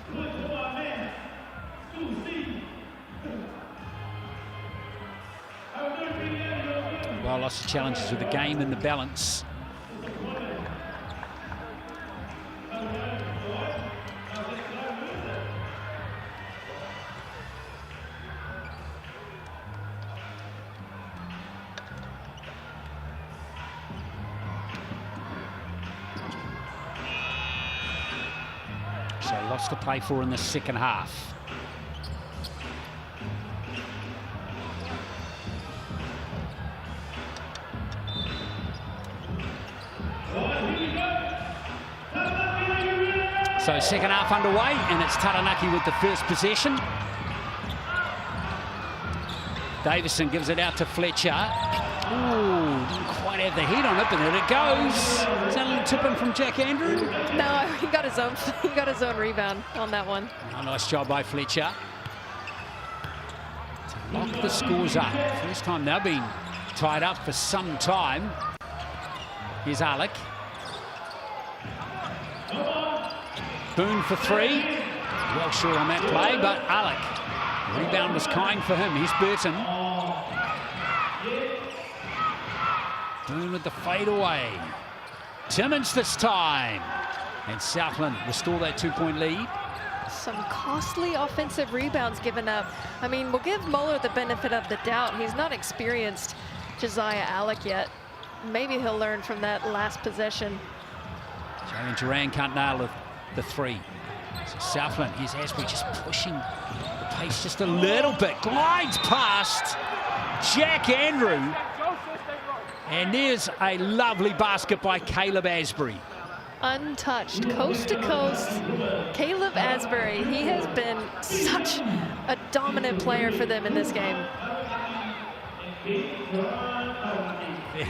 Speaker 1: Well, lots of challenges with the game and the balance. So lots to play for in the second half. So second half underway, and it's Taranaki with the first possession. Davison gives it out to Fletcher. Ooh, didn't quite have the heat on it, but there it goes. Is that a little tip in from Jack Andrew?
Speaker 2: No, he got his own rebound on that one.
Speaker 1: Oh, nice job by Fletcher to lock the scores up. First time they've been tied up for some time. Here's Alec. Boone for three. Well short on that play, but Alec. Rebound was kind for him. Here's Burton. Boone with the fadeaway. Timmins this time. And Southland restore that 2-point lead.
Speaker 2: Some costly offensive rebounds given up. I mean, we'll give Moeller the benefit of the doubt. He's not experienced Josiah Alec yet. Maybe he'll learn from that last possession.
Speaker 1: Jalen Duran can't nail the three. So Southland, here's Asbury just pushing the pace just a little bit. Glides past Jack Andrew. And there's a lovely basket by Caleb Asbury.
Speaker 2: Untouched, coast to coast. Caleb Asbury, he has been such a dominant player for them in this game.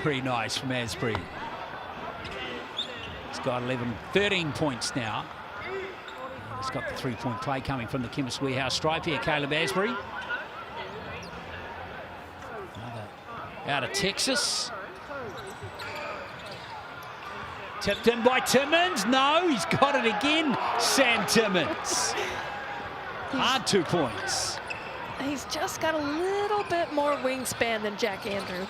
Speaker 1: Very nice from Asbury. He's got 13 points now. He's got the 3-point play coming from the Chemist Warehouse stripe here, Caleb Asbury. Another out of Texas. Tipped in by Timmins. No, he's got it again, Sam Timmins. Hard 2 points.
Speaker 2: He's just got a little bit more wingspan than Jack Andrew.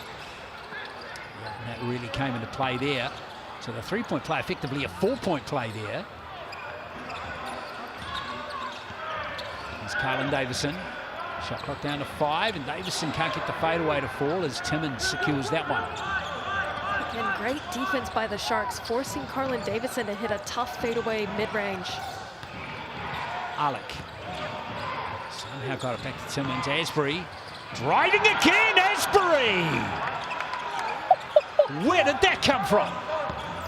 Speaker 1: Yeah, and that really came into play there. So the 3-point play, effectively a 4-point play there. Here's Carlin Davison. Shot clock down to 5, and Davison can't get the fadeaway to fall as Timmins secures that one.
Speaker 2: Again, great defense by the Sharks, forcing Carlin Davison to hit a tough fadeaway mid-range.
Speaker 1: Alec somehow got it back to Timmins. Asbury driving again. Asbury! Where did that come from?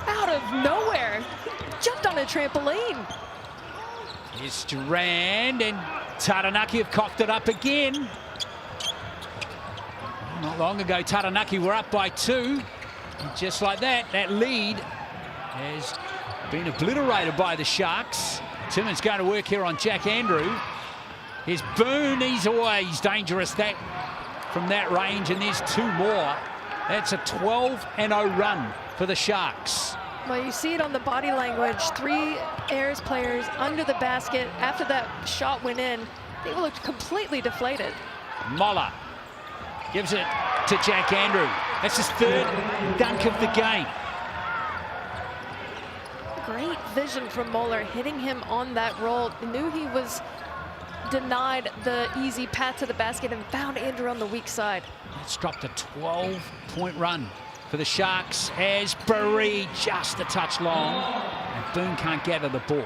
Speaker 2: Out of nowhere. Jumped on a trampoline.
Speaker 1: Here's Durand, and Taranaki have coughed it up again. Not long ago, Taranaki were up by 2. And just like that, that lead has been obliterated by the Sharks. Timmins going to work here on Jack Andrew. Here's Boone. He's always dangerous from that range, and there's 2 more. That's a 12-0 run for the Sharks.
Speaker 2: Well, you see it on the body language. 3 Airs players under the basket. After that shot went in, they looked completely deflated.
Speaker 1: Moller gives it to Jack Andrew. That's his 3rd dunk of the game.
Speaker 2: Great vision from Moeller, hitting him on that roll. Knew he was denied the easy path to the basket and found Andrew on the weak side.
Speaker 1: It's dropped a 12-point run for the Sharks as Barry just a touch long, and Boone can't gather the ball.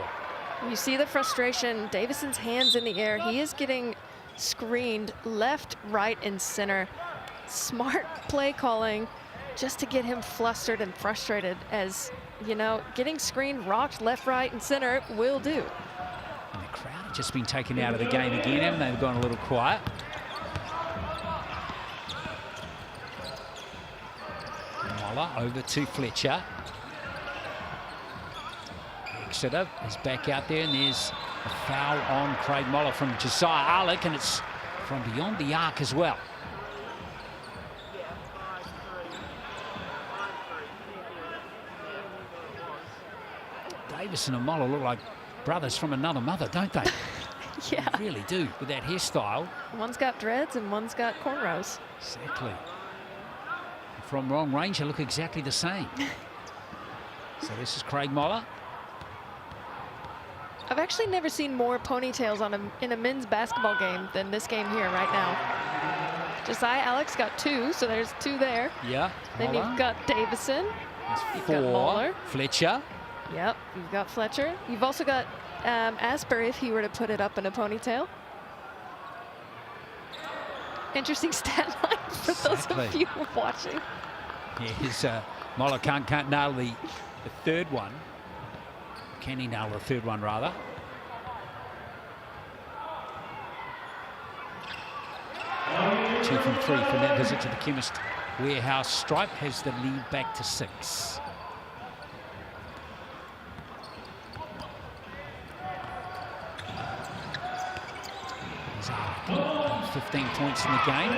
Speaker 2: You see the frustration. Davison's hands in the air. He is getting screened left, right, and center. Smart play calling just to get him flustered and frustrated, as, you know, getting screened, rocked left, right, and center will do.
Speaker 1: And the crowd have just been taken out of the game again, haven't they? They've gone a little quiet. Moller over to Fletcher. Exeter is back out there, and there's a foul on Craig Moller from Josiah Arlick, and it's from beyond the arc as well. Davison and Moller look like brothers from another mother, don't they?
Speaker 2: Yeah.
Speaker 1: They really do, with that hairstyle.
Speaker 2: One's got dreads and one's got cornrows.
Speaker 1: Exactly. From long range, they look exactly the same. So this is Craig Moller.
Speaker 2: I've actually never seen more ponytails in a men's basketball game than this game here right now. Josiah Alex got 2, so there's 2 there.
Speaker 1: Yeah.
Speaker 2: Then
Speaker 1: Moller.
Speaker 2: you've got Davison. You've got
Speaker 1: 4.
Speaker 2: Moller.
Speaker 1: Fletcher.
Speaker 2: Yep, you've got Fletcher. You've also got Asper if he were to put it up in a ponytail. Interesting stat line for those of you watching.
Speaker 1: Yeah, his Moller can't nail the third one. Can he nail the third one, rather? Two from 3 from that visit to the Chemist Warehouse. Stripe has the lead back to 6. He's up 15 points in the game.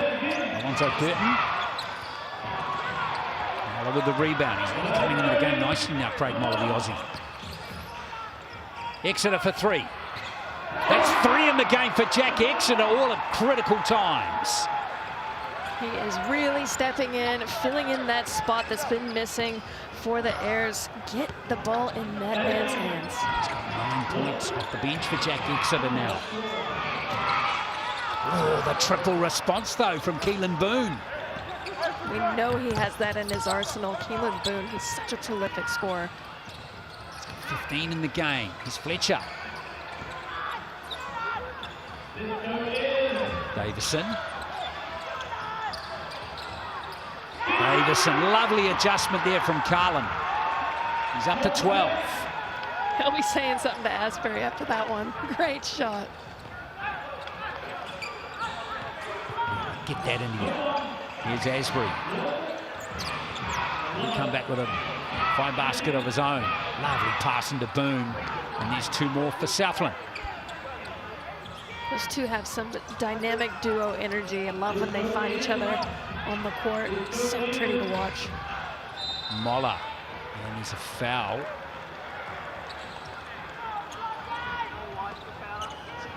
Speaker 1: Alonzo Burton. Moller with the rebound. He's really coming into the game nicely now, Craig Moller, the Aussie. Exeter for 3. That's 3 in the game for Jack Exeter, all at critical times.
Speaker 2: He is really stepping in, filling in that spot that's been missing for the Airs. Get the ball in that man's hands.
Speaker 1: He's got 9 points off the bench for Jack Exeter now. Oh, the triple response, though, from Keelan Boone.
Speaker 2: We know he has that in his arsenal. Keelan Boone, he's such a prolific scorer.
Speaker 1: 15 in the game. Here's Fletcher. Davison. Davison, lovely adjustment there from Carlin. He's up to 12.
Speaker 2: He'll be saying something to Asbury after that one. Great shot.
Speaker 1: Get that in here. Here's Asbury. He'll come back with a fine basket of his own. Lovely pass into Boone. And there's 2 more for Southland.
Speaker 2: Those two have some dynamic duo energy. I love when they find each other on the court. So pretty to watch.
Speaker 1: Moller. And there's a foul.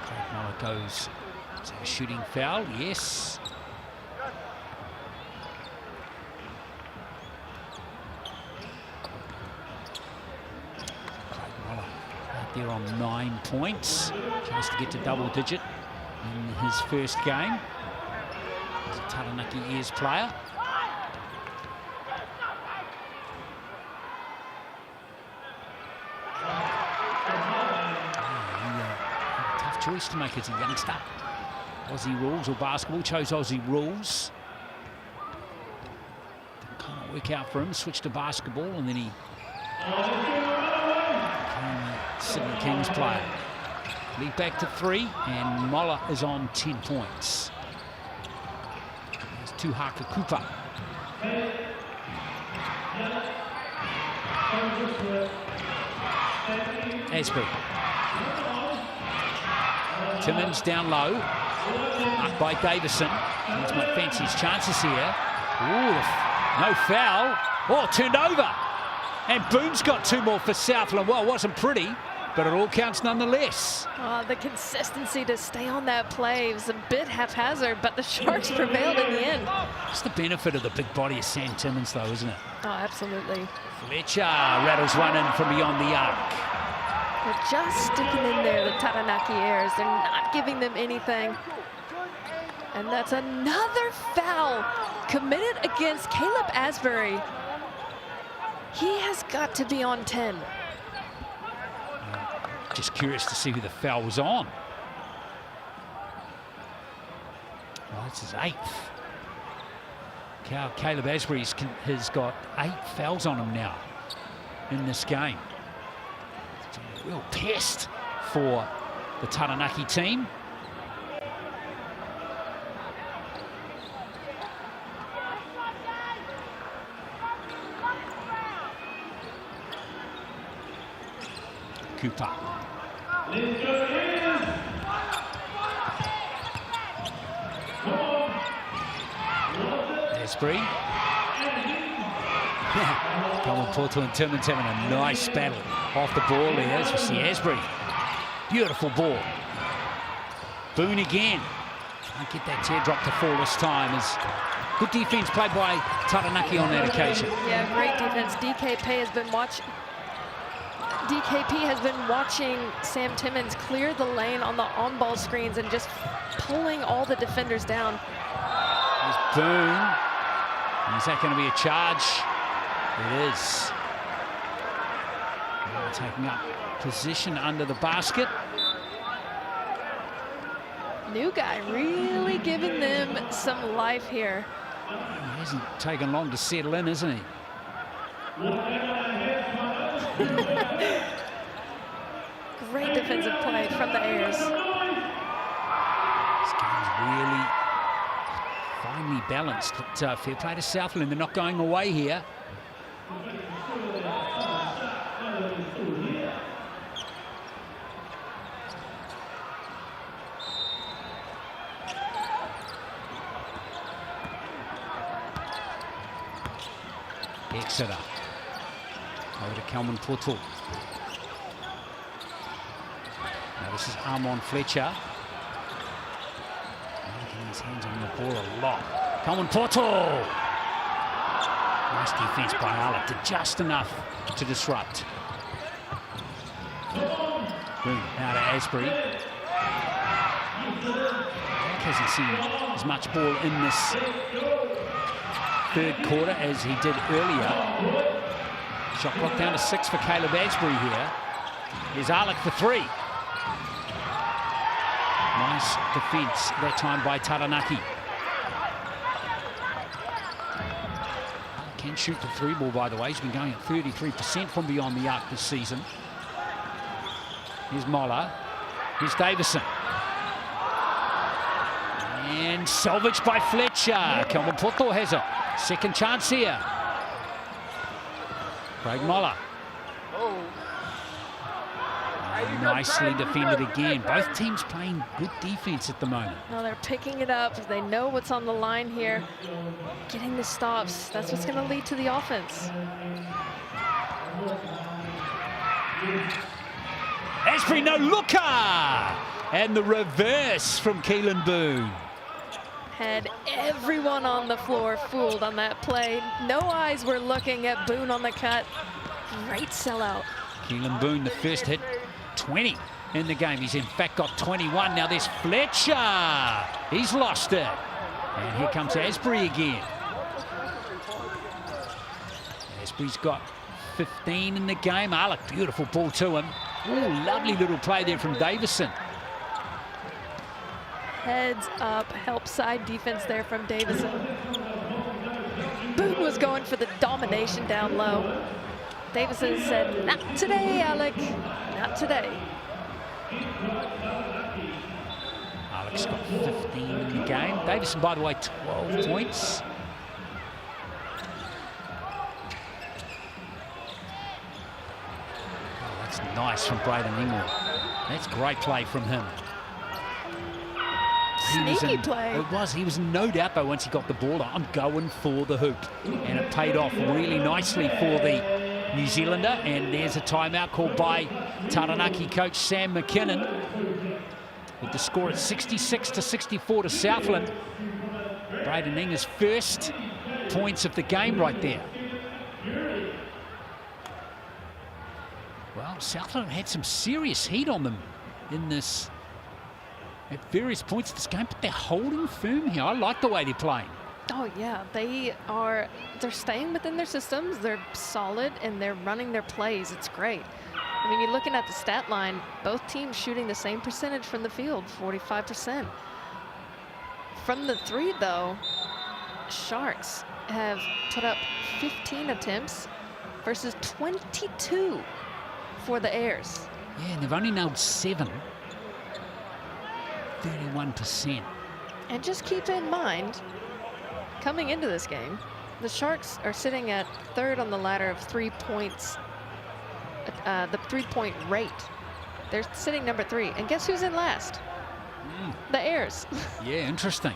Speaker 1: Craig Moller goes. Is that a shooting foul? Yes. There on 9 points. Chance to get to double digit in his first game. He's a Taranaki Airs player. Tough choice to make as a youngster. Aussie rules or basketball. Chose Aussie rules. Didn't kind of work out for him. Switched to basketball, and then he Sydney Kings player. Lead back to 3, and Moller is on 10 points. There's Tuhaka Cooper. Asbury. Timmins down low. Up by Davison. He's might fancy his chances here. Ooh, no foul. Oh, turned over. And Boone's got 2 more for Southland. Well, it wasn't pretty, but it all counts nonetheless.
Speaker 2: The consistency to stay on that play was a bit haphazard, but the Sharks prevailed in the end.
Speaker 1: It's the benefit of the big body of Sam Timmins, though, isn't it?
Speaker 2: Oh, absolutely.
Speaker 1: Fletcher rattles one in from beyond the arc.
Speaker 2: They're just sticking in there, the Taranaki Airs. They're not giving them anything. And that's another foul committed against Caleb Asbury. He has got to be on 10.
Speaker 1: Just curious to see who the foul was on. Well, that's his 8th. Caleb Asbury has got 8 fouls on him now in this game. It's a real pest for the Taranaki team. Cooper. Asbury. Come on, Porto and Timmins having a nice battle off the ball there, as we see Asbury. Beautiful ball. Boone again. Can't get that teardrop to fall this time. As good defense played by Taranaki on that occasion.
Speaker 2: Yeah, great defense. DKP has been watching Sam Timmins clear the lane on the on-ball screens and just pulling all the defenders down.
Speaker 1: There's Boone. Is that going to be a charge? It is. Taking up position under the basket.
Speaker 2: New guy really giving them some life here.
Speaker 1: He hasn't taken long to settle in, isn't he?
Speaker 2: Great defensive play from the Ayers.
Speaker 1: This game's really finely balanced. But fair play to Southland. They're not going away here. Exeter. Over to Kelman Porto. Now this is Armon Fletcher. Getting his hands on the ball a lot. Kelman Porto. Nice defense by Alec. Did just enough to disrupt. Boom. Now to Asbury. Jack hasn't seen as much ball in this third quarter as he did earlier. Shot clock down to 6 for Caleb Asbury here. Here's Alec for 3. Nice defense that time by Taranaki. Can shoot the 3 ball, by the way. He's been going at 33% from beyond the arc this season. Here's Moller. Here's Davison. And salvaged by Fletcher. Kelman Porto has it. Second chance here. Craig Moller. Nicely defended again. Both teams playing good defense at the moment.
Speaker 2: No, they're picking it up. They know what's on the line here. Getting the stops. That's what's going to lead to the offense.
Speaker 1: Asbury no-looker! And the reverse from Keelan Boone.
Speaker 2: Had everyone on the floor fooled on that play. No eyes were looking at Boone on the cut. Great sellout.
Speaker 1: Keelan Boone, the first hit, 20 in the game. He's in fact got 21. Now there's Fletcher. He's lost it. And here comes Asbury again. Asbury's got 15 in the game. Alec, beautiful ball to him. Ooh, lovely little play there from Davison.
Speaker 2: Heads up, help side defense there from Davison. Boone was going for the domination down low. Davison said, not today, Alec, not today.
Speaker 1: Alec's got 15 in the game. Davison, by the way, 12 points. Oh, that's nice from Braden Engel. That's great play from him.
Speaker 2: Sneaky play.
Speaker 1: It was. He was no doubt, though, once he got the ball, I'm going for the hoop. And it paid off really nicely for the New Zealander. And there's a timeout called by Taranaki coach Sam McKinnon. With the score at 66-64 to Southland. Braden Engel's first points of the game right there. Well, Southland had some serious heat on them in this at various points of this game, but they're holding firm here. I like the way they're playing.
Speaker 2: Oh yeah, they're staying within their systems. They're solid and they're running their plays. It's great. I mean, you're looking at the stat line, both teams shooting the same percentage from the field, 45%. From the three though, Sharks have put up 15 attempts versus 22 for the Airs.
Speaker 1: Yeah, and they've only nailed 7. 31%.
Speaker 2: And just keep in mind, coming into this game, the Sharks are sitting at 3rd on the ladder of 3 points, the 3-point rate. They're sitting number 3. And guess who's in last? The Airs.
Speaker 1: Yeah, interesting.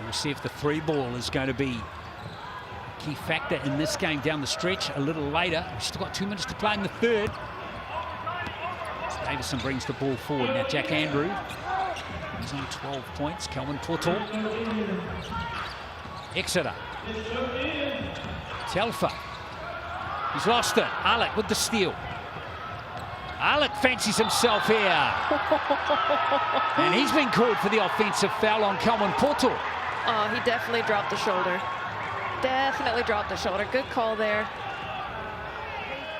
Speaker 1: We'll see if the 3-ball is going to be a key factor in this game down the stretch a little later. We've still got 2 minutes to play in the third. Davison brings the ball forward. Now Jack Andrew, he's on 12 points. Kelvin Portal. Exeter. Telfer. He's lost it. Alec with the steal. Alec fancies himself here. And he's been called for the offensive foul on Kelvin Portal.
Speaker 2: Oh, he definitely dropped the shoulder. Definitely dropped the shoulder. Good call there.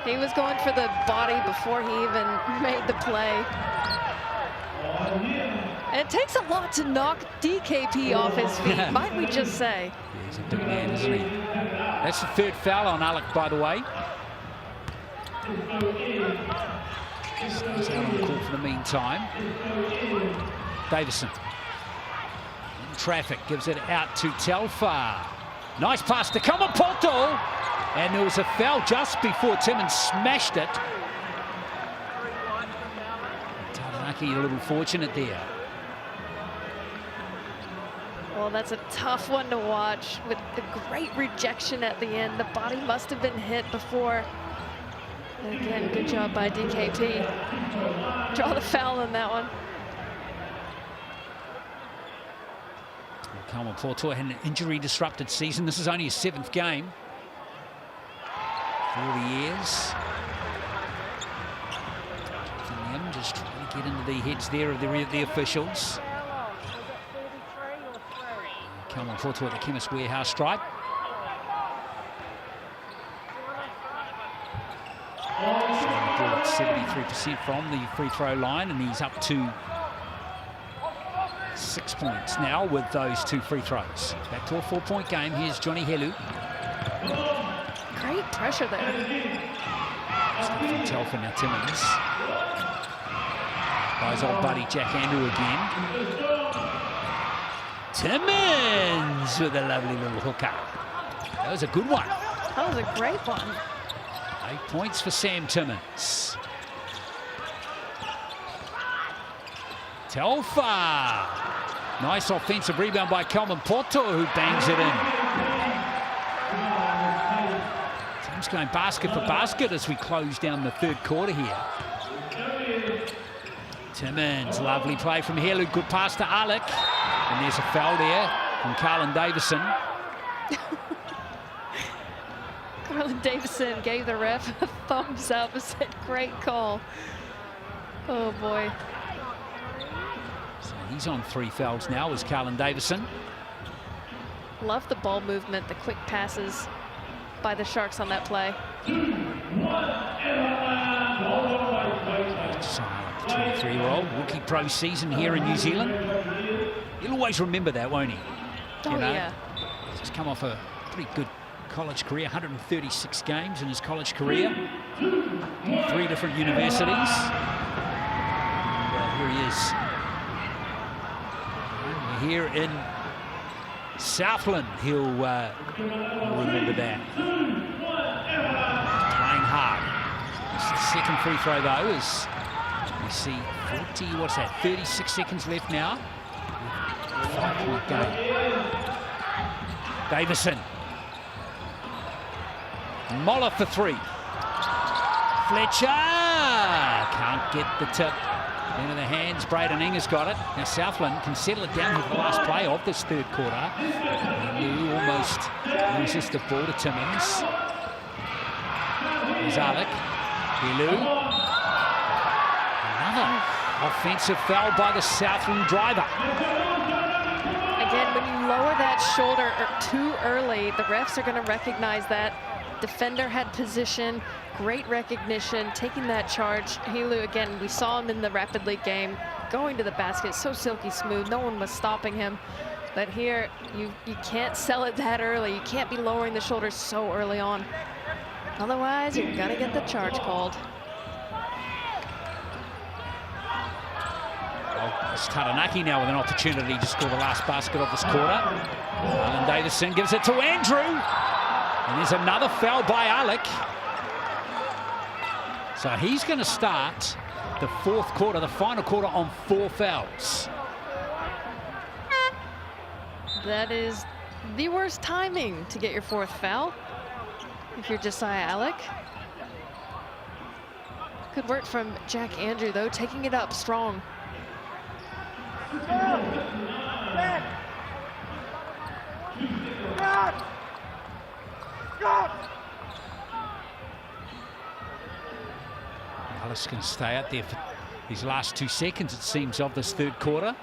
Speaker 2: He was going for the body before he even made the play. And it takes a lot to knock DKP off his feet, might we just say.
Speaker 1: He's a big man, isn't he? That's the 3rd foul on Alec, by the way. Stays out on the court for the meantime. Davison. In traffic, gives it out to Telfer. Nice pass to Kelvin Portal. And there was a foul just before Timmins smashed it. Taranaki a little fortunate there.
Speaker 2: Well, that's a tough one to watch with the great rejection at the end. The body must have been hit before. And again, good job by DKP. Draw the foul on that one.
Speaker 1: Kelvin Portal had an injury-disrupted season. This is only his 7th game. 40 years. From them, just trying to get into the heads there of the officials. Kelvin Portal at the Chemist Warehouse stripe. Shooting the ball at 73% from the free throw line, and he's up to 6 points now with those 2 free throws. Back to a 4-point game. Here's Johnny Helu.
Speaker 2: Great pressure there.
Speaker 1: Step from Telfer, now Timmins. By his old buddy Jack Andrew again. Timmins with a lovely little hooker. That was a good one.
Speaker 2: That was a great one.
Speaker 1: 8 points for Sam Timmins. Telfer. Nice offensive rebound by Kelvin Portal, who bangs it in. Team's going basket for basket as we close down the 3rd quarter here. Timmins, lovely play from Helu, good pass to Alec. And there's a foul there from Carlin Davison.
Speaker 2: Carlin Davison gave the ref a thumbs up and said, great call. Oh boy.
Speaker 1: So he's on 3 fouls now as Carlin Davison.
Speaker 2: Love the ball movement, the quick passes by the Sharks on that play.
Speaker 1: So, the 23-year-old rookie pro season here in New Zealand. He'll always remember that, won't he?
Speaker 2: Oh,
Speaker 1: you know?
Speaker 2: yeah.
Speaker 1: He's come off a pretty good college career, 136 games in his college career. 3 different universities. And, here he is. And we're here in Southland. He'll remember that. Playing hard. The 2nd free throw, though, is we see 36 seconds left now. 5-point game. Davison. Moller for 3. Fletcher can't get the tip into the hands. Braden Inger's got it. Now Southland can settle it down with the last play of this 3rd quarter. Helu almost loses the ball to Timmins. Here's Alec. Helu. Another offensive foul by the Southland driver.
Speaker 2: Again, when lower that shoulder too early, the refs are going to recognize that. Defender had position, great recognition, taking that charge. Helu, again, we saw him in the Rapid League game, going to the basket, so silky smooth. No one was stopping him. But here, you can't sell it that early. You can't be lowering the shoulders so early on. Otherwise, you're going to get the charge called.
Speaker 1: Well, it's Taranaki now with an opportunity to score the last basket of this quarter. Alan Davison gives it to Andrew. And there's another foul by Alec. So he's going to start the fourth quarter, the final quarter, on 4 fouls.
Speaker 2: That is the worst timing to get your 4th foul if you're Josiah Alec. Good work from Jack Andrew, though, taking it up strong.
Speaker 1: Alice can stay out there for these last 2 seconds, it seems, of this third quarter.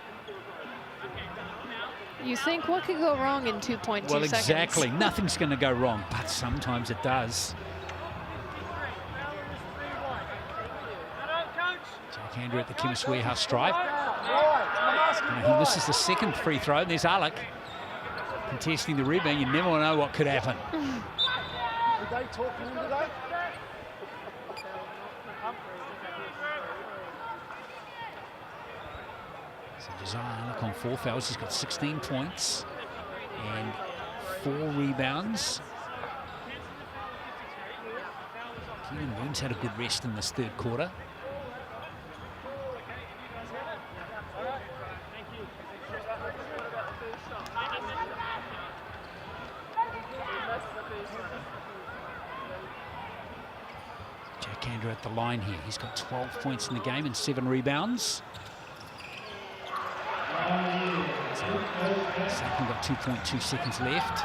Speaker 2: You think, what could go wrong in 2.2 seconds?
Speaker 1: Well, exactly. Nothing's going to go wrong, but sometimes it does. Jack Andrew at the Chemist Warehouse stripe. And he misses the 2nd free throw. And there's Alec contesting the rebound. You never know what could happen.
Speaker 6: Did they talk to him today?
Speaker 1: So Josiah Alec on 4 fouls. He's got 16 points and 4 rebounds. Keenan Williams had a good rest in this third quarter. Jack Andrew at the line here. He's got 12 points in the game and 7 rebounds. So, Southland got 2.2 seconds left.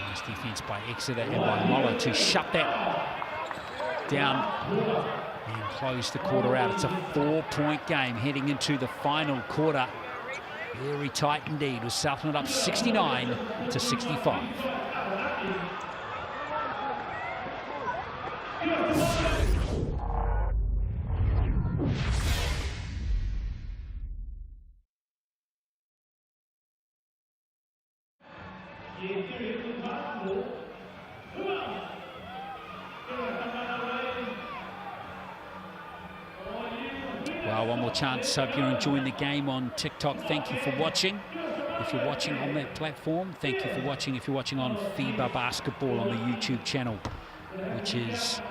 Speaker 1: Nice defense by Exeter and by Moller to shut that down and close the quarter out. It's a 4-point game heading into the final quarter. Very tight indeed, with Southland up 69-65. Well, one more chance. Hope you're enjoying the game on TikTok. Thank you for watching. If you're watching on that platform, thank you for watching. If you're watching on FIBA Basketball on the YouTube channel, which is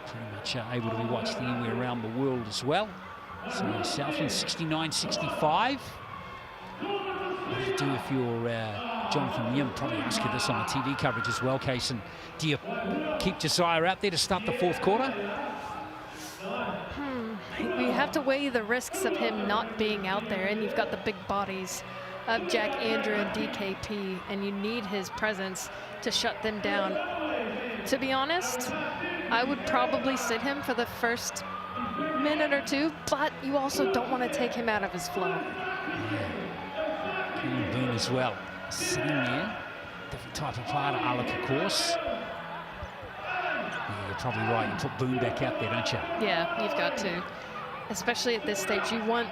Speaker 1: pretty much able to be watched anywhere around the world as well. So Southland 69-65. What do you do if you're Jonathan Yim? Probably ask you this on the TV coverage as well, Kaysen. Do you keep Josiah out there to start the fourth quarter?
Speaker 2: We have to weigh the risks of him not being out there, and you've got the big bodies of Jack Andrew and DKP, and you need his presence to shut them down. To be honest, I would probably sit him for the first minute or 2, but you also don't want to take him out of his flow.
Speaker 1: Yeah. Boone as well, sitting there. Different type of player to Alec, of course. Yeah, you're probably right. You put Boone back out there, don't you?
Speaker 2: Yeah, you've got to. Especially at this stage, you want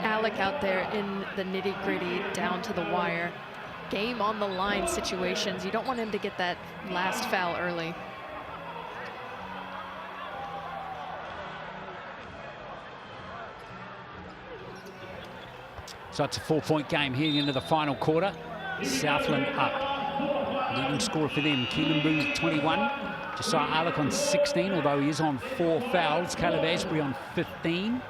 Speaker 2: Alec out there in the nitty-gritty, down to the wire, game on the line situations. You don't want him to get that last foul early.
Speaker 1: So it's a 4-point game heading into the final quarter. Southland up. Leading scorer for them, Keelan Booth 21. Josiah Alec on 16, although he is on 4 fouls. Caleb Asbury on 15.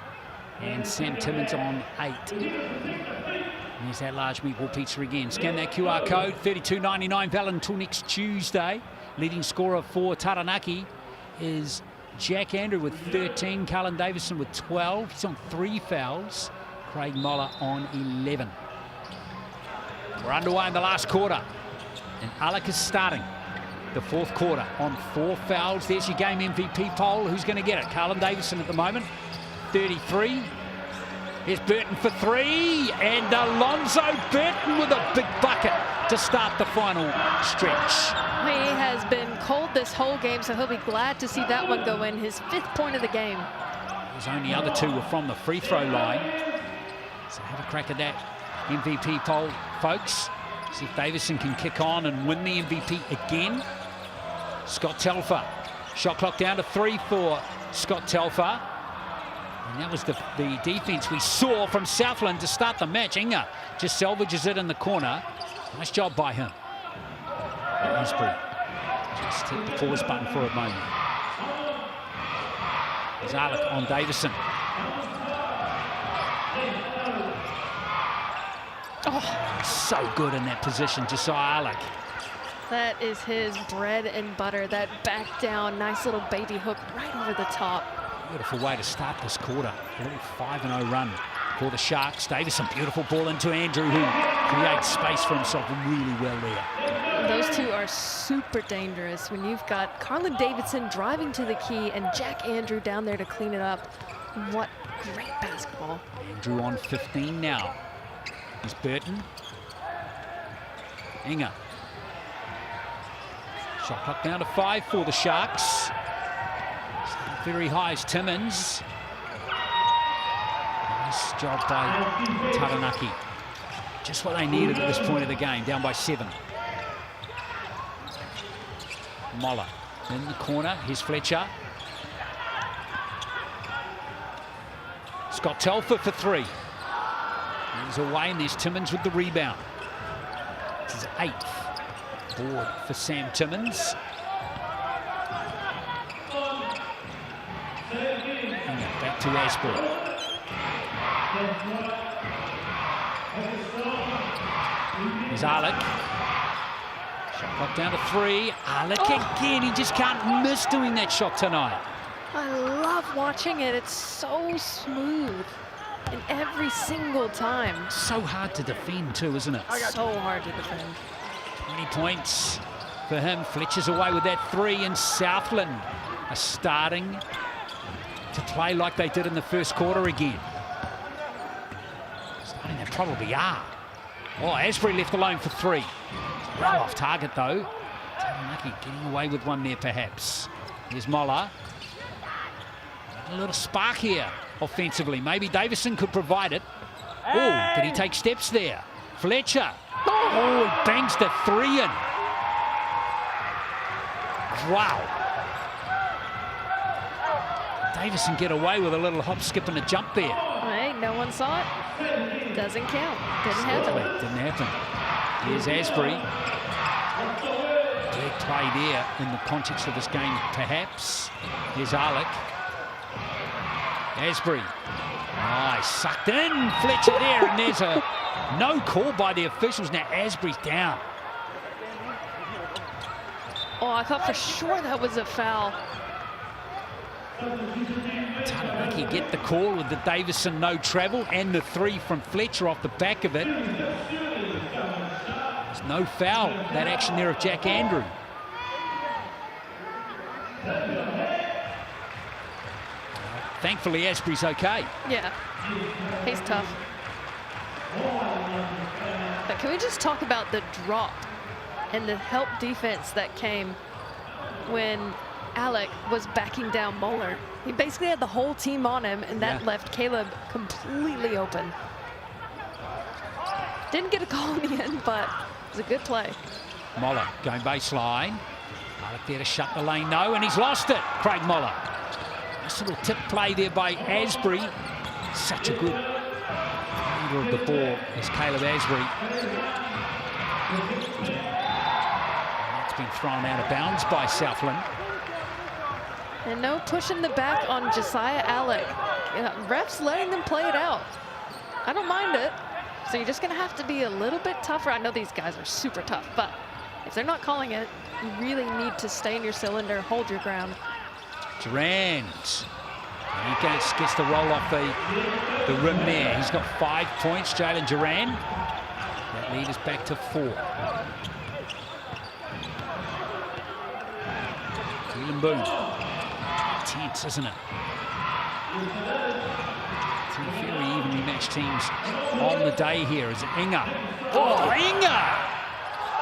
Speaker 1: And Sam Timmins on 8. And there's that large meatball pizza again. Scan that QR code, $32.99 valid until next Tuesday. Leading scorer for Taranaki is Jack Andrew with 13. Carlin Davison with 12. He's on 3 fouls. Craig Moller on 11. We're underway in the last quarter. And Alec is starting the fourth quarter on 4 fouls. There's your game MVP poll. Who's going to get it? Carlin Davison at the moment, 33. Here's Burton for three, and Alonzo Burton with a big bucket to start the final stretch.
Speaker 2: He has been cold this whole game, so he'll be glad to see that one go in. His 5th point of the game.
Speaker 1: His only other 2 were from the free throw line. So have a crack at that MVP poll, folks. See if Davison can kick on and win the MVP again. Scott Telfer. Shot clock down to 3 for Scott Telfer. And that was the defense we saw from Southland to start the match. Inga just salvages it in the corner. Nice job by him. Asbury just hit the pause button for a moment. There's Alec on Davison. Oh, so good in that position, Josiah Alec.
Speaker 2: That is his bread and butter. That back down, nice little baby hook right over the top.
Speaker 1: Beautiful way to start this quarter. A little 5-0 run for the Sharks. Davison, beautiful ball into Andrew, who creates space for himself really well there.
Speaker 2: Those two are super dangerous when you've got Carlin Davidson driving to the key and Jack Andrew down there to clean it up. What great basketball.
Speaker 1: Andrew on 15 now. Here's Burton. Inga. Shot clock down to 5 for the Sharks. Very high is Timmins. Nice job by Taranaki. Just what they needed at this point of the game, down by 7. Moller in the corner. Here's Fletcher. Scott Telfer for 3. He's away, and there's Timmins with the rebound. This is 8th board for Sam Timmins. Back to Asbury. Here's Alec. Shot clock down to 3. Alec again, he just can't miss doing that shot tonight.
Speaker 2: I love watching it. It's so smooth. And every single time.
Speaker 1: So hard to defend too, isn't it?
Speaker 2: So hard to defend.
Speaker 1: 20 points for him. Fletcher's away with that 3, and Southland are starting to play like they did in the first quarter again. Starting to probably are. Oh, Asbury left alone for 3. Well off target though. Taranaki getting away with one there perhaps. Here's Moller. A little spark here offensively. Maybe Davison could provide it. Oh, did he take steps there? Fletcher. Oh, he bangs the 3 in. Wow. Davison get away with a little hop, skip and a jump there.
Speaker 2: Hey, no one saw it. Doesn't count. Didn't happen.
Speaker 1: Didn't happen. Here's Asbury. Big play there in the context of this game, perhaps. Here's Alec. Asbury. Nice, sucked in. Fletcher there, and there's a no call by the officials. Now Asbury's down.
Speaker 2: Oh, I thought for sure that was a foul.
Speaker 1: Taranaki get the call with the Davison no travel and the 3 from Fletcher off the back of it. There's no foul. That action there of Jack Andrew. Thankfully, Asbury's okay.
Speaker 2: Yeah, he's tough. But can we just talk about the drop and the help defense that came when Alec was backing down Moeller? He basically had the whole team on him, and that left Caleb completely open. Didn't get a call in the end, but it was a good play.
Speaker 1: Moller going baseline. Alec there to shut the lane, no, and he's lost it. Craig Moller. Nice little tip play there by Asbury. Such a good leader of the ball is Caleb Asbury. That's been thrown out of bounds by Southland.
Speaker 2: And no pushing the back on Josiah Alec. You know, refs letting them play it out. I don't mind it. So you're just going to have to be a little bit tougher. I know these guys are super tough, but if they're not calling it, you really need to stay in your cylinder, hold your ground.
Speaker 1: Durand. And he gets the roll off the rim there. He's got 5 points, Jalen Durand. That lead is back to 4. Keelan Boone. Tense, isn't it? Two very evenly matched teams on the day here is Inga. Oh, Inga!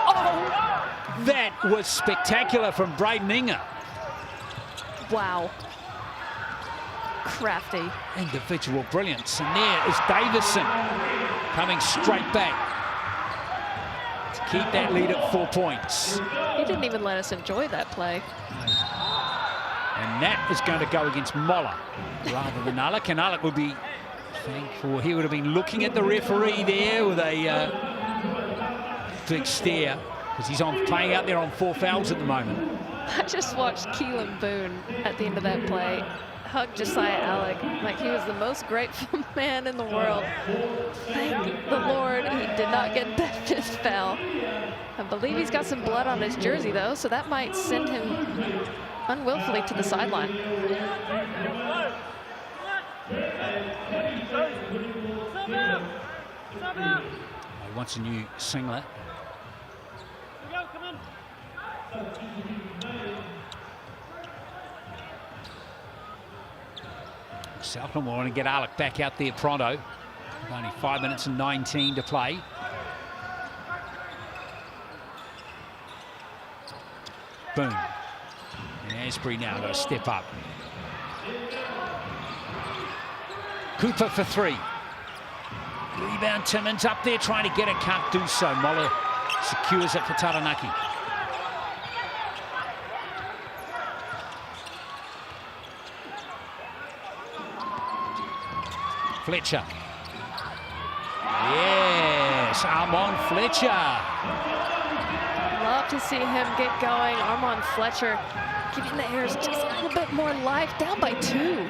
Speaker 1: Oh, that was spectacular from Braden Inga.
Speaker 2: Wow. Crafty.
Speaker 1: Individual brilliance. And there is Davison coming straight back to keep that lead at 4 points.
Speaker 2: He didn't even let us enjoy that play.
Speaker 1: And that is going to go against Mola rather than Alec. And Alec would be thankful. He would have been looking at the referee there with a big stare, because he's playing out there on 4 fouls at the moment.
Speaker 2: I just watched Keelan Boone at the end of that play hug Josiah Alec like he was the most grateful man in the world. Thank the Lord he did not get that 5th foul. I believe he's got some blood on his jersey, though, so that might send him unwillfully to the sideline.
Speaker 1: He wants a new singlet. Southland will want to get Alec back out there pronto. With only 5 minutes and 19 to play. Boom. And Asbury now got to step up. Cooper for 3. Rebound, Timmins up there trying to get it, can't do so. Mola secures it for Taranaki. Fletcher. Yes, Armand Fletcher.
Speaker 2: Love to see him get going. Armand Fletcher giving the Airs just a little bit more life, down by 2.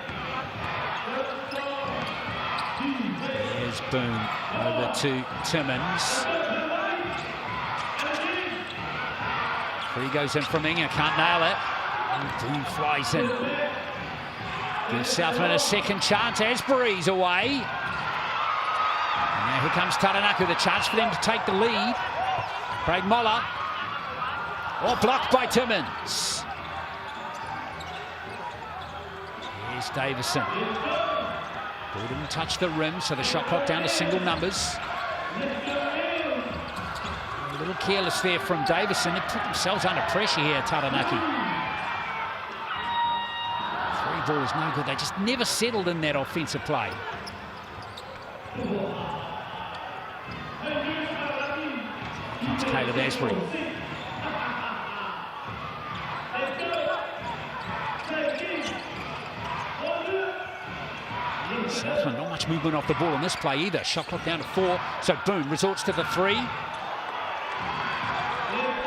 Speaker 1: There's Boone over to Timmins. 3 goes in from Inga, can't nail it. And Boone flies in. Gives Southland a second chance. Asbury's away. And now here comes Taranaki with a chance for them to take the lead. Craig Moller. Oh, blocked by Timmins. Here's Davison. Ball didn't touch the rim, so the shot clock down to single numbers. A little careless there from Davison. They put themselves under pressure here, Taranaki. Ball is no good. They just never settled in that offensive play. Here comes Caleb Asbury. Southland not much movement off the ball in this play either. Shot clock down to 4. So Boone resorts to the 3.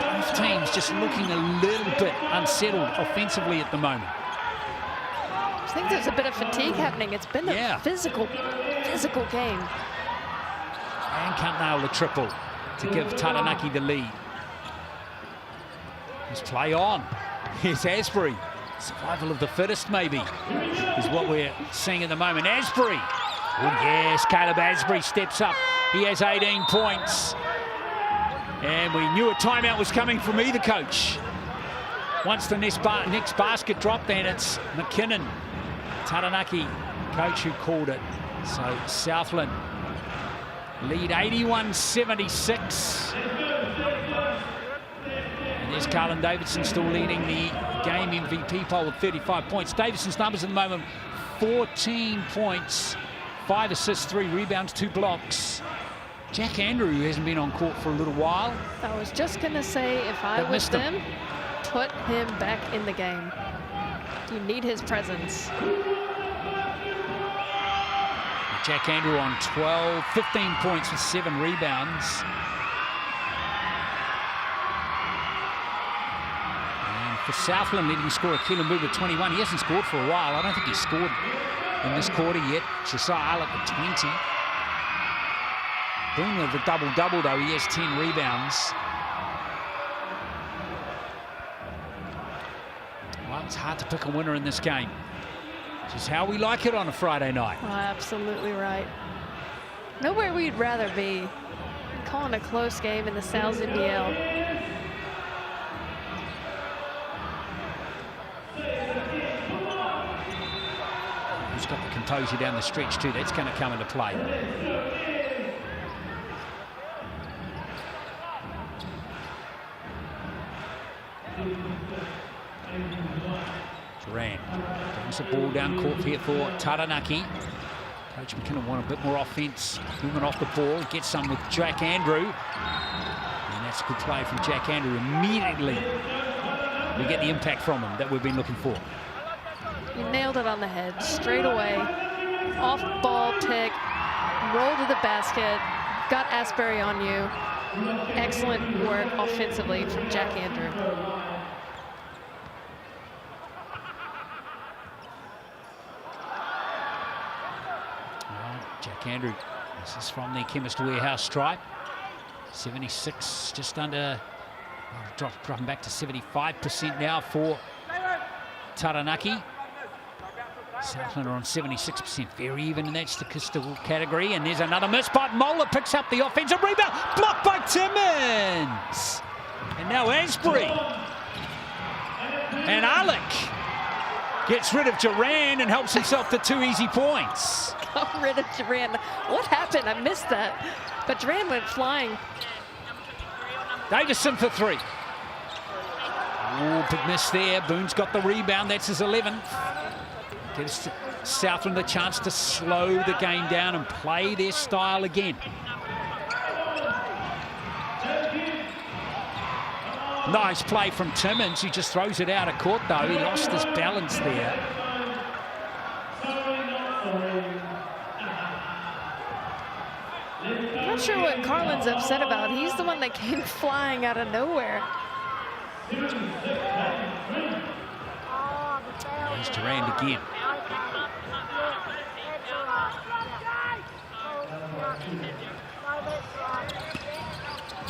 Speaker 1: Both teams just looking a little bit unsettled offensively at the moment.
Speaker 2: I think there's a bit of fatigue happening. It's been a physical game.
Speaker 1: And can't nail the triple to give Taranaki the lead. Let's play on. Here's Asbury. Survival of the fittest, maybe, is what we're seeing at the moment. Asbury. Oh, yes, Caleb Asbury steps up. He has 18 points. And we knew a timeout was coming from either coach. Once the next basket dropped, then it's McKinnon, Taranaki coach, who called it. So Southland lead 81-76. And there's Carlin Davidson still leading the game MVP poll with 35 points. Davidson's numbers at the moment: 14 points, 5 assists, 3 rebounds, 2 blocks. Jack Andrew, who hasn't been on court for a little while.
Speaker 2: I was just going to say, if I was them, put him back in the game. You need his presence.
Speaker 1: Jack Andrew on 15 points with 7 rebounds. And for Southland, leading scorer Keelan Boone with 21. He hasn't scored for a while. I don't think he's scored in this quarter yet. Josiah Alec with 20. Boone with the double-double, though. He has 10 rebounds. Well, it's hard to pick a winner in this game. Which is how we like it on a Friday night.
Speaker 2: Oh, absolutely right. Nowhere we'd rather be. Calling a close game in the NZNBL.
Speaker 1: Who's got the composure down the stretch too. That's going to come into play. Duran brings the ball down court here for Taranaki. Coach McKinnon want a bit more offense. Moving off the ball, gets some with Jack Andrew. And that's a good play from Jack Andrew. Immediately, we get the impact from him that we've been looking for.
Speaker 2: You nailed it on the head, straight away. Off ball pick, roll to the basket, got Asbury on you. Excellent work offensively from Jack Andrew.
Speaker 1: Jack Andrew, this is from the Chemist Warehouse stripe. 76, just under, dropping back to 75% now for Taranaki. Southland are on 76%, very even in that statistical category. And there's another miss, but Mola picks up the offensive rebound, blocked by Timmins. And now Asbury. And Alec gets rid of Duran and helps himself to 2 easy points.
Speaker 2: Got rid of Duran. What happened? I missed that. But Duran went flying.
Speaker 1: Davison for 3. Oh, big miss there. Boone's got the rebound. That's his 11th. Gives Southland a chance to slow the game down and play their style again. Nice play from Timmins. He just throws it out of court, though. He lost his balance there.
Speaker 2: Not sure what Carlin's upset about. He's the one that came flying out of nowhere.
Speaker 1: There's Durand again.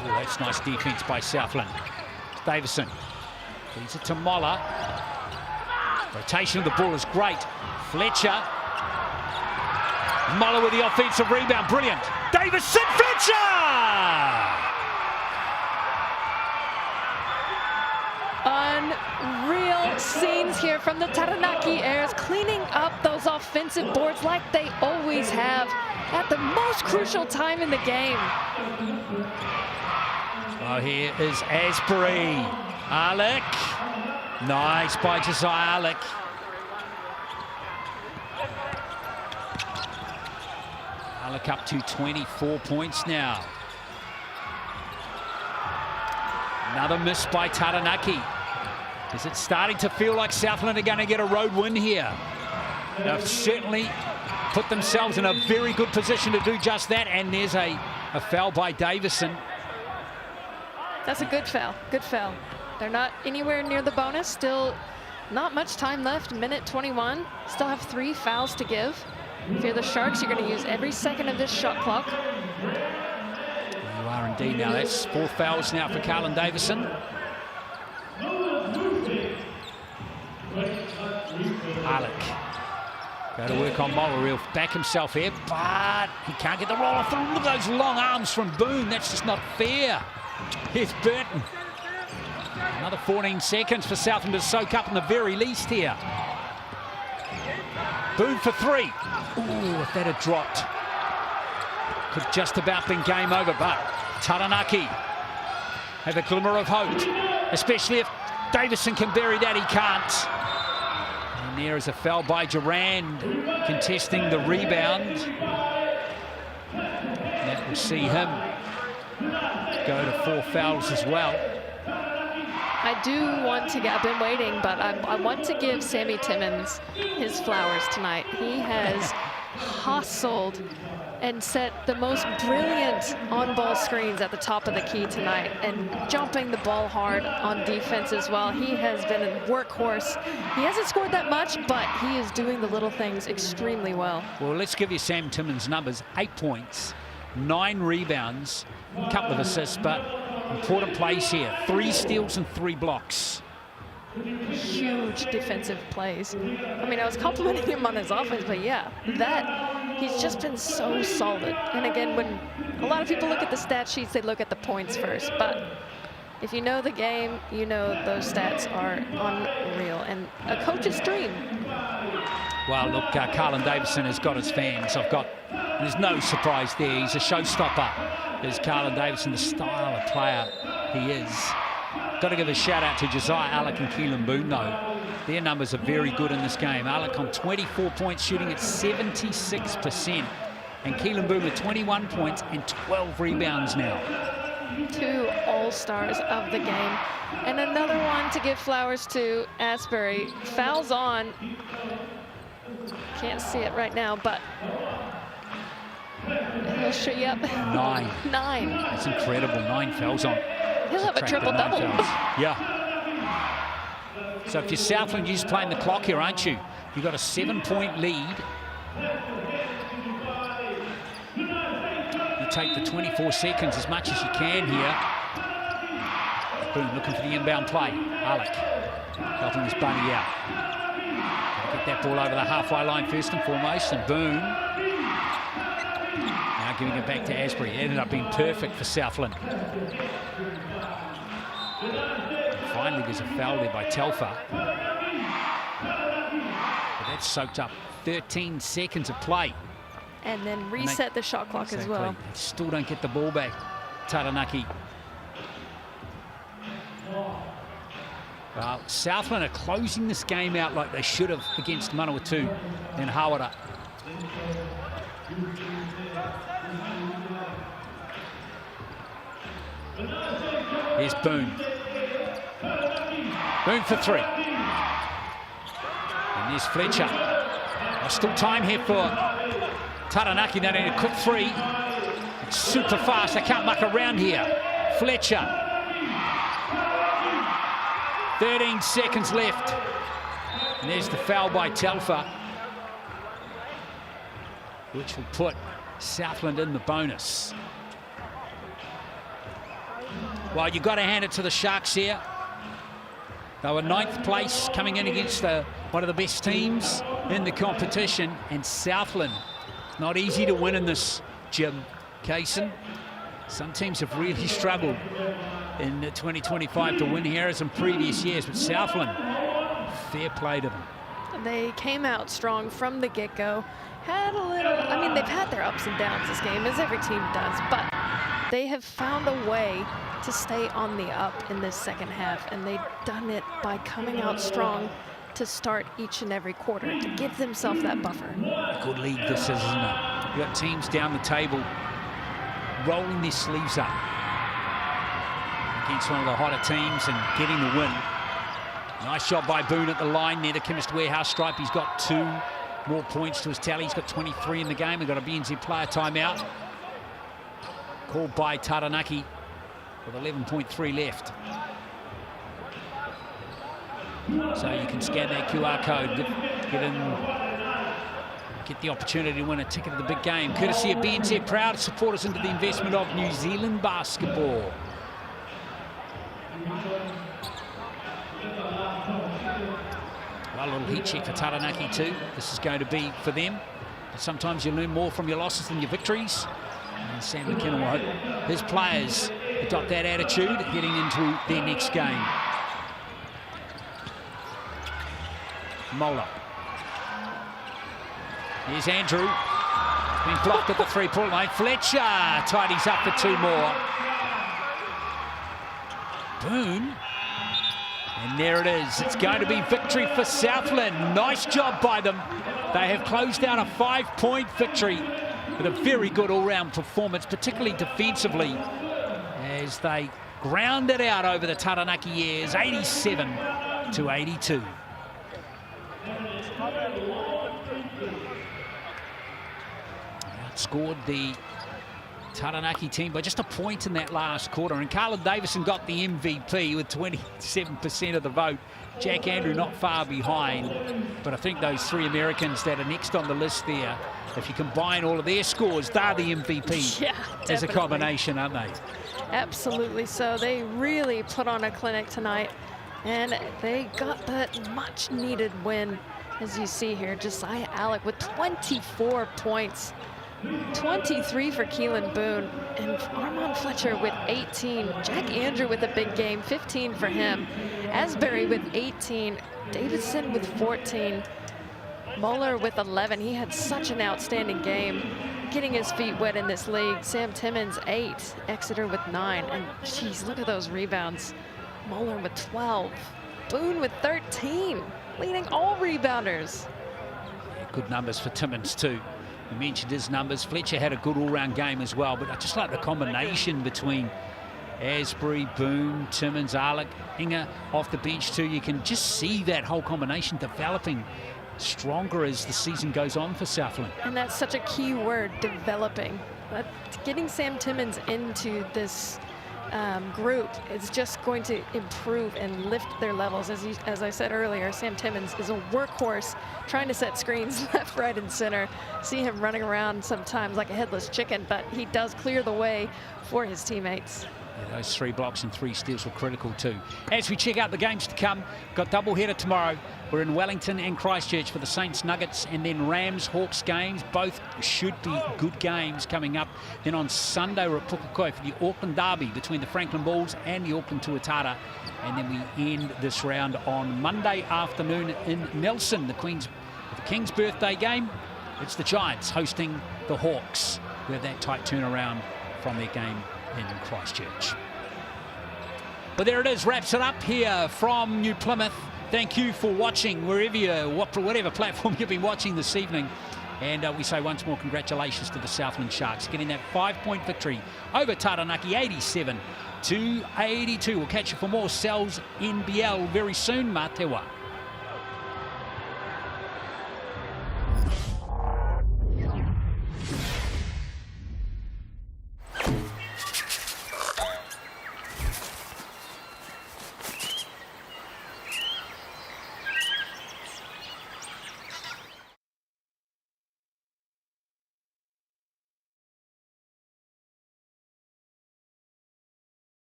Speaker 1: Oh, that's nice defense by Southland. Davison feeds it to Mola. Rotation of the ball is great. Fletcher. Mola with the offensive rebound. Brilliant. Davison, Fletcher!
Speaker 2: Unreal scenes here from the Taranaki Airs, cleaning up those offensive boards like they always have at the most crucial time in the game.
Speaker 1: Oh, here is Asbury. Alec. Nice by Josiah Alec. Alec up to 24 points now. Another miss by Taranaki. Is it starting to feel like Southland are going to get a road win here? They've certainly put themselves in a very good position to do just that. And there's a foul by Davison.
Speaker 2: That's a good foul. Good foul. They're not anywhere near the bonus. Still not much time left. Minute 21. Still have 3 fouls to give. If you're the Sharks, you're going to use every second of this shot clock.
Speaker 1: You are indeed now. That's 4 fouls now for Carlin Davison. Alec. Go to work on Mola. He'll back himself here, but he can't get the roller through. Look at those long arms from Boone. That's just not fair. Here's Burton. Another 14 seconds for Southland to soak up in the very least here. Boone for 3. Ooh, if that had dropped, could just about been game over, but Taranaki have a glimmer of hope, especially if Davison can bury that. He can't. And there is a foul by Durand, contesting the rebound. That will see him go to 4 fouls as well.
Speaker 2: I do want to get, I've been waiting, but I want to give Sammy Timmins his flowers tonight. He has hustled and set the most brilliant on-ball screens at the top of the key tonight and jumping the ball hard on defense as well. He has been a workhorse. He hasn't scored that much, but he is doing the little things extremely well.
Speaker 1: Well, let's give you Sam Timmins' numbers. 8 points, 9 rebounds, a couple of assists, but important plays here. 3 steals and 3 blocks.
Speaker 2: Huge defensive plays. I mean, I was complimenting him on his offense, but yeah, he's just been so solid. And again, when a lot of people look at the stat sheets, they look at the points first. But if you know the game, you know those stats are unreal and a coach's dream.
Speaker 1: Well, look, Carlin Davison has got his fans. There's no surprise there. He's a showstopper. There's Carlin Davison, the style of player he is. Got to give a shout out to Josiah Alec and Keelan Boone, though. Their numbers are very good in this game. Alec on 24 points, shooting at 76%. And Keelan Boone with 21 points and 12 rebounds now.
Speaker 2: 2 all-stars of the game. And another one to give flowers to Asbury. Fouls on. Can't see it right now, but he'll show you up.
Speaker 1: 9.
Speaker 2: 9.
Speaker 1: That's incredible. 9 fouls on.
Speaker 2: He'll have a triple-double.
Speaker 1: Yeah. So if you're Southland, you're just playing the clock here, aren't you? You've got a 7-point lead. You take the 24 seconds as much as you can here. Boone looking for the inbound play. Alec helping his bunny out. Get that ball over the halfway line first and foremost, and Boone now giving it back to Asbury. It ended up being perfect for Southland. And finally, there's a foul there by Telfer. But that's soaked up 13 seconds of play.
Speaker 2: And then reset the shot clock as well.
Speaker 1: They still don't get the ball back, Taranaki. Well, Southland are closing this game out like they should have against Manawatu and Hawara. Here's Boone. Boone for 3. And there's Fletcher. There's still time here for Taranaki. They need a quick 3. It's super fast. They can't muck around here. Fletcher. 13 seconds left. And there's the foul by Telfer, which will put Southland in the bonus. Well, you've got to hand it to the Sharks here. They were 9th place coming in against one of the best teams in the competition. And Southland, not easy to win in this, Jim Kaysen. Some teams have really struggled in 2025 to win here as in previous years, but Southland, fair play to them.
Speaker 2: They came out strong from the get-go. Had a little, I mean, they've had their ups and downs this game, as every team does, but they have found a way to stay on the up in this second half, and they've done it by coming out strong to start each and every quarter, to give themselves that buffer.
Speaker 1: Good league this is, isn't it? You've got teams down the table rolling their sleeves up against one of the hotter teams and getting the win. Nice shot by Boone at the line near the Chemist Warehouse stripe. He's got 2 more points to his tally. He's got 23 in the game. We've got a BNZ player timeout called by Taranaki with 11.3 left. So you can scan that QR code, get the opportunity to win a ticket to the big game. Courtesy of BNZ, proud supporters into the investment of New Zealand basketball. Well, a little heat check for Taranaki too. This is going to be for them. But sometimes you learn more from your losses than your victories. And Sam McKinnon will hope his players adopt that attitude heading into their next game. Mola. Here's Andrew. Been blocked at the 3-point line. Fletcher tidies up for 2 more. Boone. And there it is. It's going to be victory for Southland. Nice job by them. They have closed out a 5-point victory with a very good all-round performance, particularly defensively, as they ground it out over the Taranaki years, 87-82. Outscored the Taranaki team by just a point in that last quarter, and Carlin Davison got the MVP with 27% of the vote. Jack Andrew not far behind, but I think those 3 Americans that are next on the list there, if you combine all of their scores, they're the MVP.
Speaker 2: Yeah,
Speaker 1: as a combination, aren't they?
Speaker 2: Absolutely so. They really put on a clinic tonight, and they got that much needed win. As you see here, Josiah Alec with 24 points. 23 for Keelan Boone, and Armand Fletcher with 18. Jack Andrew with a big game, 15 for him. Asbury with 18. Davidson with 14. Moeller with 11. He had such an outstanding game, getting his feet wet in this league. Sam Timmons 8, Exeter with 9. And geez, look at those rebounds. Moeller with 12, Boone with 13, leading all rebounders.
Speaker 1: Yeah, good numbers for Timmons too. You mentioned his numbers. Fletcher had a good all-round game as well, but I just like the combination between Asbury, Boone, Timmons, Arlick, Hinger off the bench too. You can just see that whole combination developing stronger as the season goes on for Southland.
Speaker 2: And that's such a key word, developing. But getting Sam Timmons into this group is just going to improve and lift their levels. As I said earlier, Sam Timmons is a workhorse trying to set screens left, right, and center. See him running around sometimes like a headless chicken, but he does clear the way for his teammates.
Speaker 1: Yeah, those 3 blocks and 3 steals were critical too. As we check out the games to come, got doubleheader tomorrow. We're in Wellington and Christchurch for the Saints Nuggets, and then Rams Hawks games. Both should be good games coming up. Then on Sunday we're at Pukekohe for the Auckland Derby between the Franklin Bulls and the Auckland Tuatara. And then we end this round on Monday afternoon in Nelson, the King's birthday game. It's the Giants hosting the Hawks. We have that tight turnaround from their game in Christchurch. But there it is, wraps it up here from New Plymouth. Thank you for watching whatever platform you've been watching this evening. And we say once more congratulations to the Southland Sharks getting that 5-point victory over Taranaki, 87-82. We'll catch you for more Cells NBL very soon. Mā te wā.